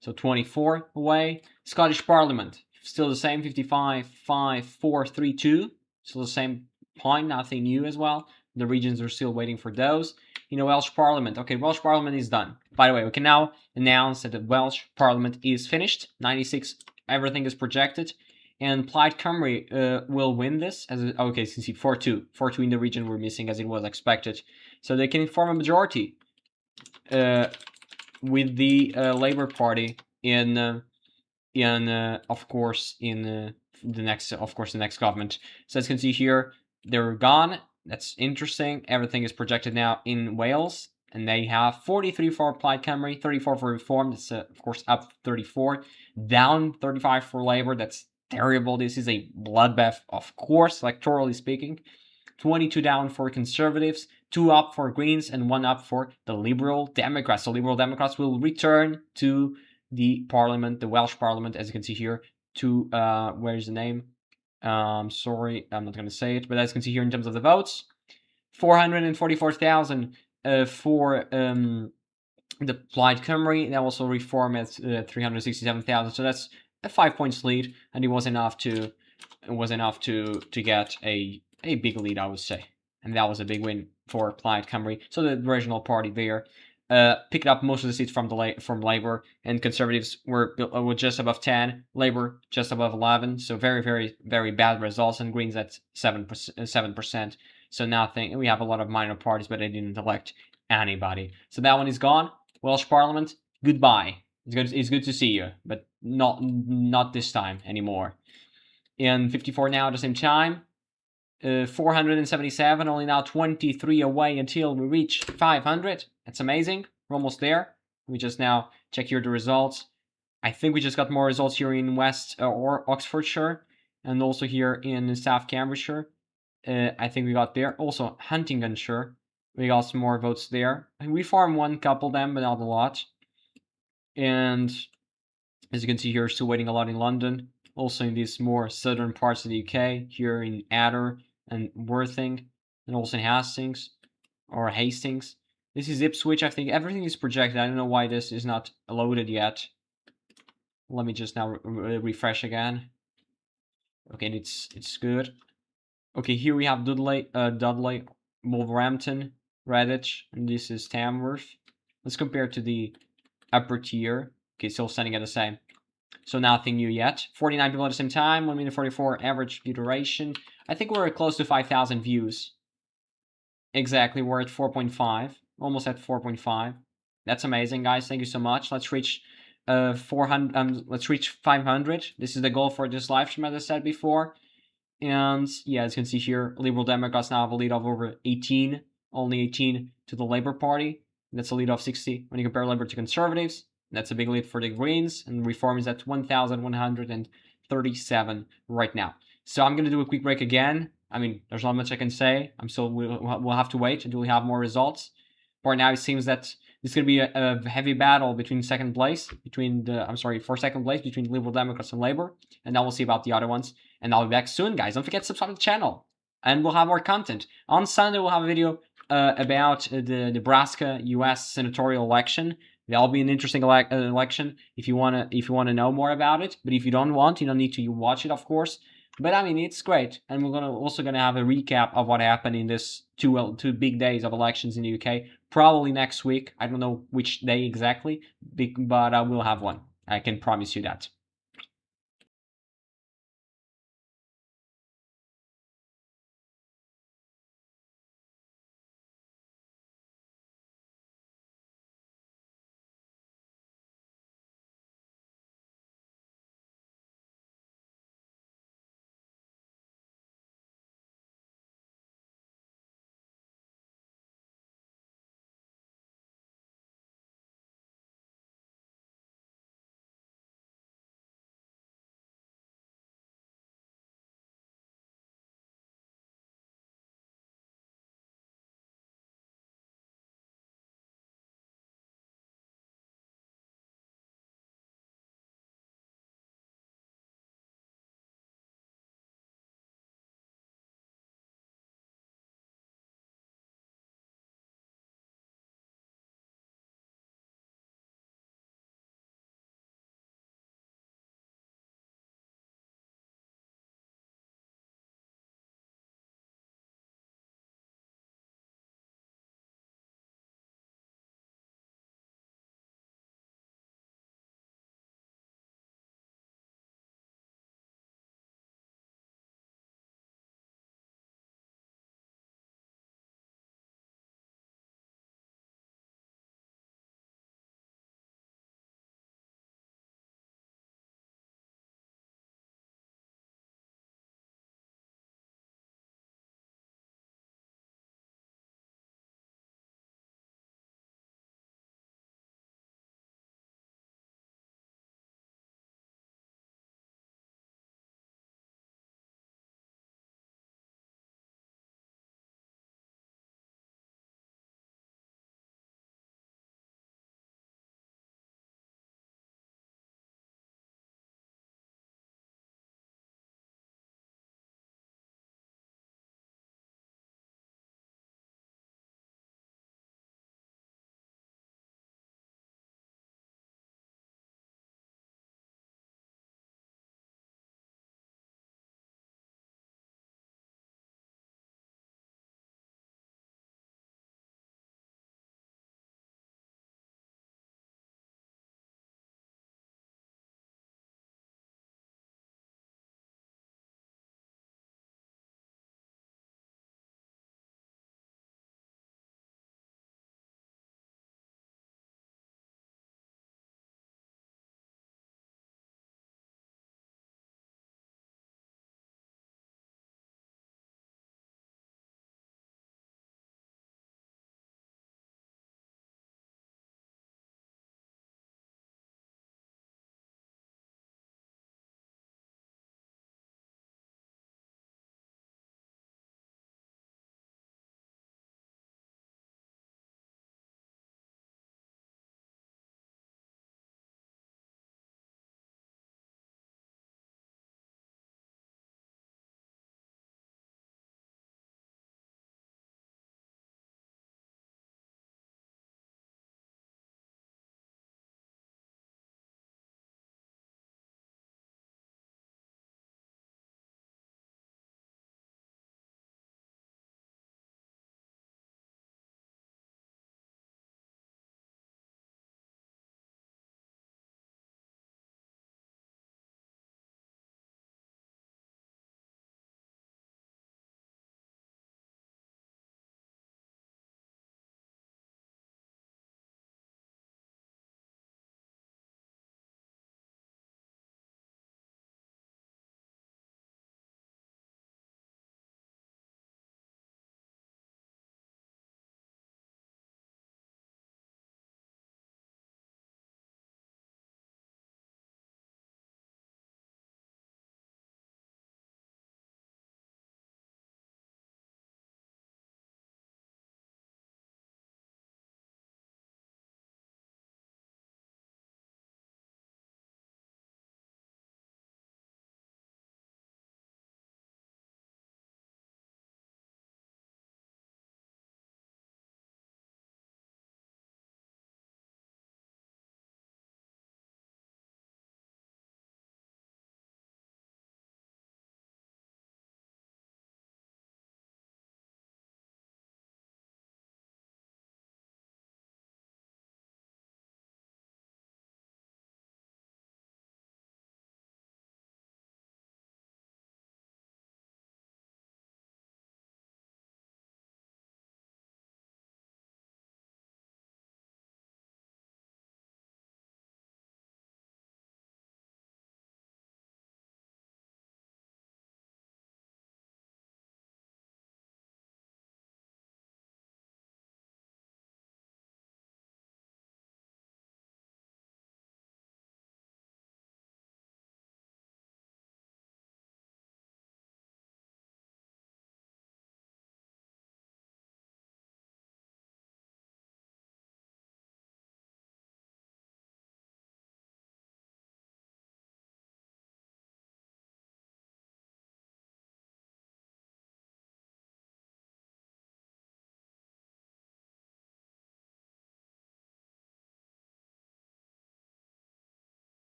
so 24 away. Scottish Parliament, still the same, 55, 5, 4, 3, 2. Still the same point, nothing new as well. The regions are still waiting for those. You know, Welsh Parliament. Okay, Welsh Parliament is done. By the way, we can now announce that the Welsh Parliament is finished. 96, everything is projected. And Plaid Cymru will win this. Okay, so you see 4-2. 4-2 in the region we're missing as it was expected. So they can form a majority with the Labour Party in of course, in the next government. So as you can see here, they're gone. That's interesting. Everything is projected now in Wales. And they have 43 for Plaid Cymru, 34 for Reform. That's, of course, up 34. Down 35 for Labour. That's terrible. This is a bloodbath, of course, electorally speaking. 22 down for Conservatives, 2 up for Greens, and 1 up for the Liberal Democrats. So Liberal Democrats will return to the Parliament, the Welsh Parliament, as you can see here, to, where's the name? Sorry, I'm not going to say it, but as you can see here in terms of the votes, 444,000 for the Plaid Cymru, and also Reform at 367,000. So that's a 5 points lead, and it was enough to get a big lead, I would say, and that was a big win for Plaid Cymru. So the regional party there picked up most of the seats from Labour, and Conservatives were just above 10, Labour just above 11. So very, very, very bad results, and Greens at 7%. So nothing. We have a lot of minor parties, but they didn't elect anybody. So that one is gone. Welsh Parliament, goodbye. It's good to see you, but not this time anymore. And 54 now at the same time. 477, only now 23 away until we reach 500. That's amazing. We're almost there. We just now check here the results. I think we just got more results here in West or Oxfordshire, and also here in South Cambridgeshire. I think we got there. Also Huntingdonshire, we got some more votes there. We farmed one couple of them, but not a lot. And as you can see here, still waiting a lot in London. Also in these more southern parts of the UK, here in Adder and Worthing, and also in Hastings. This is Ipswich. I think everything is projected. I don't know why this is not loaded yet. Let me just now refresh again. Okay, and it's good. Okay, here we have Dudley, Wolverhampton, Redditch, and this is Tamworth. Let's compare to the upper tier. Okay, still standing at the same. So nothing new yet. 49 people at the same time, 1 minute 44 average view duration. I think we're close to 5,000 views. Exactly, we're at 4.5, almost at 4.5. That's amazing, guys. Thank you so much. Let's reach 400. Let's reach 500. This is the goal for this live stream, as I said before. And yeah, as you can see here, Liberal Democrats now have a lead of over 18, only 18 to the Labour Party. That's a lead of 60 when you compare Labour to Conservatives. That's a big lead for the Greens, and Reform is at 1,137 right now. So I'm going to do a quick break again. I mean, there's not much I can say. We'll have to wait until we have more results. But right now, it seems that it's going to be a heavy battle between second place, for second place between Liberal Democrats and Labour, and then we'll see about the other ones. And I'll be back soon, guys. Don't forget to subscribe to the channel, and we'll have more content. On Sunday, we'll have a video about the Nebraska U.S. senatorial election. That'll be an interesting election if you wanna know more about it. But if you don't want, you don't need to watch it, of course. But I mean, it's great, and we're also gonna have a recap of what happened in this two big days of elections in the UK. Probably next week. I don't know which day exactly, but I will have one. I can promise you that.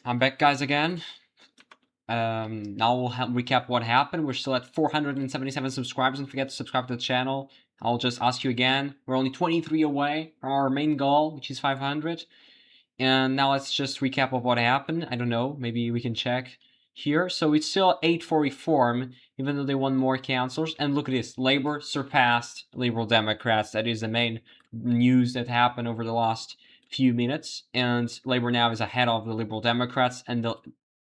I'm back, guys, again. Now we'll recap what happened. We're still at 477 subscribers. Don't forget to subscribe to the channel. I'll just ask you again. We're only 23 away from our main goal, which is 500. And now let's just recap of what happened. I don't know. Maybe we can check here. So it's still 8 for reform, even though they won more councillors. And look at this. Labour surpassed Liberal Democrats. That is the main news that happened over the last few minutes. And Labour now is ahead of the Liberal Democrats. And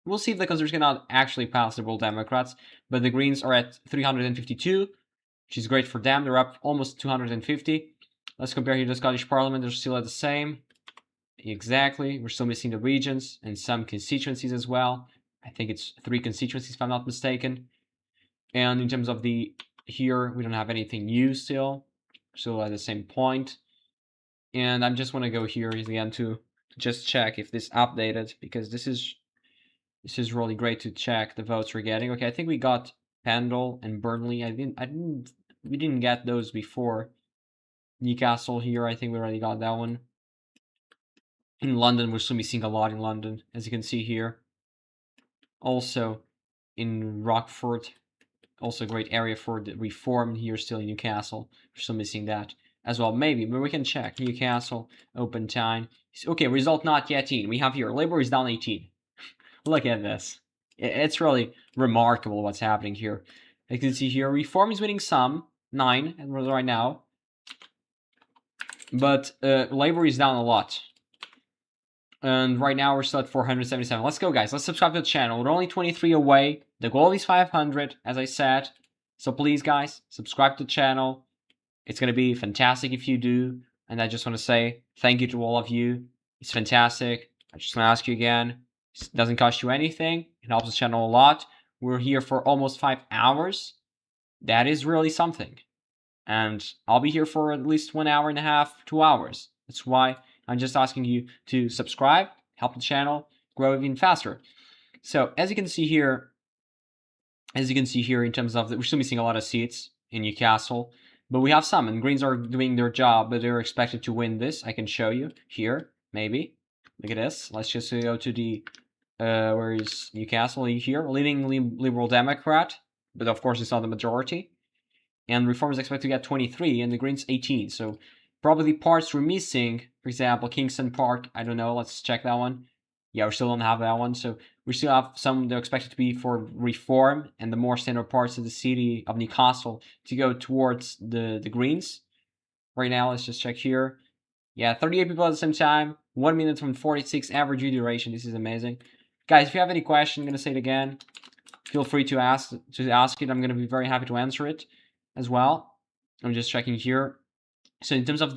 we'll see if the Conservatives cannot actually pass Liberal Democrats. But the Greens are at 352, which is great for them. They're up almost 250. Let's compare here to the Scottish Parliament. They're still at the same. Exactly. We're still missing the regions and some constituencies as well. I think it's 3 constituencies if I'm not mistaken. And in terms of here, we don't have anything new still. Still at the same point. And I just want to go here again to just check if this updated, because this is really great to check the votes we're getting. Okay, I think we got Pendle and Burnley. We didn't get those before. Newcastle here, I think we already got that one. In London, we're still missing a lot in London, as you can see here. Also in Rockford, also a great area for the reform here still in Newcastle. We're still missing that as well. Maybe, but we can check. Newcastle, open time. Okay, result not yet in. We have here, Labour is down 18. Look at this. It's really remarkable what's happening here. You can see here, reform is winning some, 9 right now. But Labour is down a lot. And right now we're still at 477. Let's go, guys. Let's subscribe to the channel. We're only 23 away. The goal is 500, as I said. So please, guys, subscribe to the channel. It's going to be fantastic if you do. And I just want to say thank you to all of you. It's fantastic. I just want to ask you again. It doesn't cost you anything. It helps the channel a lot. We're here for almost 5 hours. That is really something. And I'll be here for at least 1 hour and a half, 2 hours. That's why I'm just asking you to subscribe, help the channel grow even faster. So as you can see here, in terms of we're still missing a lot of seats in Newcastle, but we have some, and Greens are doing their job, but they're expected to win this. I can show you here, maybe. Look at this. Let's just go to the where is Newcastle here, leading Liberal Democrat, but of course it's not the majority. And Reform is expected to get 23, and the Greens 18. So probably parts we're missing. For example, Kingston Park. I don't know. Let's check that one. Yeah, we still don't have that one. So we still have some they're expected to be for Reform and the more standard parts of the city of Newcastle to go towards the Greens. Right now, let's just check here. Yeah, 38 people at the same time. 1 minute and 46 average view duration. This is amazing. Guys, if you have any question, I'm going to say it again. Feel free to ask it. I'm going to be very happy to answer it as well. I'm just checking here. So in terms of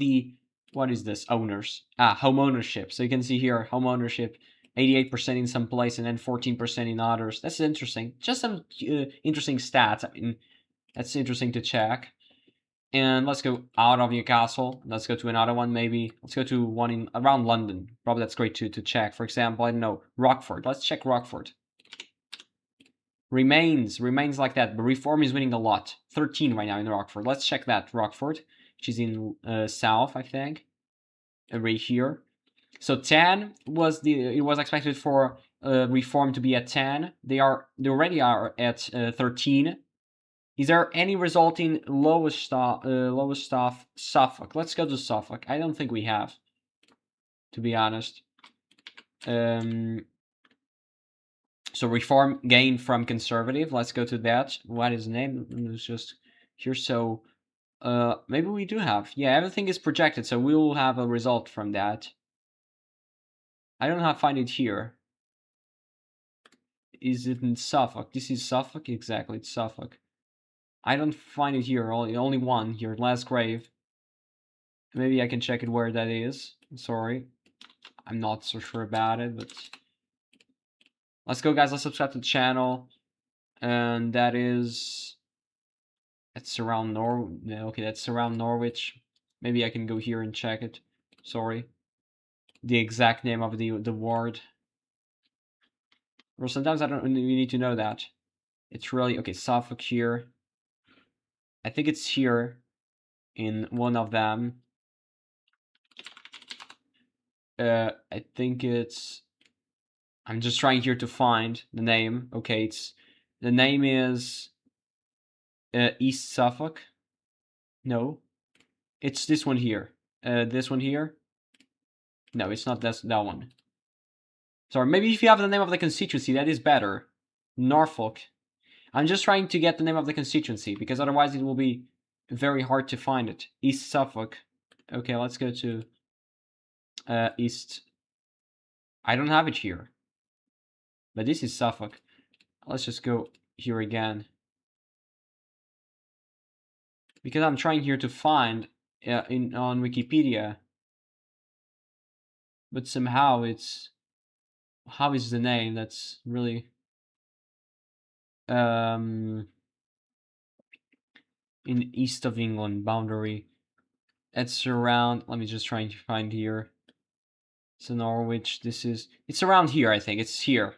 what is this? Owners. Home ownership. So you can see here, home ownership, 88% in some place and then 14% in others. That's interesting. Just some interesting stats. I mean, that's interesting to check. And let's go out of Newcastle. Let's go to another one, maybe. Let's go to one around London. Probably that's great to check. For example, I don't know, Rockford. Let's check Rockford. Remains like that, but Reform is winning a lot. 13 right now in Rockford. Let's check that, Rockford, which is in south, I think. Right here. So 10 was it was expected for Reform to be at 10. They already are at 13. Is there any result in Lowestoft, Suffolk? Let's go to Suffolk. I don't think we have, to be honest. So Reform gained from Conservative. Let's go to that. What is the name? It's just here. So maybe we do have. Yeah, everything is projected, so we will have a result from that. I don't have find it here. Is it in Suffolk? This is Suffolk? Exactly, it's Suffolk. I don't find it here. Only one here, Last Grave. Maybe I can check it where that is. Sorry. I'm not so sure about it, but let's go, guys. Let's subscribe to the channel. And that's around okay, that's around Norwich. Maybe I can go here and check it. Sorry. The exact name of the ward. Or sometimes I don't really need to know that. It's really okay, Suffolk here. I think it's here in one of them. I think it's I'm just trying here to find the name. Okay, the name is East Suffolk. No, it's this one here. This one here. No, it's not that one. Sorry, maybe if you have the name of the constituency, that is better. Norfolk. I'm just trying to get the name of the constituency, because otherwise it will be very hard to find it. East Suffolk. Okay, let's go to East. I don't have it here. But this is Suffolk. Let's just go here again. Because I'm trying here to find on Wikipedia. But somehow it's... How is the name? That's really... in east of England boundary. It's around... Let me just try to find here. So Norwich, it's around here, I think. It's here.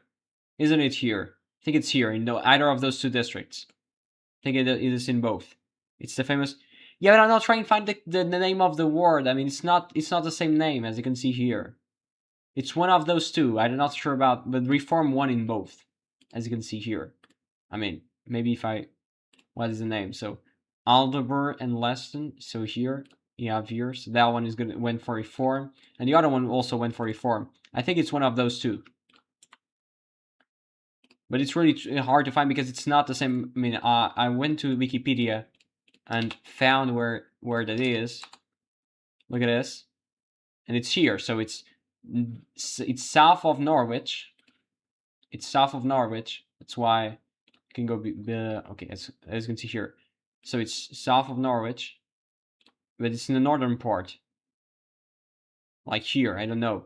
Isn't it here? I think it's here, in either of those two districts. I think it is in both. It's the famous... Yeah, but I'm not trying to find the name of the ward. I mean, it's not the same name, as you can see here. It's one of those two. I'm not sure about... But reform one in both, as you can see here. I mean, maybe if I... What is the name? So, Aldeburgh and Leston. So here, you have here. So that one is went for reform. And the other one also went for reform. I think it's one of those two. But it's really hard to find because it's not the same. I mean, I went to Wikipedia and found where that is. Look at this. And it's here. So it's south of Norwich. It's south of Norwich. That's why you can go... okay, as you can see here. So it's south of Norwich. But it's in the northern part. Like here, I don't know.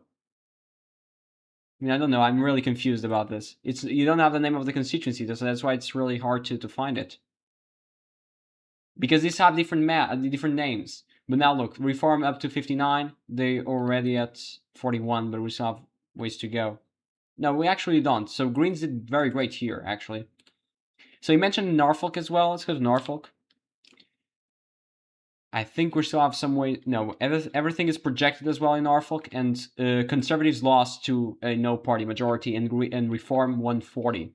I mean, I don't know. I'm really confused about this. You don't have the name of the constituency, so that's why it's really hard to find it. Because these have different names. But now look, reform up to 59. They already at 41, but we still have ways to go. No, we actually don't. So Greens did very great here, actually. So you mentioned Norfolk as well. Let's go to Norfolk. I think we still have some way... No, everything is projected as well in Norfolk, and Conservatives lost to a no-party majority, and Reform won 40.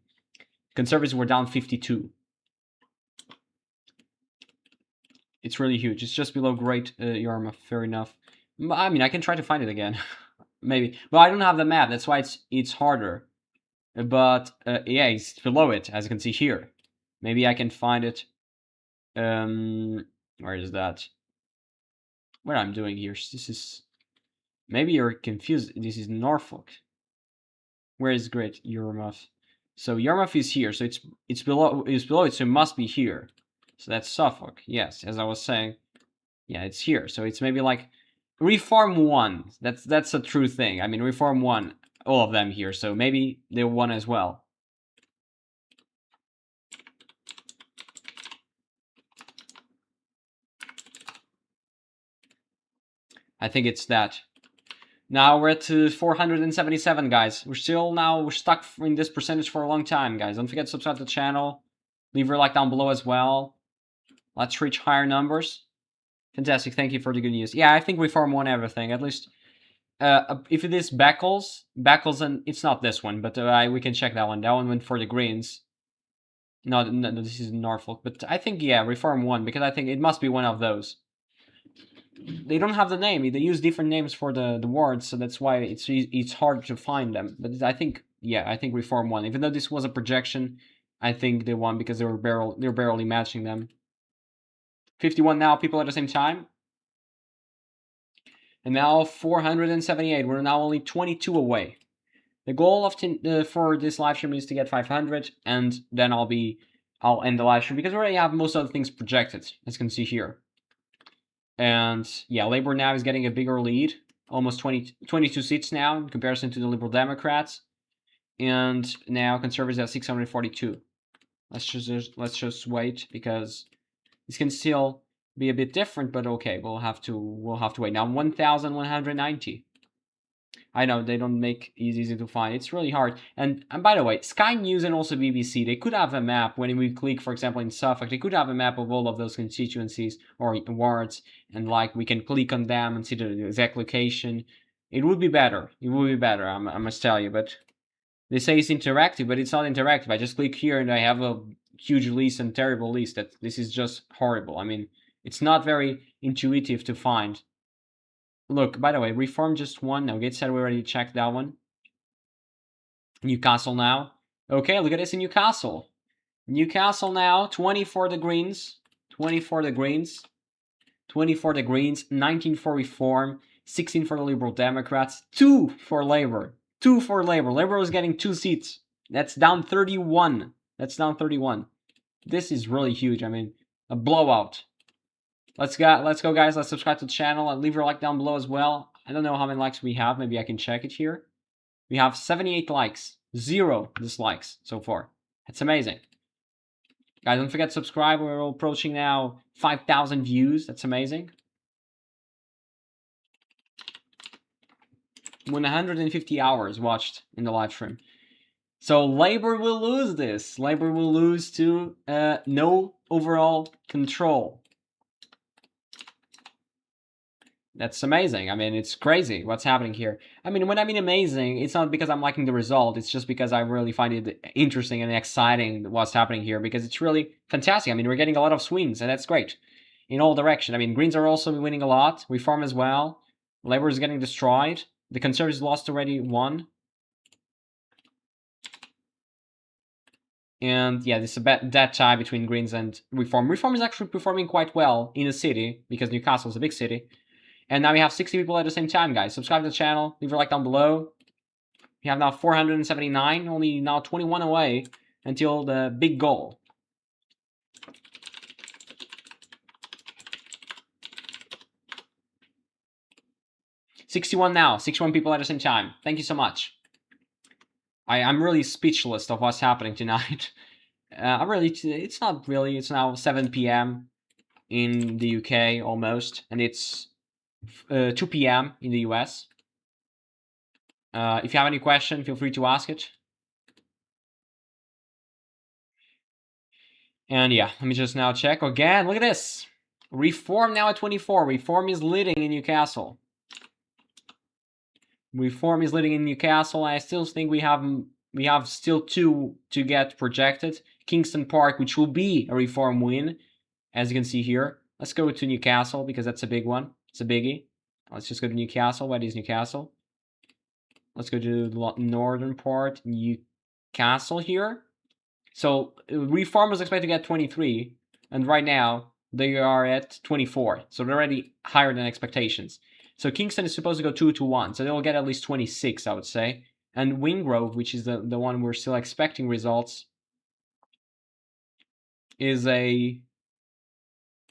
Conservatives were down 52. It's really huge. It's just below Great Yarmouth, fair enough. I mean, I can try to find it again. Maybe. Well, I don't have the map, that's why it's harder. But, yeah, it's below it, as you can see here. Maybe I can find it. Where is that? What I'm doing here? This is... Maybe you're confused. This is Norfolk. Where is Great Yarmouth? So Yarmouth is here. So it's below it. So it must be here. So that's Suffolk. Yes, as I was saying. Yeah, it's here. So it's maybe like Reform 1. That's a true thing. I mean, Reform 1. All of them here. So maybe they won as well. I think it's that. Now we're at 477, guys. We're stuck in this percentage for a long time, guys. Don't forget to subscribe to the channel. Leave your like down below as well. Let's reach higher numbers. Fantastic. Thank you for the good news. Yeah, I think Reform won everything. At least, if it is Beckles, and it's not this one, but we can check that one. That one went for the Greens. No, this is Norfolk. But I think, yeah, Reform won, because I think it must be one of those. They don't have the name. They use different names for the wards, so that's why it's hard to find them. But I think, yeah, I think Reform won. Even though this was a projection, I think they won because they were barely matching them. 51 now, people at the same time. And now 478. We're now only 22 away. The goal for this live stream is to get 500, and then I'll end the live stream because we already have most of the things projected, as you can see here. And yeah, Labour now is getting a bigger lead, almost 22 seats now in comparison to the Liberal Democrats. And now Conservatives have 642. Let's just wait, because this can still be a bit different, but okay, we'll have to wait. Now 1,190. I know they don't make it easy to find. It's really hard. And by the way, Sky News and also BBC, they could have a map. When we click, for example, in Suffolk, they could have a map of all of those constituencies or wards, and like we can click on them and see the exact location. It would be better. It would be better, I must tell you. But They say it's interactive, but it's not interactive. I just click here and I have a huge list and terrible list. That this is just horrible. I mean, it's not very intuitive to find. Look, by the way, reform just won. Now Gates said we already checked that one. Newcastle now. Okay, look at this in Newcastle. Newcastle now, 20 for the Greens. 20 for the Greens. 20 for the Greens. 19 for Reform. 16 for the Liberal Democrats. 2 for Labour. 2 for Labour. Labour is getting 2 seats. That's down 31. That's down 31. This is really huge. I mean, a blowout. Let's go, guys. Let's subscribe to the channel and leave your like down below as well. I don't know how many likes we have. Maybe I can check it here. We have 78 likes, 0 dislikes so far. That's amazing. Guys, don't forget to subscribe. We're approaching now 5,000 views. That's amazing. 150 hours watched in the live stream. So Labour will lose this. Labour will lose to no overall control. That's amazing. I mean, it's crazy what's happening here. I mean, when I mean amazing, it's not because I'm liking the result. It's just because I really find it interesting and exciting what's happening here, because it's really fantastic. I mean, we're getting a lot of swings, and that's great in all directions. I mean, Greens are also winning a lot. Reform as well. Labour is getting destroyed. The Conservatives lost already 1. And yeah, this is a dead tie between Greens and Reform. Reform is actually performing quite well in a city, because Newcastle is a big city. And now we have 60 people at the same time, guys. Subscribe to the channel. Leave a like down below. We have now 479. Only now 21 away until the big goal. $61 now. 61 people at the same time. Thank you so much. I'm really speechless of what's happening tonight. It's not really. It's now 7 p.m. in the UK almost. And it's 2 p.m. in the US. If you have any question, feel free to ask it. And yeah, let me just now check again. Look at this. Reform now at 24. Reform is leading in Newcastle. Reform is leading in Newcastle. I still think we have still 2 to get projected. Kingston Park, which will be a Reform win, as you can see here. Let's go to Newcastle, because that's a big one. It's a biggie. Let's just go to Newcastle. What is Newcastle? Let's go to the northern part. Newcastle here. So Reform was expected to get 23, and right now they are at 24. So they're already higher than expectations. So Kingston is supposed to go 2-1, so they'll get at least 26, I would say. And Wingrove, which is the one we're still expecting results, is a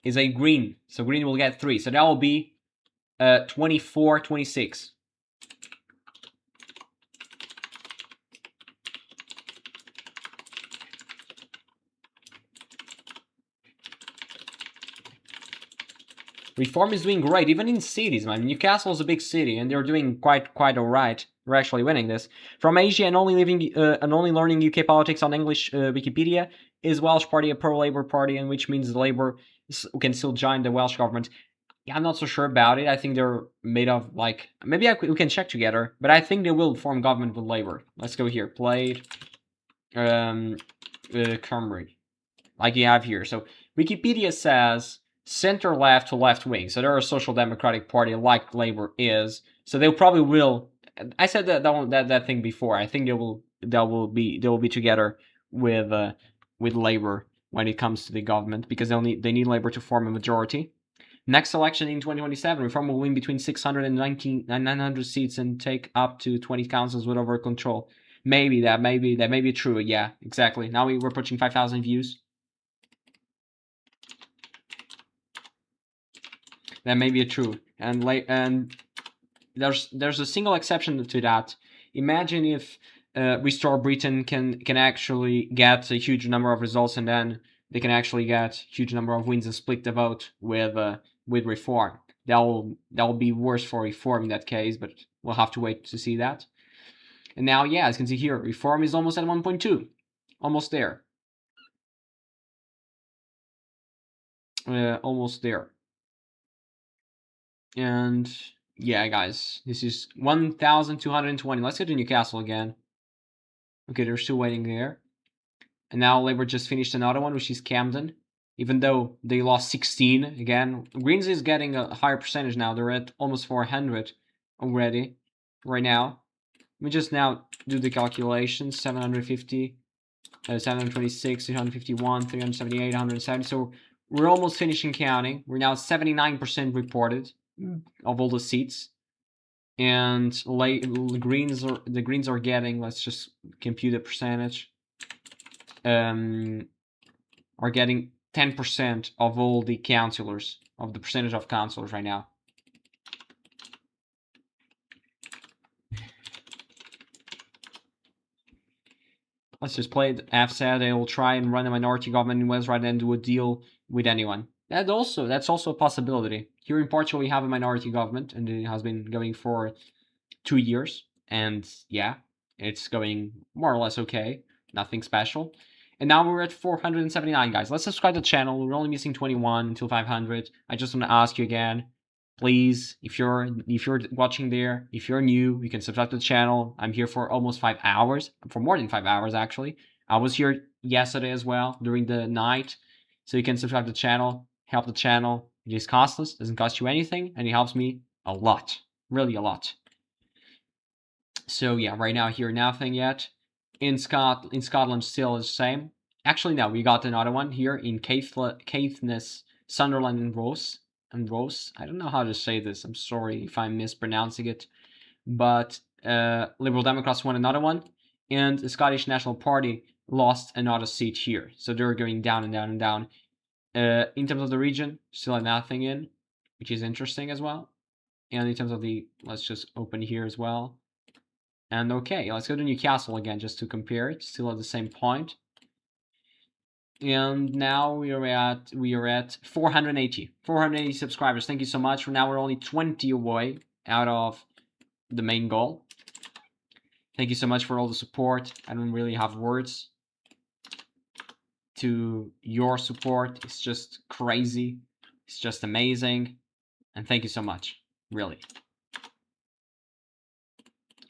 green. So green will get 3. So that will be 24-26. Reform is doing great, even in cities, man. Newcastle is a big city, and they're doing quite alright. We're actually winning this. From Asia and only learning UK politics on English Wikipedia, is Welsh Party a pro-Labour party, and which means the Labour can still join the Welsh government? Yeah, I'm not so sure about it. I think they're made of, like, maybe we can check together, but I think they will form government with Labour. Let's go here. Played Cymru, like you have here. So Wikipedia says center left to left wing. So they're a social democratic party like Labour is. So they probably will. I said that thing before. I think they will be together with Labour when it comes to the government, because they need Labour to form a majority. Next election in 2027, Reform will win between 600 and 900 seats and take up to 20 councils with overall control. Maybe that may be true. Yeah, exactly. Now we're approaching 5,000 views. That may be true, and there's a single exception to that. Imagine if Restore Britain can actually get a huge number of results, and then they can actually get huge number of wins and split the vote with Reform. That will be worse for Reform in that case, but we'll have to wait to see that. And now, yeah, as you can see here, Reform is almost at 1.2, almost there, almost there. And yeah, guys, this is 1,220. Let's go to Newcastle again. Okay, they're still waiting there. And now Labour just finished another one, which is Camden. Even though they lost 16 again, Greens is getting a higher percentage now. They're at almost 400 already right now. Let me just now do the calculations. 750, 726, 351, 378, 170. So we're almost finishing counting. We're now 79% reported of all the seats. And the Greens are getting, let's just compute the percentage, are getting 10% of all the councillors, of the percentage of councillors right now. Let's just play it. F said they will try and run a minority government in Wales rather than do a deal with anyone. That's also a possibility. Here in Portugal, we have a minority government, and it has been going for 2 years. And yeah, it's going more or less okay. Nothing special. And now we're at 479, guys. Let's subscribe to the channel. We're only missing 21 until 500. I just want to ask you again, please, if you're watching there, if you're new, you can subscribe to the channel. I'm here for almost 5 hours, for more than 5 hours actually. I was here yesterday as well during the night, so you can subscribe to the channel, help the channel. It is costless, doesn't cost you anything, and it helps me a lot, really a lot. So yeah, right now here nothing yet. In Scotland still is the same. Actually, no, we got another one here in Caithness, Sunderland, and Rose. I don't know how to say this. I'm sorry if I'm mispronouncing it. But Liberal Democrats won another one, and the Scottish National Party lost another seat here. So they're going down and down and down. In terms of the region, still nothing in, which is interesting as well. And in terms of the, let's just open here as well. And okay, let's go to Newcastle again just to compare it. Still at the same point. And now we are at 480 subscribers. Thank you so much. For now, we're only 20 away out of the main goal. Thank you so much for all the support. I don't really have words to your support. It's just crazy. It's just amazing. And thank you so much. Really.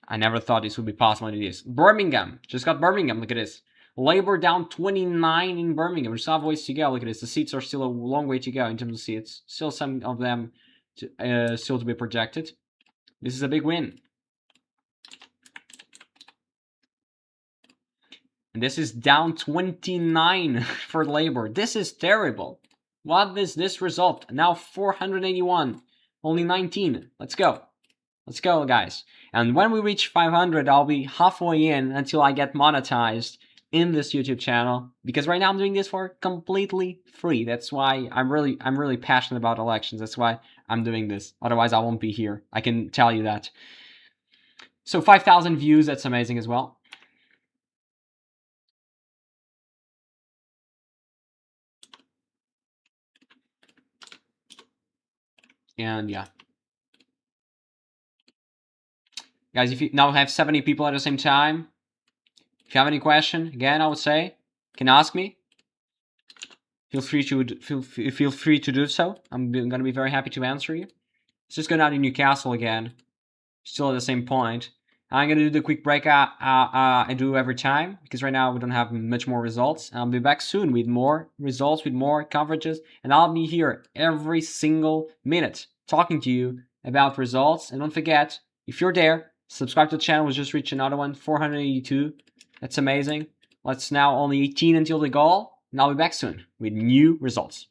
I never thought this would be possible, and it is. Birmingham. Just got Birmingham. Look at this. Labour down 29 in Birmingham. We still have ways to go. Look at this. The seats are still a long way to go in terms of seats. Still some of them still to be projected. This is a big win. And this is down 29 for Labour. This is terrible. What is this result? Now 481. Only 19. Let's go. Let's go, guys. And when we reach 500, I'll be halfway in until I get monetized in this YouTube channel. Because right now I'm doing this for completely free. That's why I'm really passionate about elections. That's why I'm doing this. Otherwise, I won't be here. I can tell you that. So 5,000 views. That's amazing as well. And yeah. Guys, if you now have 70 people at the same time, if you have any question, again, I would say, you can ask me. Feel free to do so. I'm gonna be very happy to answer you. Let's just go down to Newcastle again. Still at the same point. I'm gonna do the quick break I do every time, because right now we don't have much more results. I'll be back soon with more results, with more coverages, and I'll be here every single minute talking to you about results. And don't forget, if you're there, subscribe to the channel. We just reached another one, 482. That's amazing. Let's now only 18 until the goal, and I'll be back soon with new results.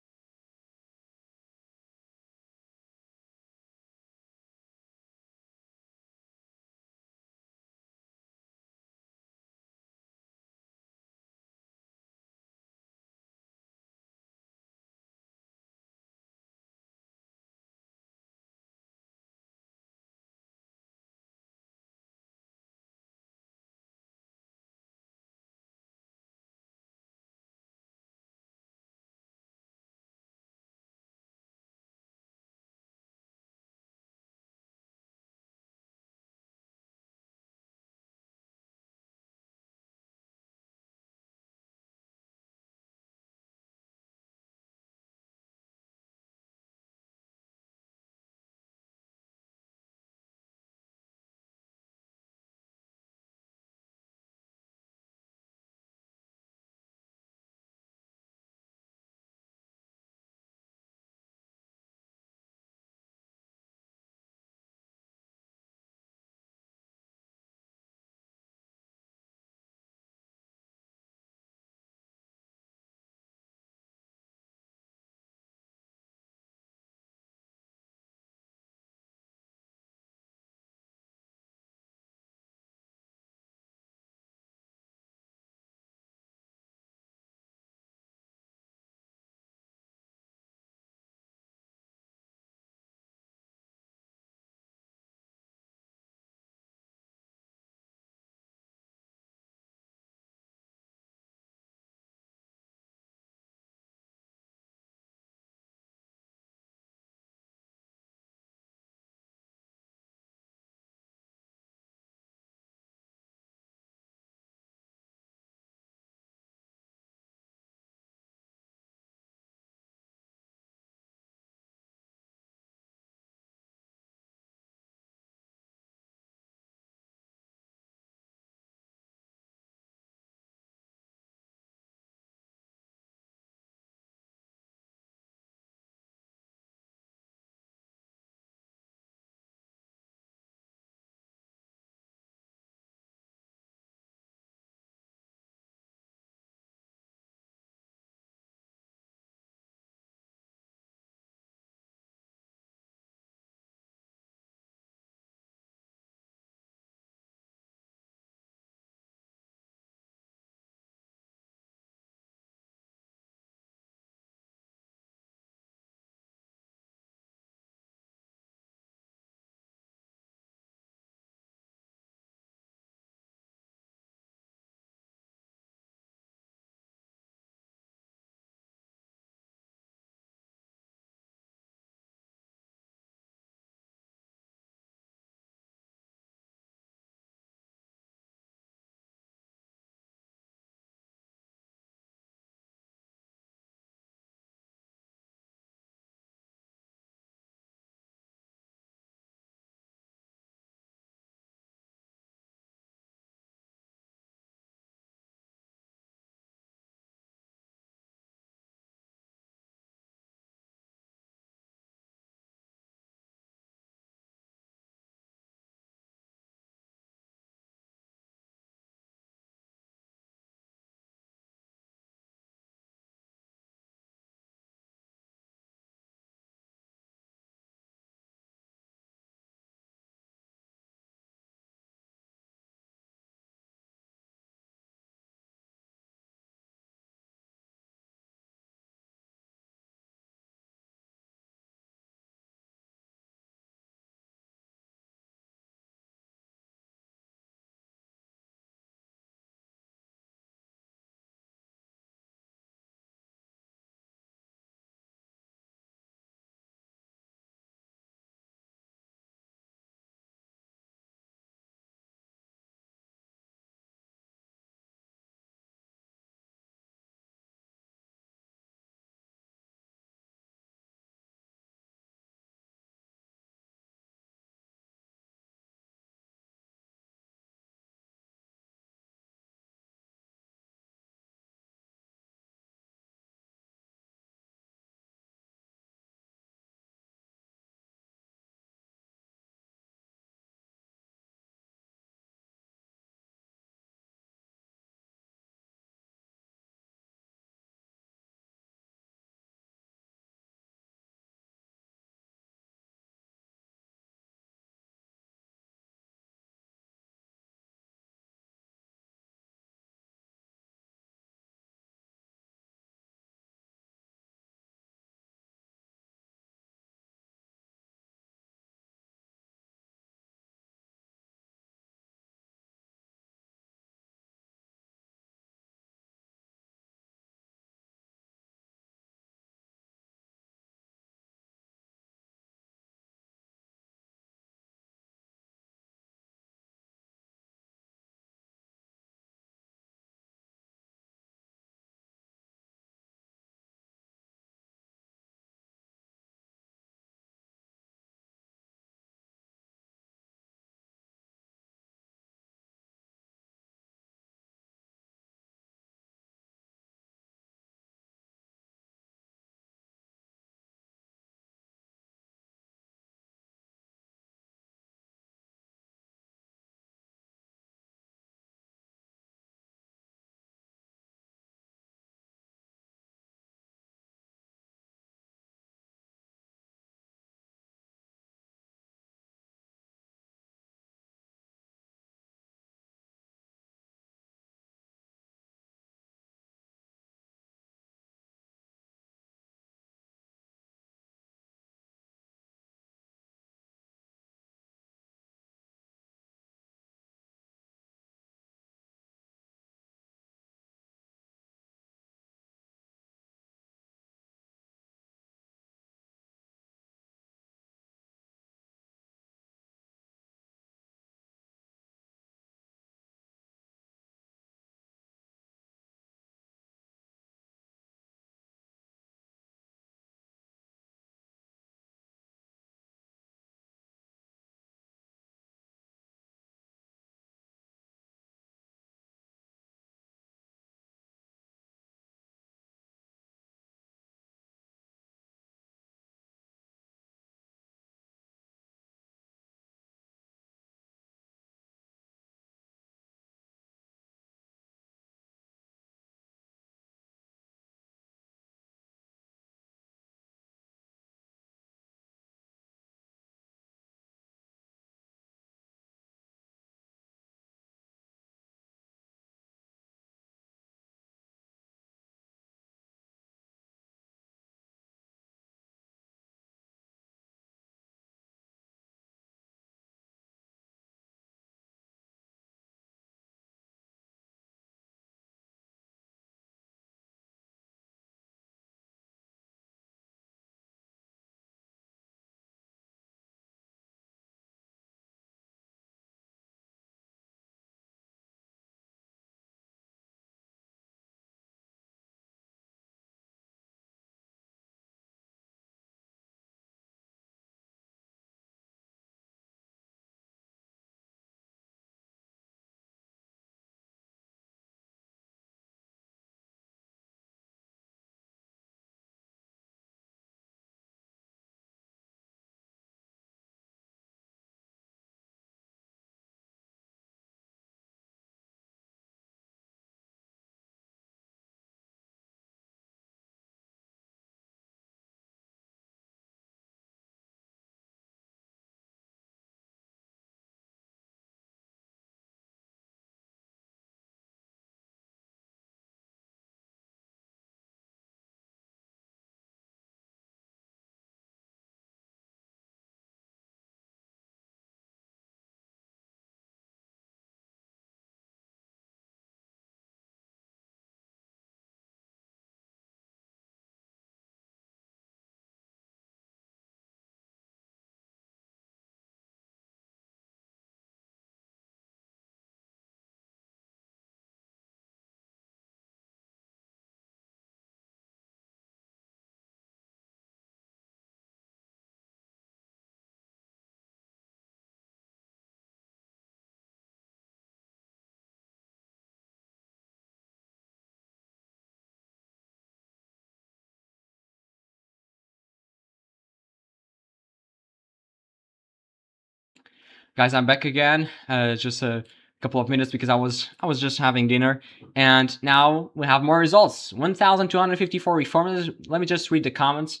Guys, I'm back again. Just a couple of minutes because I was just having dinner, and now we have more results. 1,254 reformers. Let me just read the comments.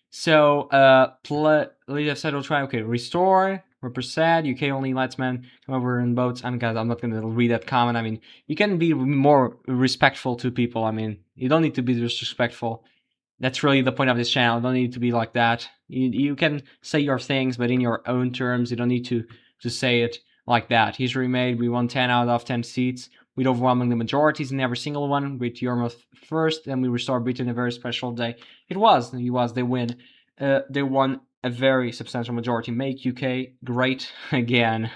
So, lead of settled try. Okay, restore. Represent. UK only lets men come over in boats. Guys, I'm not gonna read that comment. I mean, you can be more respectful to people. I mean, you don't need to be disrespectful. That's really the point of this channel. You don't need to be like that. You can say your things, but in your own terms. You don't need to say it like that. History made. We won 10 out of 10 seats with overwhelming the majorities in every single one. With Yarmouth first, then we restored Britain a very special day. It was. They win. They won a very substantial majority. Make UK great again.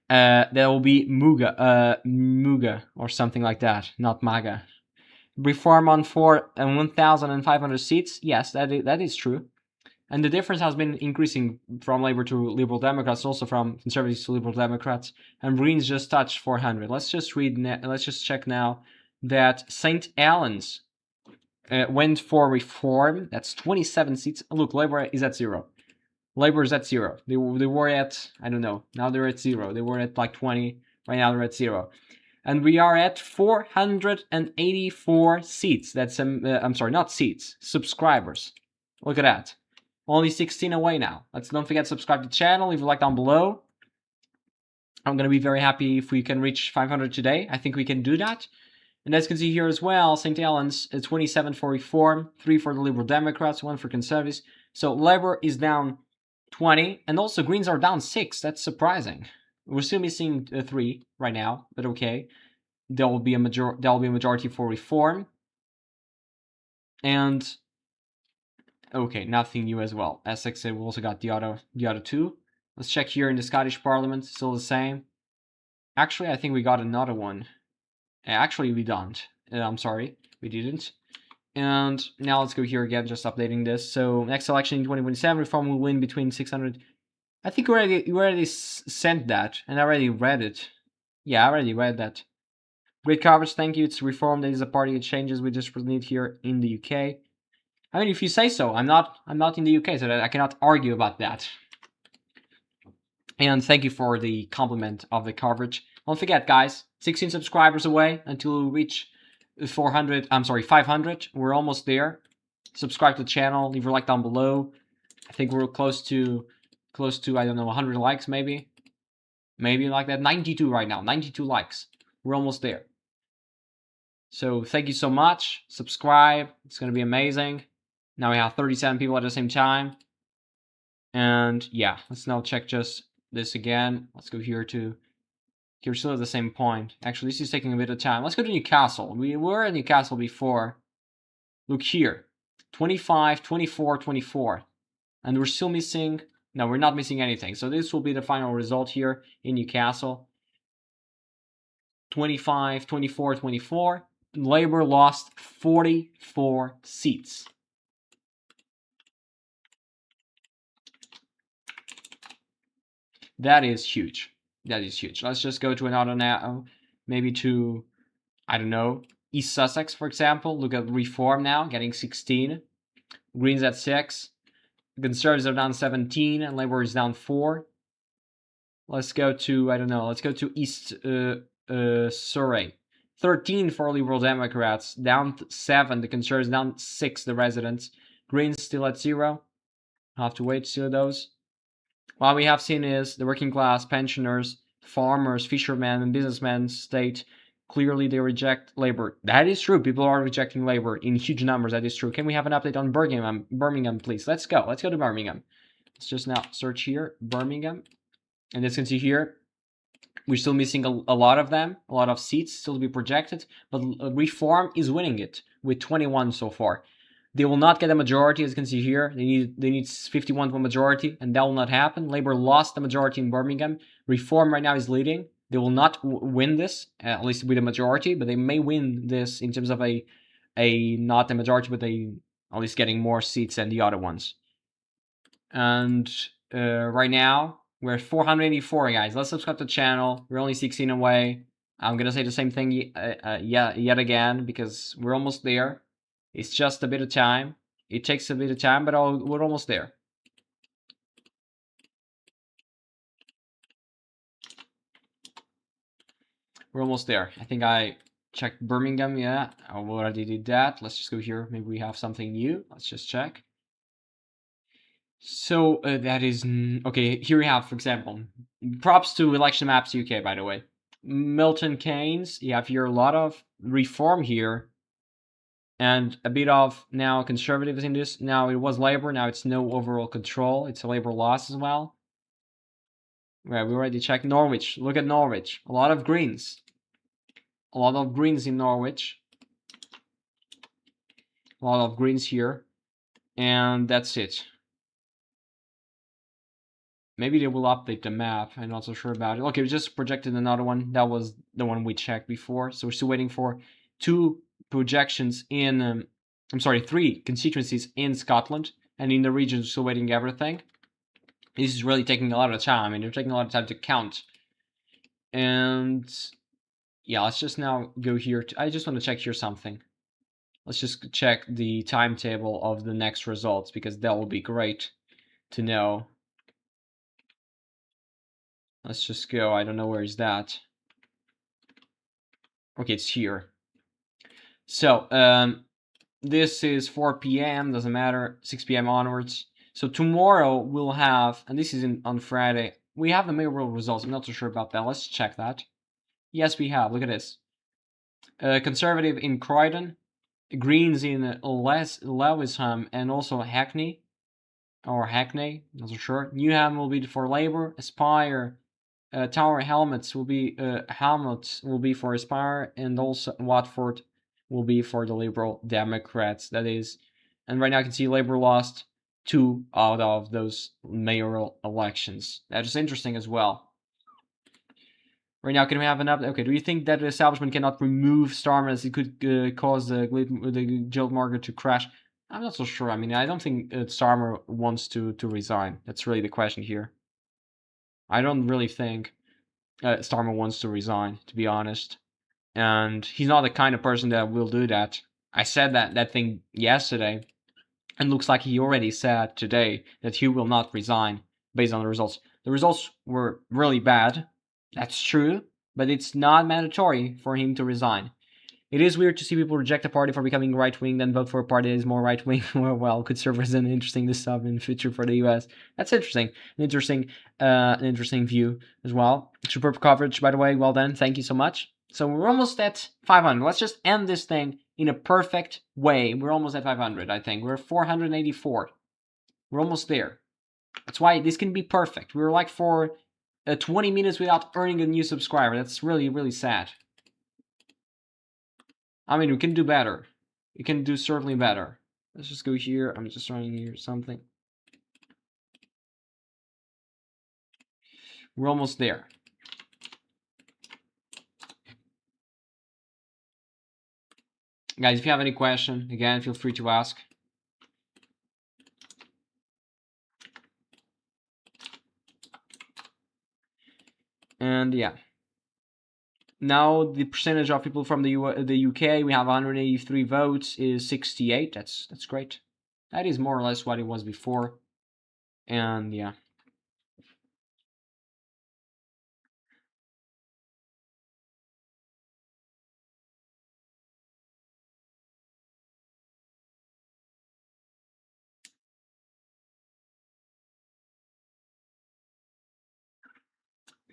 That will be Muga or something like that, not MAGA. Reform on 1,500 seats. Yes, that is true. And the difference has been increasing from Labour to Liberal Democrats, also from Conservatives to Liberal Democrats. And Greens just touched 400. Let's just check now that St. Helens went for reform. That's 27 seats. Look, Labour is at 0. Labour is at 0. They were at, I don't know. Now they're at 0. They were at like 20. Right now they're at 0. And we are at 484 seats. That's, I'm sorry, not seats, subscribers. Look at that. Only 16 away now. Don't forget to subscribe to the channel, leave a like down below. I'm going to be very happy if we can reach 500 today. I think we can do that. And as you can see here as well, St. Helens, 27 for Reform, 3 for the Liberal Democrats, 1 for Conservatives. So Labour is down 20, and also Greens are down 6. That's surprising. We're still missing 3 right now, but okay. There will be a majority for Reform. And okay, nothing new as well. Essex, we also got the other 2. Let's check here in the Scottish Parliament, still the same. Actually, I think we got another one. Actually, we don't. I'm sorry, we didn't. And now let's go here again, just updating this. So next election in 2027, Reform will win between 600. I think you already sent that, and I already read it. Yeah, I already read that. Great coverage, thank you. It's Reform that is a party that changes we just need here in the UK. I mean, if you say so, I'm not in the UK, so that I cannot argue about that. And thank you for the compliment of the coverage. Don't forget, guys, 16 subscribers away until we reach 500. We're almost there. Subscribe to the channel, leave your like down below. I think we're close to I don't know, 100 likes maybe. Maybe like that. 92 right now. 92 likes. We're almost there. So thank you so much. Subscribe. It's going to be amazing. Now we have 37 people at the same time. And yeah, let's now check just this again. Let's go here to... We're still at the same point. Actually, this is taking a bit of time. Let's go to Newcastle. We were at Newcastle before. Look here. 25, 24, 24. And we're still missing... No, we're not missing anything. So this will be the final result here in Newcastle. 25, 24, 24. Labour lost 44 seats. That is huge. That is huge. Let's just go to another now. Maybe to, I don't know, East Sussex, for example. Look at Reform now, getting 16. Greens at 6. Conservatives are down 17, and Labour is down 4. Let's go to, I don't know, let's go to East Surrey. 13 for Liberal Democrats, down 7. The Conservatives down 6, the residents. Greens still at 0. I'll have to wait to see those. What we have seen is the working class, pensioners, farmers, fishermen, and businessmen state clearly they reject Labour. That is true. People are rejecting Labour in huge numbers. That is true. Can we have an update on Birmingham, please? Let's go. Let's go to Birmingham. Let's just now search here, Birmingham. And as you can see here, we're still missing a lot of them, a lot of seats still to be projected. But Reform is winning it with 21 so far. They will not get a majority, as you can see here. They need 51 for majority, and that will not happen. Labour lost the majority in Birmingham. Reform right now is leading. They will not win this, at least with a majority, but they may win this in terms of a not a majority, but at least getting more seats than the other ones. And right now we're at 484, guys. Let's subscribe to the channel. We're only 16 away. I'm gonna say the same thing yet again because we're almost there. It's just a bit of time. It takes a bit of time, but we're almost there. We're almost there. I think I checked Birmingham. Yeah, I already did that. Let's just go here. Maybe we have something new. Let's just check. So that is okay. Here we have, for example, props to Election Maps UK, by the way. Milton Keynes. You have here a lot of reform here, and a bit of now conservatives in this. Now it was Labour. Now it's no overall control. It's a Labour loss as well. Right, we already checked Norwich. Look at Norwich. A lot of Greens. A lot of Greens in Norwich. A lot of Greens here, and that's it. Maybe they will update the map. I'm not so sure about it. Okay, we just projected another one. That was the one we checked before. So we're still waiting for 2 projections in, I'm sorry, 3 constituencies in Scotland. And in the region, we're still waiting everything. This is really taking a lot of time. I mean, they're taking a lot of time to count. And yeah, let's just now go here. I just want to check here something. Let's just check the timetable of the next results, because that will be great to know. Let's just go. I don't know where is that. Okay, it's here. So this is 4 p.m. Doesn't matter. 6 p.m. onwards. So tomorrow we'll have, and this is on Friday. We have the mayoral results. I'm not so sure about that. Let's check that. Yes, we have. Look at this. Conservative in Croydon, Greens in Lewisham, and also Hackney, or Hackney. Not so sure. Newham will be for Labour. Aspire. Tower Hamlets will be for Aspire, and also Watford will be for the Liberal Democrats. That is, and right now I can see Labour lost 2 out of those mayoral elections. That is interesting as well. Right now, can we have an update? Okay, do you think that the establishment cannot remove Starmer as it could cause the gilt market to crash? I'm not so sure. I mean, I don't think Starmer wants to resign. That's really the question here. I don't really think Starmer wants to resign, to be honest. And he's not the kind of person that will do that. I said that thing yesterday, and looks like he already said today that he will not resign based on the results. The results were really bad. That's true, but it's not mandatory for him to resign. It is weird to see people reject a party for becoming right-wing, then vote for a party that is more right-wing. Well, could serve as an interesting stuff in the future for the US. That's interesting. An interesting view as well. Superb coverage, by the way. Well done. Thank you so much. So we're almost at 500. Let's just end this thing in a perfect way. We're almost at 500, I think. We're 484. We're almost there. That's why this can be perfect. We were like for 20 minutes without earning a new subscriber. That's really, really sad. I mean, we can do better. We can do certainly better. Let's just go here. I'm just trying here something. We're almost there. Guys, if you have any question, again, feel free to ask. And yeah. Now the percentage of people from the UK, we have 183 votes, is 68. That's great. That is more or less what it was before. And yeah.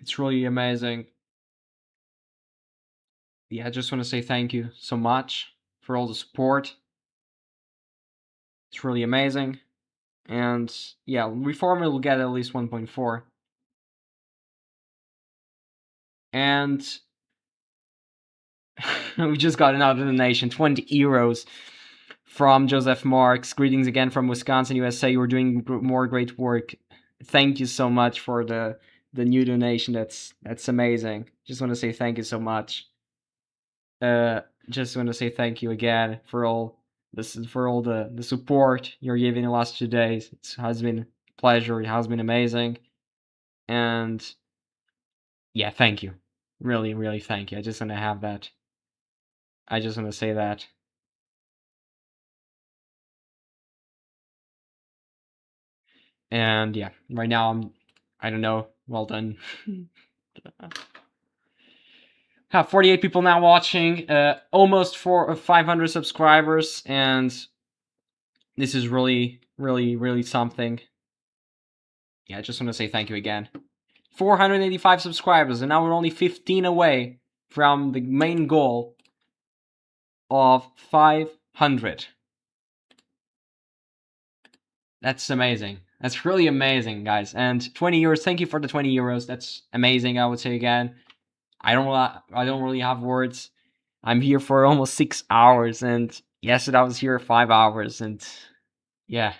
It's really amazing. Yeah, I just want to say thank you so much for all the support. It's really amazing. And yeah, Reform will get at least 1.4. And we just got another donation, 20 euros from Joseph Marks. Greetings again from Wisconsin, USA. You're doing more great work. Thank you so much for the new donation. That's amazing. Just want to say thank you so much. Just want to say thank you again for all this, for all the support you're giving the last 2 days. It has been a pleasure. It has been amazing. And yeah, thank you. Really, really thank you. I just want to have that. I just want to say that. And yeah, right now I don't know. Well done. Have 48 people now watching, almost 500 subscribers, and this is really, really, really something. Yeah, I just want to say thank you again. 485 subscribers, and now we're only 15 away from the main goal of 500. That's amazing. That's really amazing, guys. And 20 euros. Thank you for the 20 euros. That's amazing. I would say again. I don't really have words. I'm here for almost 6 hours, and yesterday I was here 5 hours, and yeah,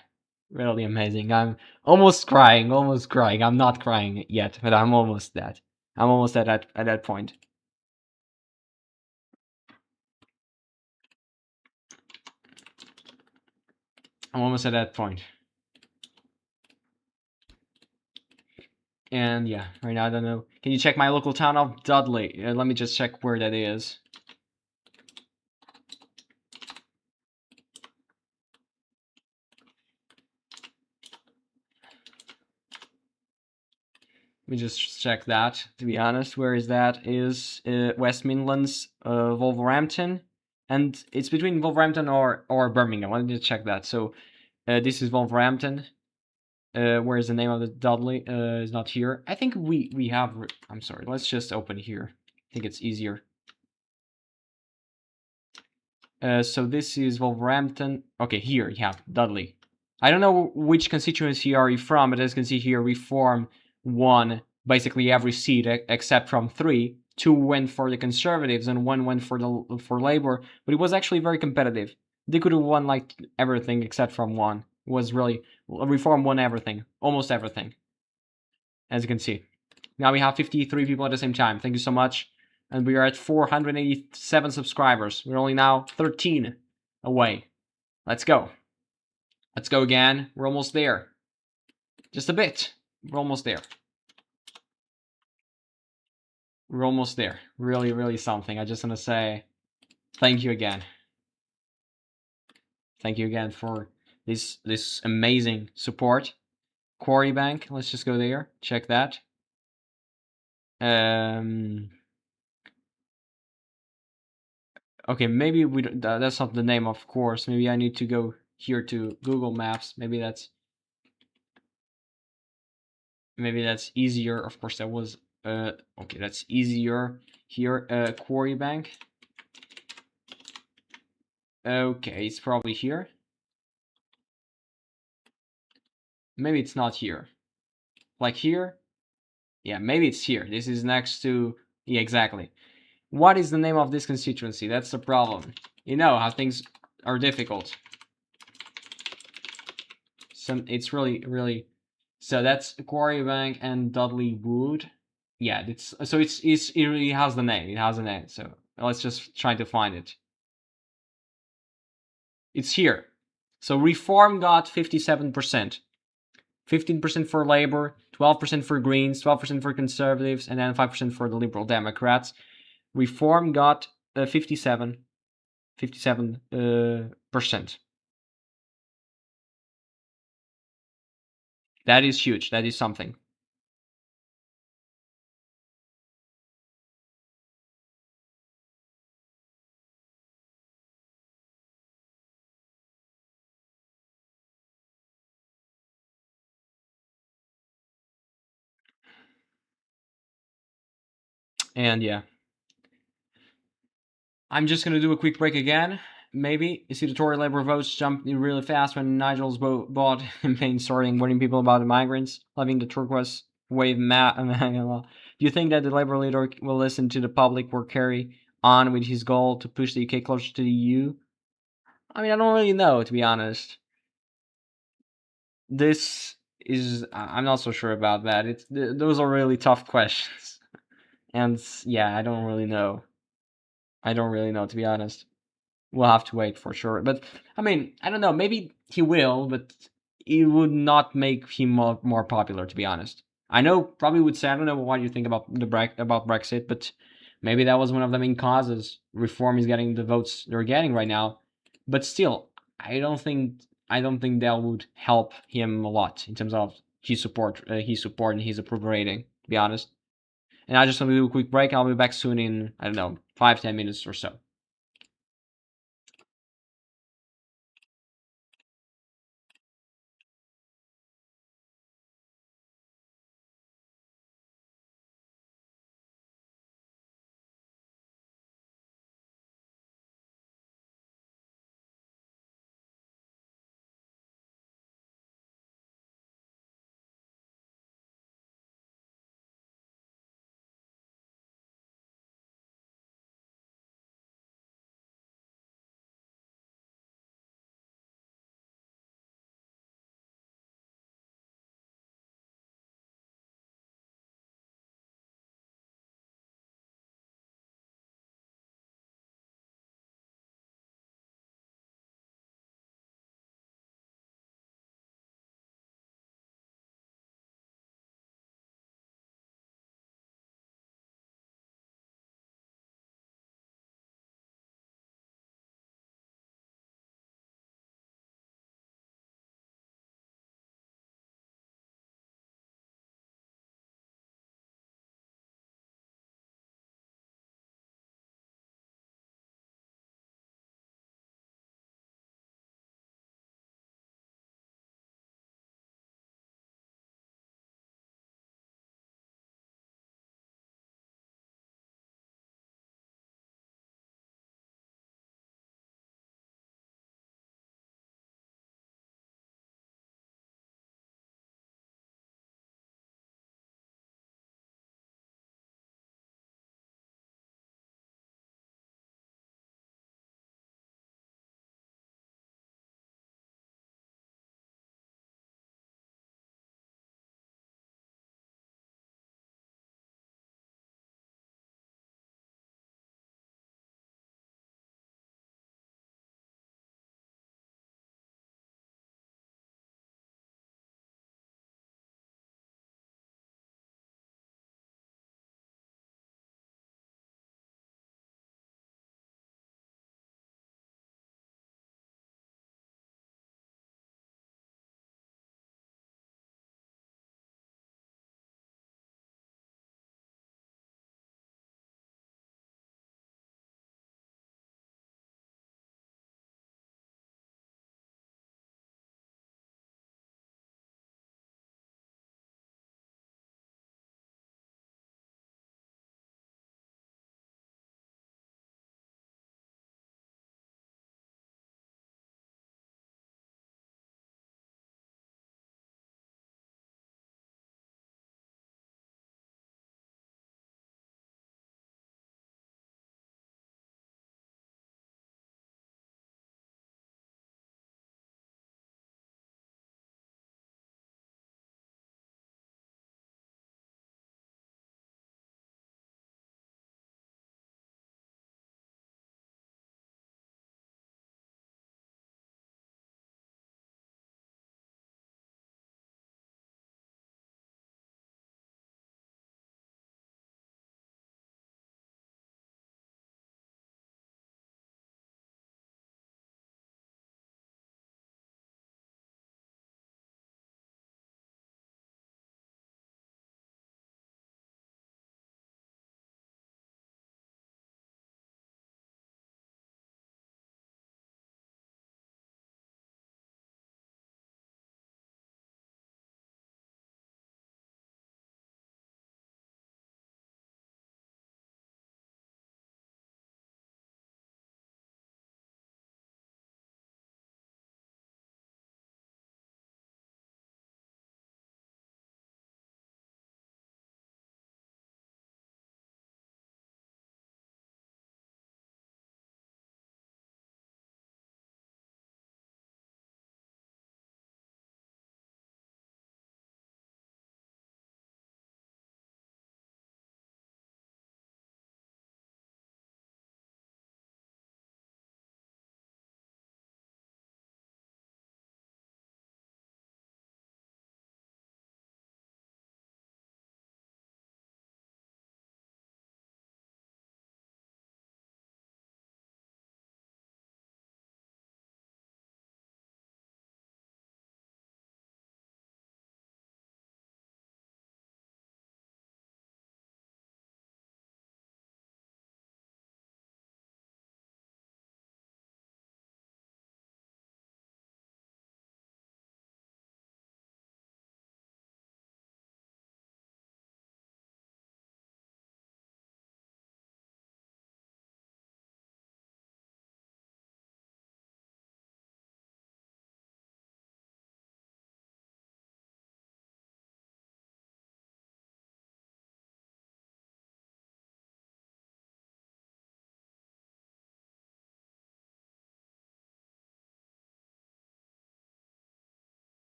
really amazing. I'm almost crying. Almost crying. I'm not crying yet, but I'm almost that. I'm almost at that point. I'm almost at that point. And yeah, right now I don't know. Can you check my local town of Dudley? Let me just check where that is. Let me just check that, to be honest. Where is that? Is West Midlands, Wolverhampton. And it's between Wolverhampton or Birmingham. Let me just check that. So this is Wolverhampton. Where is the name of the Dudley? Is not here. I think we have... I'm sorry. Let's just open here. I think it's easier. So this is Wolverhampton. Okay, here, yeah, Dudley. I don't know which constituency are you from, but as you can see here, we form one basically every seat except from 3. 2 went for the Conservatives and 1 went for Labour, but it was actually very competitive. They could have won like everything except from 1. It was really... Reform won everything, almost everything, as you can see. Now we have 53 people at the same time. Thank you so much. And we are at 487 subscribers. We're only now 13 away. Let's go. Let's go again. We're almost there. Just a bit. We're almost there. We're almost there. Really, really something. I just want to say thank you again. Thank you again for this amazing support. Quarry Bank. Let's just go there. Check that. Okay, maybe we don't, that's not the name, of course. Maybe I need to go here to Google Maps. Maybe that's easier. Of course, that was okay. That's easier here. Quarry Bank. Okay, it's probably here. Maybe it's not here. Like here? Yeah, maybe it's here. This is next to... Yeah, exactly. What is the name of this constituency? That's the problem. You know how things are difficult. It's really, really... So that's Quarry Bank and Dudley Wood. Yeah, it really has the name. It has a name. So let's just try to find it. It's here. So Reform got 57%. 15% for Labour, 12% for Greens, 12% for Conservatives, and then 5% for the Liberal Democrats. Reform got 57%. That is huge. That is something. And yeah. I'm just going to do a quick break again. Maybe. You see the Tory Labour votes jumped really fast when Nigel's bought campaign starting warning people about the migrants, leaving the turquoise wave Do you think that the Labour leader will listen to the public or carry on with his goal to push the UK closer to the EU? I mean, I don't really know, to be honest. This is... I'm not so sure about that. Those are really tough questions. And yeah, I don't really know. I don't really know, to be honest. We'll have to wait for sure. But I mean, I don't know. Maybe he will, but it would not make him more popular, to be honest. I know probably would say, I don't know what you think about Brexit, but maybe that was one of the main causes. Reform is getting the votes they're getting right now, but still, I don't think that would help him a lot in terms of his support and his approval rating. To be honest, and I just want to do a quick break. I'll be back soon in, I don't know, 5-10 minutes or so.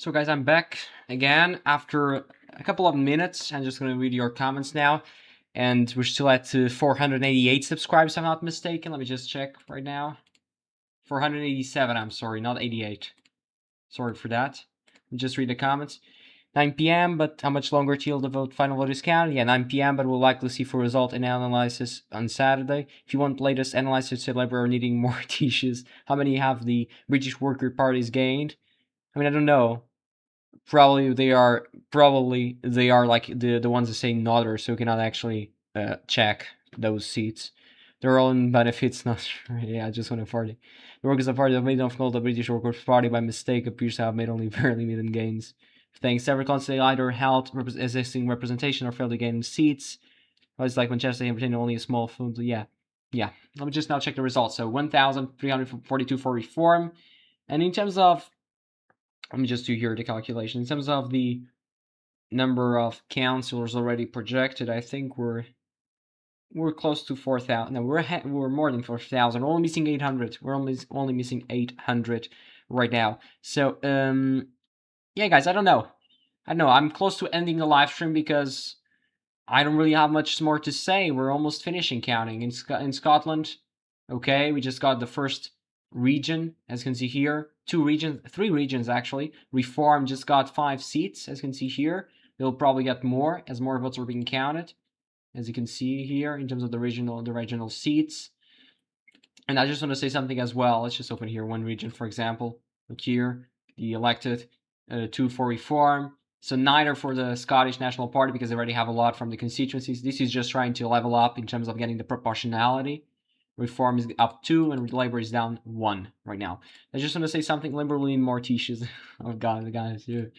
So guys, I'm back again after a couple of minutes. I'm just going to read your comments now. And we're still at 488 subscribers, if I'm not mistaken. Let me just check right now. 487, I'm sorry, not 88. Sorry for that. Let me just read the comments. 9 p.m., but how much longer till the final vote is counted? Yeah, 9 p.m., but we'll likely see for result and analysis on Saturday. If you want latest analysis, say Labour are needing more tissues. How many have the British Worker Parties gained? I mean, I don't know. Probably they are like the ones that say nodder, so you cannot actually check those seats. Their own benefits, not yeah, I just want to party. The Workers' Party that made of call the British Workers' Party by mistake appears to have made only barely median gains. Thanks. Several constantly either held existing representation or failed to gain seats. It's like Manchester obtained only a small food. Yeah. Let me just now check the results. So 1,342 for reform. And in terms of, let me just do here the calculation. In terms of the number of councillors already projected, I think we're close to 4,000. No, we're more than 4,000. We're only missing 800. We're only missing 800 right now. So yeah, guys, I don't know. I'm close to ending the live stream because I don't really have much more to say. We're almost finishing counting in Scotland. Okay, we just got the first region, as you can see here. 3 regions actually. Reform just got 5 seats, as you can see here. They'll probably get more as more votes are being counted, as you can see here in terms of the regional seats. And I just want to say something as well. Let's just open here one region, for example. Look here, the elected, 2 for reform. So neither for the Scottish National Party because they already have a lot from the constituencies. This is just trying to level up in terms of getting the proportionality. Reform is up 2 and Labour is down 1 right now. I just want to say something. Labour will need more tissues. Oh God, the guys, you're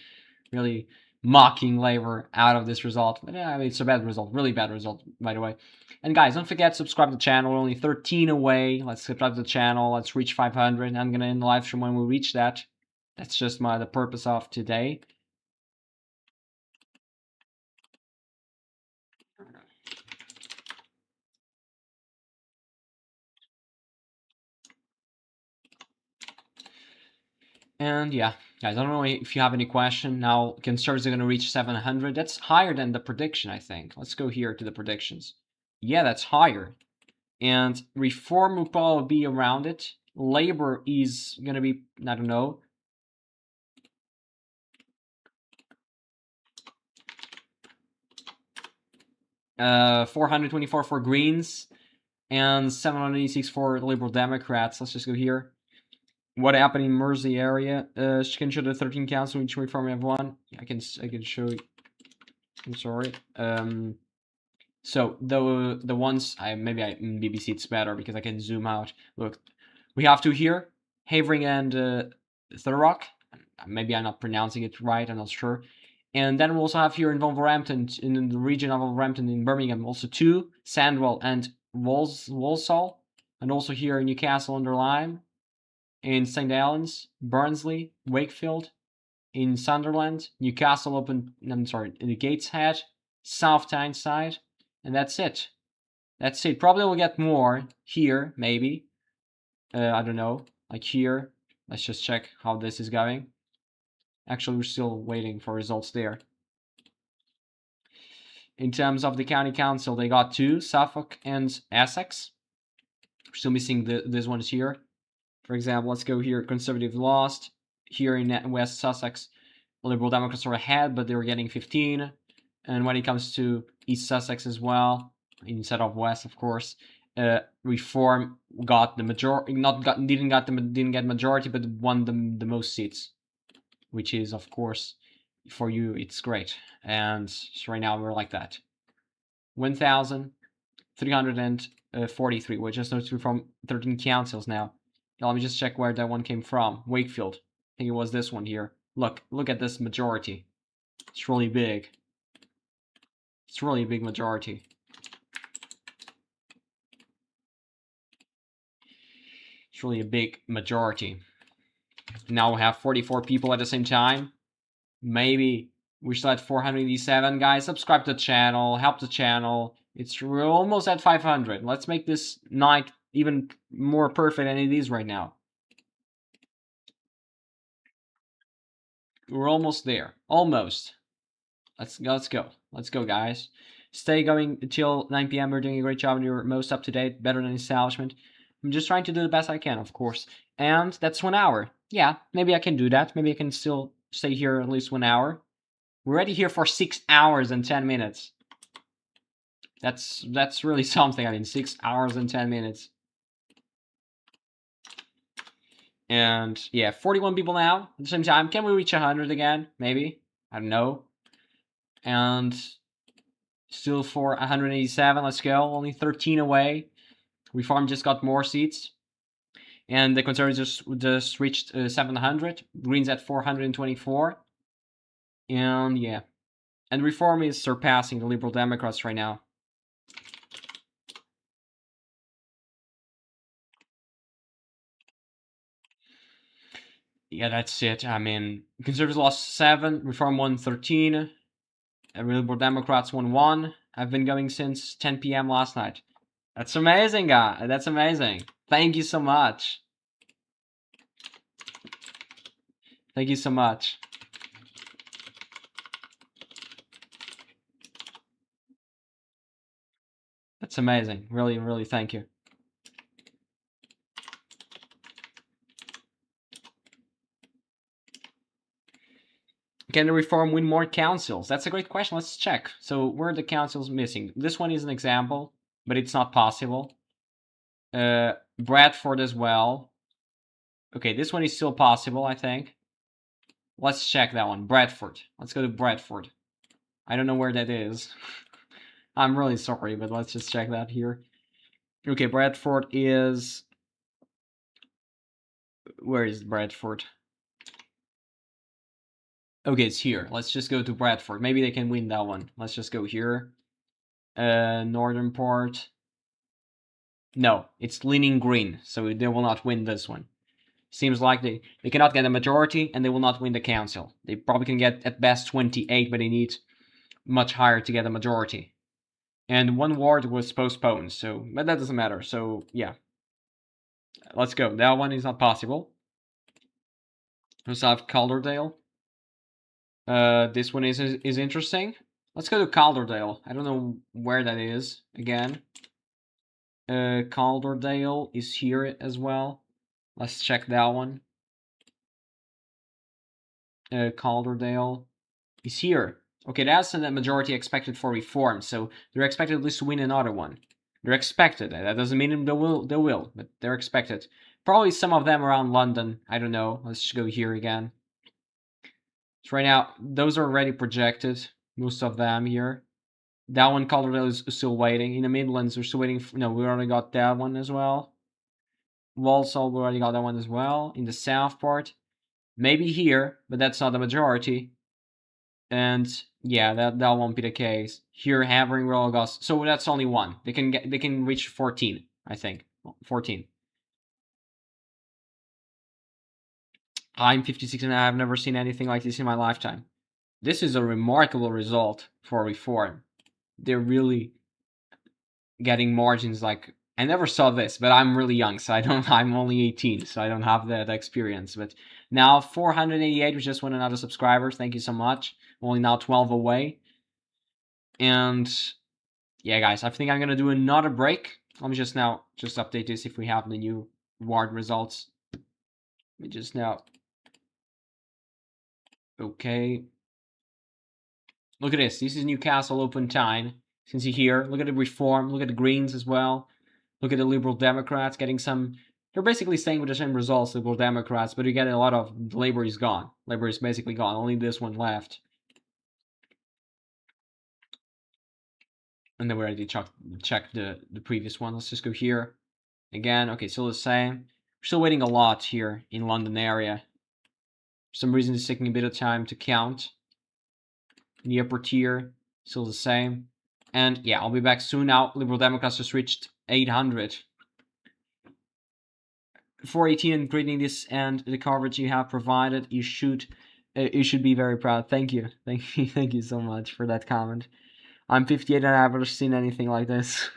really mocking Labour out of this result. But yeah, I mean, it's a bad result. Really bad result, by the way. And guys, don't forget to subscribe to the channel. We're only 13 away. Let's subscribe to the channel. Let's reach 500. I'm going to end the live stream when we reach that. That's just the purpose of today. And yeah, guys, I don't know if you have any question. Now, Conservatives are going to reach 700. That's higher than the prediction, I think. Let's go here to the predictions. Yeah, that's higher. And Reform will probably be around it. Labour is going to be, I don't know. Uh, 424 for Greens and 786 for Liberal Democrats. Let's just go here. What happened in Mersey area? Can show the 13 counts which reform have won. I can show you. I'm sorry. So the ones maybe in BBC it's better because I can zoom out. Look, we have 2 here, Havering and Thurrock. Maybe I'm not pronouncing it right. I'm not sure. And then we also have here in Wolverhampton, in the region of Wolverhampton in Birmingham, also 2, Sandwell and Walsall. And also here in Newcastle under Lyme, in St. Helens, Barnsley, Wakefield, in Sunderland, Newcastle in the Gateshead, South Tyneside, and that's it. That's it. Probably we'll get more here, maybe. I don't know, like here. Let's just check how this is going. Actually, we're still waiting for results there. In terms of the county council, they got 2, Suffolk and Essex. We're still missing these ones here. For example, let's go here. Conservative lost. Here in West Sussex, Liberal Democrats are ahead, but they were getting 15. And when it comes to East Sussex as well, instead of West, of course, Reform got the majority. Didn't get majority, but won the most seats, which is of course for you it's great. And so right now we're like that. 1,343. We're just noticing from 13 councils now. Now let me just check where that one came from. Wakefield. I think it was this one here. Look at this majority. It's really big. It's really a big majority. It's really a big majority. Now we have 44 people at the same time. Maybe we're still at 487. Guys, subscribe to the channel. Help the channel. We're almost at 500. Let's make this night even more perfect than it is right now. We're almost there. Almost. Let's go. Let's go, guys. Stay going until 9 p.m. You're doing a great job and you're most up to date, better than establishment. I'm just trying to do the best I can, of course. And that's 1 hour. Yeah, maybe I can do that. Maybe I can still stay here at least 1 hour. We're already here for 6 hours and 10 minutes. That's really something. I mean, 6 hours and 10 minutes. And yeah, 41 people now. At the same time, can we reach 100 again? Maybe. I don't know. And still for 187. Let's go. Only 13 away. Reform just got more seats. And the Conservatives just reached 700. Greens at 424. And yeah. And Reform is surpassing the Liberal Democrats right now. Yeah, that's it. I mean, Conservatives lost 7, Reform won 13, and Liberal Democrats won 1. I've been going since 10 p.m. last night. That's amazing, guys. That's amazing. Thank you so much. Thank you so much. That's amazing. Really, really thank you. Can the Reform win more councils? That's a great question. Let's check. So where are the councils missing? This one is an example, but it's not possible. Bradford as well. Okay, this one is still possible, I think. Let's check that one. Bradford. Let's go to Bradford. I don't know where that is. I'm really sorry, but let's just check that here. Okay, Bradford is... Where is Bradford? Okay, it's here. Let's just go to Bradford. Maybe they can win that one. Let's just go here. Northern Port. No, it's leaning green, so they will not win this one. Seems like they cannot get a majority, and they will not win the council. They probably can get at best 28, but they need much higher to get a majority. And one ward was postponed, so but that doesn't matter. So yeah, let's go. That one is not possible. Let's have Calderdale. This one is interesting. Let's go to Calderdale. I don't know where that is again. Calderdale is here as well. Let's check that one. Calderdale is here. Okay, that's the majority expected for Reform, so they're expected at least to win another one. They're expected. That doesn't mean they will, but they're expected. Probably some of them around London. I don't know. Let's just go here again. So right now, those are already projected. Most of them here. That one, Colorado, is still waiting. In the Midlands, we're still waiting. No, we already got that one as well. Walsall, we already got that one as well. In the south part, maybe here, but that's not the majority. And yeah, that won't be the case. Here, Havering, we all got. So that's only one. They can reach 14, I think. 14. I'm 56 and I've never seen anything like this in my lifetime. This is a remarkable result for Reform. They're really getting margins like I never saw this, but I'm really young, so I'm only 18, so I don't have that experience. But now 488, we just won another subscriber. Thank you so much. Only now 12 away. And yeah, guys, I think I'm gonna do another break. Let me just update this if we have the new ward results. Let me just now. Okay. Look at this. This is Newcastle open time. Since you're here, look at the Reform. Look at the Greens as well. Look at the Liberal Democrats getting some. They're basically staying with the same results, Liberal Democrats, but you get a lot of. Labour is gone. Labour is basically gone. Only this one left. And then we already checked the previous one. Let's just go here. Again, okay, still the same. We're still waiting a lot here in London area. For some reason, it's taking a bit of time to count. In the upper tier, still the same. And yeah, I'll be back soon now. Liberal Democrats just reached 800. 418 and greeting this and the coverage you have provided. You should be very proud. Thank you. Thank you so much for that comment. I'm 58 and I've never seen anything like this.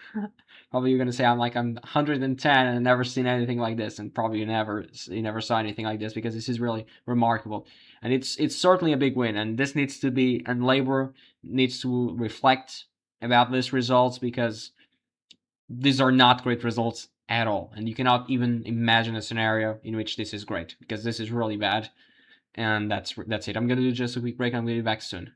Probably you're gonna say I'm 110 and never seen anything like this, and probably you never saw anything like this, because this is really remarkable, and it's certainly a big win, and this needs to be, and Labour needs to reflect about these results, because these are not great results at all, and you cannot even imagine a scenario in which this is great, because this is really bad. And that's it. I'm gonna do just a quick break. I'm gonna be back soon.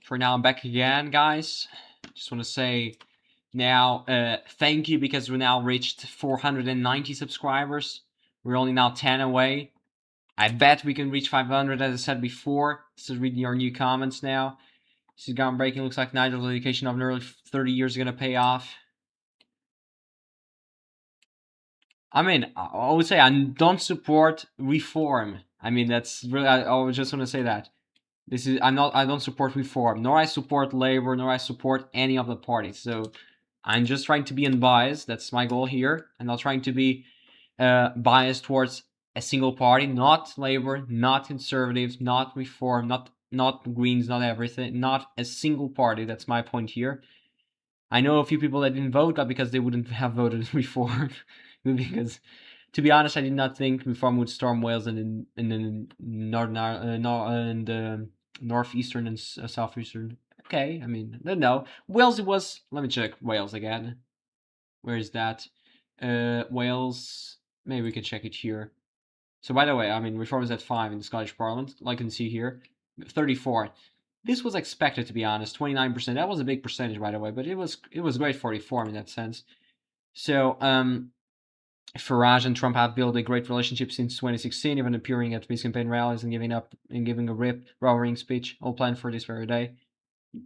for now I'm back again, guys. Just want to say now thank you, because we now reached 490 subscribers. We're only now 10 away. I bet we can reach 500, as I said before. This is reading your new comments now. This is groundbreaking. Looks like Nigel's dedication of nearly 30 years is going to pay off. I mean, I would say I don't support reform. I mean, that's really, I just want to say that. I don't support reform, nor I support Labour, nor I support any of the parties. So I'm just trying to be unbiased. That's my goal here. I'm not trying to be biased towards a single party, not Labour, not Conservatives, not Reform, not Greens, not everything, not a single party. That's my point here. I know a few people that didn't vote because they wouldn't have voted Reform, because, to be honest, I did not think Reform would storm Wales and in the northeastern and southeastern. Okay, I mean, no, Wales. It was. Let me check Wales again. Where is that? Wales. Maybe we can check it here. So, by the way, I mean, Reform is at 5 in the Scottish Parliament, like you can see here. 34. This was expected, to be honest. 29%. That was a big percentage, by the way, but it was great for Reform in that sense. So, Farage and Trump have built a great relationship since 2016, even appearing at peace campaign rallies and giving a rip-roaring speech, all planned for this very day.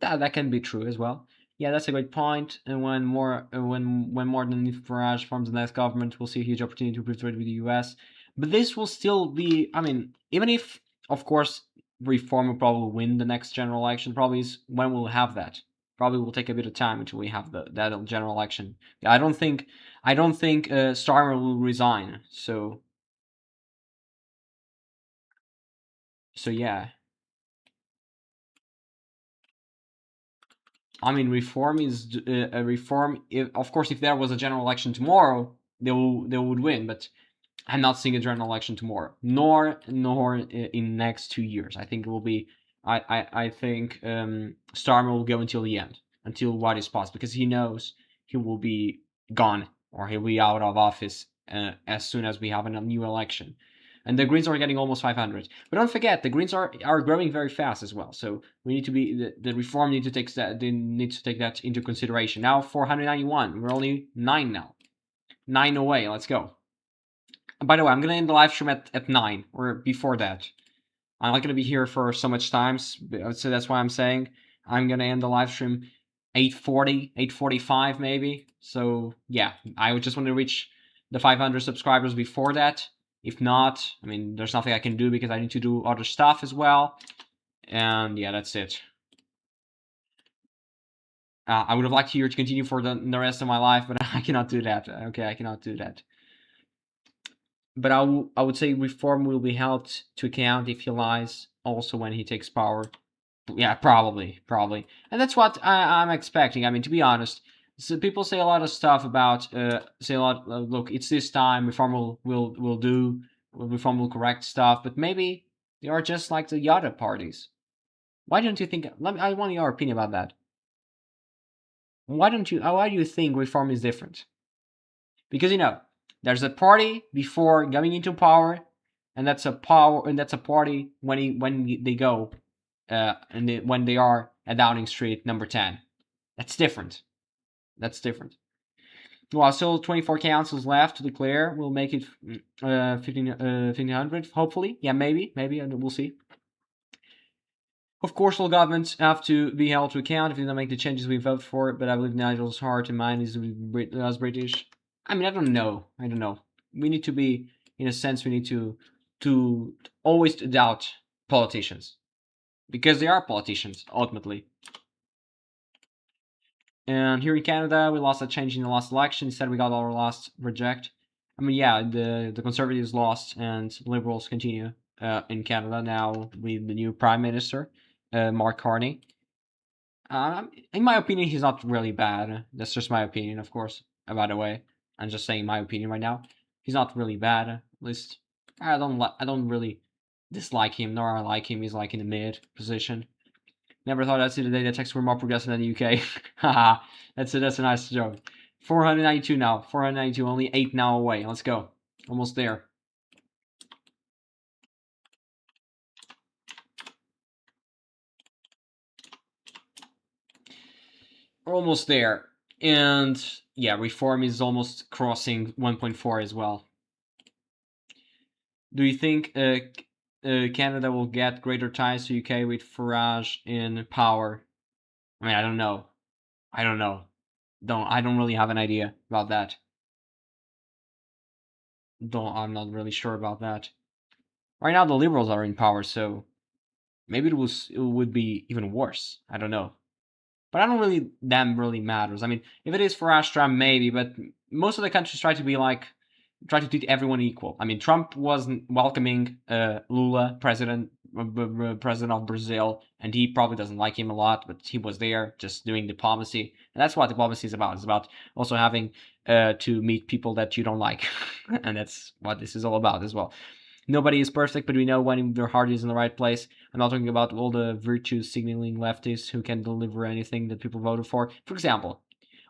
That can be true as well. Yeah, that's a great point. And when more than Farage forms the next government, we'll see a huge opportunity to improve trade with the U.S. But this will still be, I mean, even if, of course, Reform will probably win the next general election, probably is when we'll have that. Probably will take a bit of time until we have that general election. I don't think Starmer will resign. So yeah. I mean, reform is a reform. Of course, if there was a general election tomorrow, they would win. But I'm not seeing a general election tomorrow, nor in next 2 years. I think it will be. I think Starmer will go until the end, until what is possible, because he knows he will be gone or he'll be out of office as soon as we have a new election. And the Greens are getting almost 500. But don't forget, the Greens are growing very fast as well. So we need to be the reform need to take that. They need to take that into consideration. Now 491. We're only 9 now. 9 away. Let's go. By the way, I'm gonna end the live stream at 9 or before that. I'm not gonna be here for so much time, so that's why I'm saying I'm gonna end the live stream 8:40, 8:45 maybe. So yeah, I would just want to reach the 500 subscribers before that. If not, I mean, there's nothing I can do because I need to do other stuff as well. And yeah, that's it. I would have liked you to continue for the rest of my life, but I cannot do that. Okay, I cannot do that. But I would say Reform will be held to account if he lies also when he takes power. Yeah, probably. And that's what I'm expecting. I mean, to be honest, so people say a lot of stuff about, look, it's this time, Reform Reform will correct stuff, but maybe they are just like the other parties. Why don't you think, I want your opinion about that. Why do you think Reform is different? Because, there's a party before going into power, and that's a party when they go, when they are at Downing Street number 10. That's different. Well, still 24 councils left to declare. We'll make it 1,500, hopefully. Yeah, maybe, and we'll see. Of course, all governments have to be held to account if they don't make the changes we vote for, but I believe Nigel's heart and mind is as British. I mean, I don't know. We need to be, in a sense, we need to always doubt politicians. Because they are politicians, ultimately. And here in Canada, we lost a change in the last election. Instead, we got our last reject. I mean, yeah, the Conservatives lost and Liberals continue in Canada now with the new Prime Minister, Mark Carney. In my opinion, he's not really bad. That's just my opinion, of course. By the way, I'm just saying my opinion right now. He's not really bad. At least I don't really dislike him, nor I like him. He's like in the mid position. Never thought I'd see the day that Texas were more progressive than the UK. Haha, that's a nice joke. 492 now. 492, only 8 now away. Let's go. Almost there. almost there. And yeah, reform is almost crossing 1.4 as well. Do you think Canada will get greater ties to UK with Farage in power? I mean, I don't know. I don't really have an idea about that. I'm not really sure about that. Right now, the Liberals are in power, so maybe it would be even worse. I don't know. But I don't really, that really matters. I mean, if it is for Trump, maybe, but most of the countries try to treat everyone equal. I mean, Trump wasn't welcoming Lula, president of Brazil, and he probably doesn't like him a lot, but he was there just doing diplomacy. And that's what diplomacy is about. It's about also having to meet people that you don't like. And that's what this is all about as well. Nobody is perfect, but we know when their heart is in the right place. I'm not talking about all the virtue signaling leftists who can deliver anything that people voted for. For example,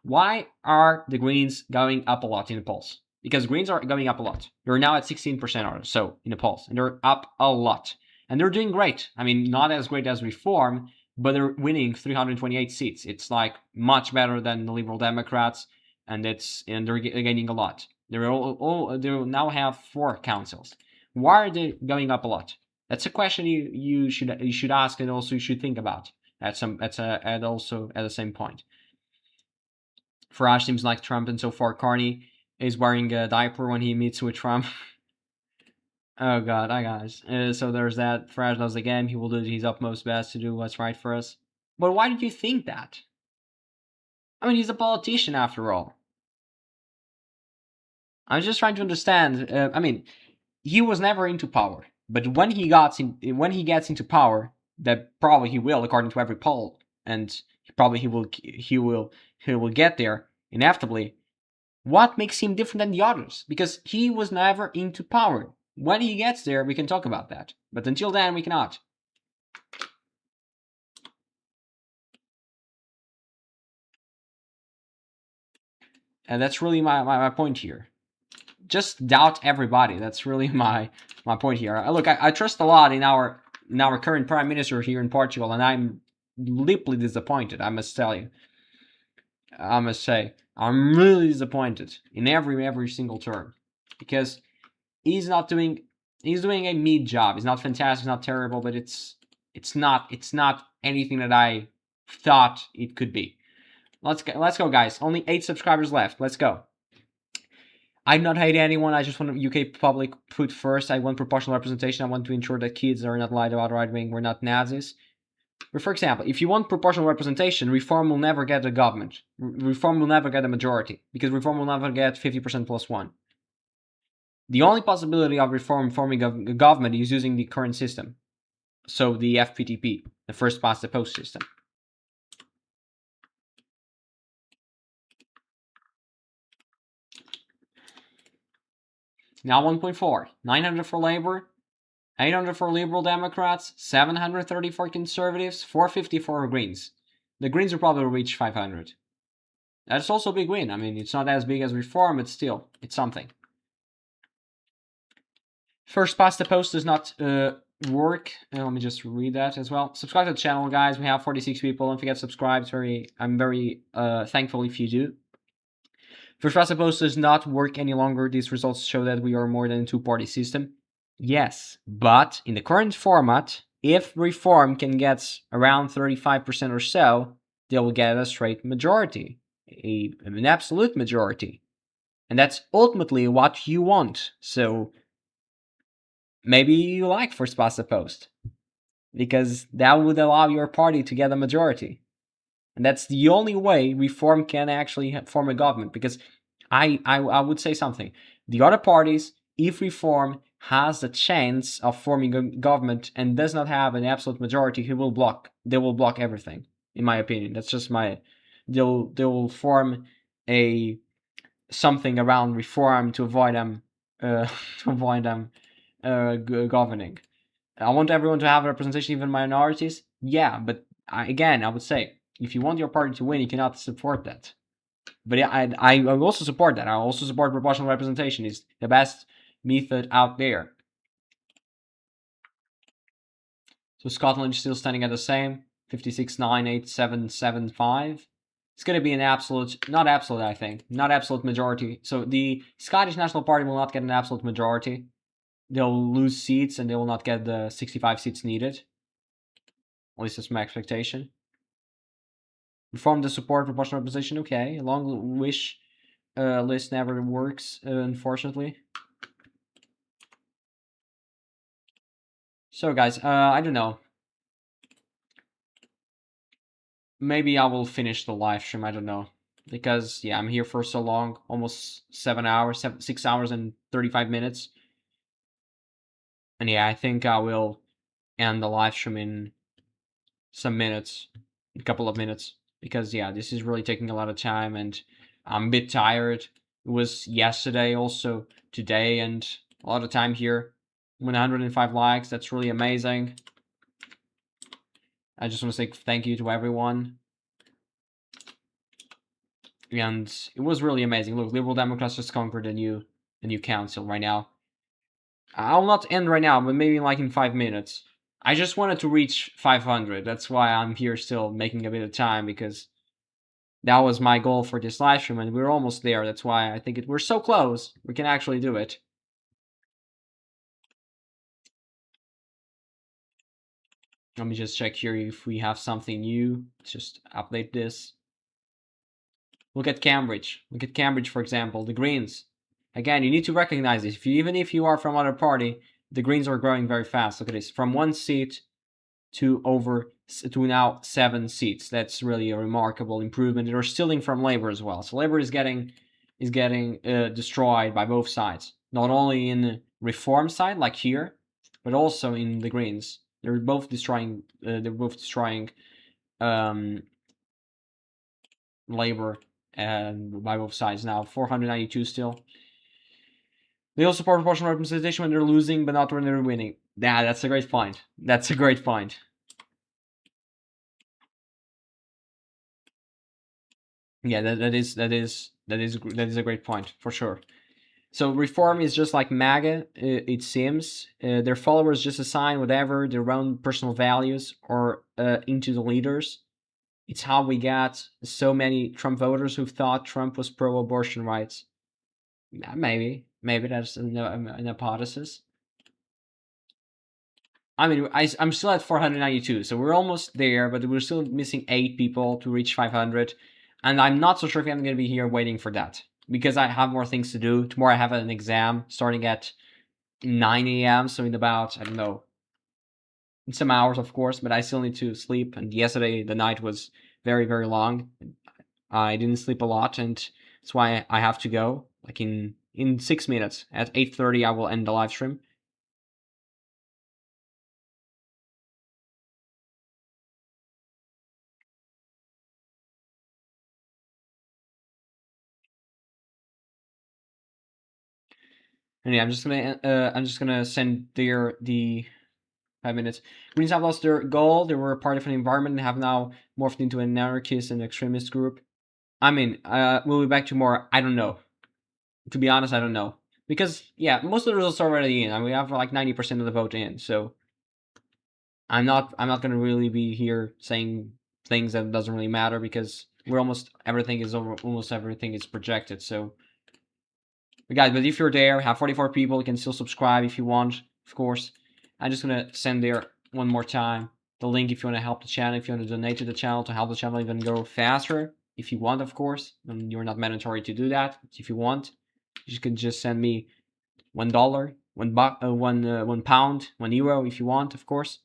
why are the Greens going up a lot in the polls? Because Greens are going up a lot. They're now at 16% or so in the polls, and they're up a lot. And they're doing great. I mean, not as great as Reform, but they're winning 328 seats. It's like much better than the Liberal Democrats, and they're gaining a lot. They now have 4 councils. Why are they going up a lot? That's a question you should ask, and also you should think about at the same point. Farage seems like Trump, and so far Carney is wearing a diaper when he meets with Trump. Oh god, hi guys. So there's that. Farage knows the game. He will do his utmost best to do what's right for us. But why did you think that? I mean, he's a politician after all. I'm just trying to understand. I mean, he was never into power, but when he gets into power, that probably he will, according to every poll, and probably he will get there inevitably. What makes him different than the others? Because he was never into power. When he gets there, we can talk about that. But until then, we cannot. And that's really my point here. Just doubt everybody. That's really my point here. Look, I trust a lot in our current prime minister here in Portugal, and I'm deeply disappointed. I must tell you. I must say, I'm really disappointed in every single term, because he's doing a mid job. It's not fantastic, it's not terrible, but it's not anything that I thought it could be. Let's go, guys. Only 8 subscribers left. Let's go. I do not hate anyone. I just want UK public put first. I want proportional representation. I want to ensure that kids are not lied about right wing. We're not Nazis. But for example, if you want proportional representation, Reform will never get a government. Reform will never get a majority, because Reform will never get 50% plus 1. The only possibility of forming a government is using the current system. So the FPTP, the first past the post system. Now 1.4, 900 for Labour, 800 for Liberal Democrats, 730 for Conservatives, 450 for Greens. The Greens will probably reach 500. That's also a big win. I mean, it's not as big as Reform, but still, it's something. First past the post does not work. Let me just read that as well. Subscribe to the channel, guys. We have 46 people. Don't forget to subscribe. I'm very thankful if you do. First past the post does not work any longer. These results show that we are more than a 2-party system. Yes, but in the current format, if Reform can get around 35% or so, they will get a straight majority, an absolute majority. And that's ultimately what you want. So maybe you like first past the post, because that would allow your party to get a majority. And that's the only way Reform can actually form a government, because I would say something. The other parties, if Reform has the chance of forming a government and does not have an absolute majority, they will block everything, in my opinion. That's just they will form something around Reform to avoid them governing. I want everyone to have representation, even minorities. Yeah, but I would say, if you want your party to win, you cannot support that. But I also support that. I also support proportional representation. It's the best method out there. So Scotland is still standing at the same 56,98775. it's going to be an absolute, not absolute, I think, not absolute majority. So the Scottish National Party will not get an absolute majority. They'll lose seats and they will not get the 65 seats needed. At least that's my expectation. Reform the support proportional representation. Okay, a long wish list never works, unfortunately. So guys, I don't know. Maybe I will finish the live stream. I don't know, because yeah, I'm here for so long, almost 7 hours, 6 hours and 35 minutes. And yeah, I think I will end the live stream in some minutes, a couple of minutes, because yeah, this is really taking a lot of time and I'm a bit tired. It was yesterday, also today, and a lot of time here. 105 likes, that's really amazing. I just want to say thank you to everyone. And it was really amazing. Look, Liberal Democrats just conquered a new council right now. I'll not end right now, but maybe like in 5 minutes. I just wanted to reach 500. That's why I'm here still making a bit of time, because that was my goal for this live stream, and we're almost there. That's why I think we're so close. We can actually do it. Let me just check here if we have something new. Let's just update this. Look at Cambridge. Look at Cambridge, for example. The Greens. Again, you need to recognize this. Even if you are from other party, the Greens are growing very fast. Look at this. From 1 seat to now 7 seats. That's really a remarkable improvement. They're stealing from Labour as well. So Labour is getting destroyed by both sides. Not only in the Reform side, like here, but also in the Greens. They're both destroying. Labour and by both sides now. 492 still. They also support proportional representation when they're losing, but not when they're winning. Yeah, that's a great point. That's a great point. Yeah, that is a great point for sure. So Reform is just like MAGA, it seems. Their followers just assign whatever their own personal values or into the leaders. It's how we got so many Trump voters who thought Trump was pro-abortion rights. Maybe that's an hypothesis. I mean, I'm still at 492, so we're almost there, but we're still missing 8 people to reach 500. And I'm not so sure if I'm going to be here waiting for that, because I have more things to do. Tomorrow I have an exam starting at 9 a.m., so in about, I don't know, in some hours, of course, but I still need to sleep. And yesterday, the night was very, very long. I didn't sleep a lot, and that's why I have to go. Like in 6 minutes, at 8:30, I will end the live stream. And yeah, I'm just gonna send there the 5 minutes. Greens have lost their goal. They were a part of an environment and have now morphed into an anarchist and extremist group. I mean, we'll be back tomorrow. I don't know. To be honest, I don't know. Because, yeah, most of the results are already in. I mean, we have like 90% of the vote in, so I'm not gonna really be here saying things that doesn't really matter, because we're almost everything is projected, so but guys, but if you're there, have 44 people, you can still subscribe if you want, of course. I'm just gonna send there one more time the link if you want to help the channel, if you want to donate to the channel to help the channel even go faster. If you want, of course, and you're not mandatory to do that. If you want, you can just send me $1, £1, €1, if you want, of course.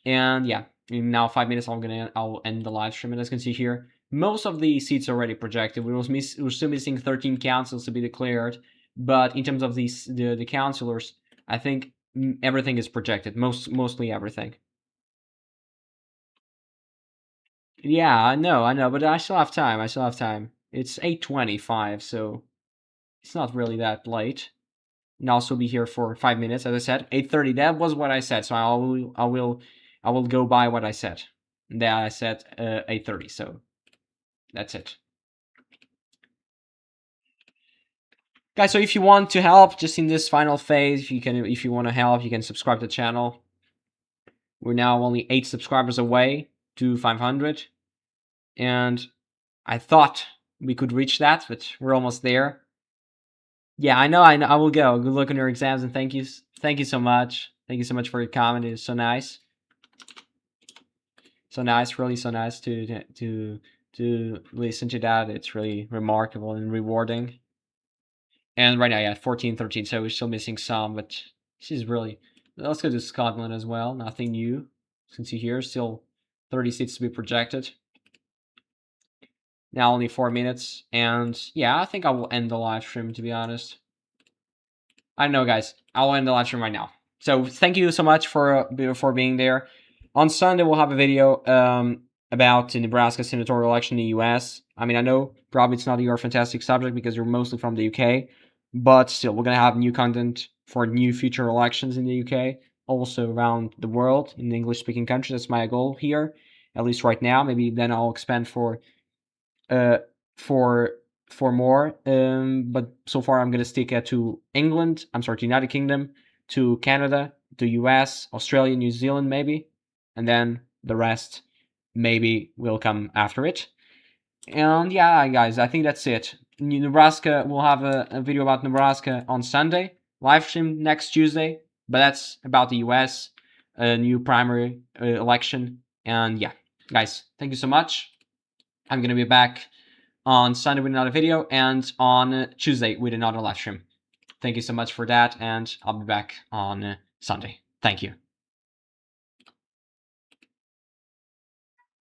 And yeah, in now 5 minutes, I'll end the live stream. And as you can see here, most of the seats are already projected. We're still missing 13 councils to be declared, but in terms of the councillors, I think everything is projected. Mostly everything. Yeah, I know, but I still have time. It's 8:25, so it's not really that late. And I'll also be here for 5 minutes, as I said. 8:30. That was what I said, so I will go by what I said. That I said 8:30. So that's it, guys. So if you want to help, just in this final phase, if you want to help, you can subscribe to the channel. We're now only 8 subscribers away to 500, and I thought we could reach that, but we're almost there. Yeah, I know. I will go. Good luck on your exams, and thank you so much. Thank you so much for your comment. It is so nice. So nice, really so nice to listen to that. It's really remarkable and rewarding. And right now, yeah, 14, 13, so we're still missing some, but this is really... Let's go to Scotland as well. Nothing new since you're here. Still 30 seats to be projected. Now only 4 minutes, and yeah, I think I will end the live stream, to be honest. I don't know, guys. I'll end the live stream right now. So thank you so much for being there. On Sunday, we'll have a video about the Nebraska senatorial election in the U.S. I mean, I know probably it's not your fantastic subject because you're mostly from the U.K., but still, we're going to have new content for new future elections in the U.K., also around the world, in the English-speaking countries. That's my goal here, at least right now. Maybe then I'll expand for more. But so far I'm gonna stick to England. I'm sorry, to United Kingdom, to Canada, to US, Australia, New Zealand, maybe, and then the rest maybe will come after it. And yeah, guys, I think that's it. Nebraska, we'll have a video about Nebraska on Sunday, live stream next Tuesday, but that's about the US, a new primary election. And yeah, guys, thank you so much. I'm gonna be back on Sunday with another video, and on Tuesday with another live stream. Thank you so much for that, and I'll be back on Sunday. Thank you.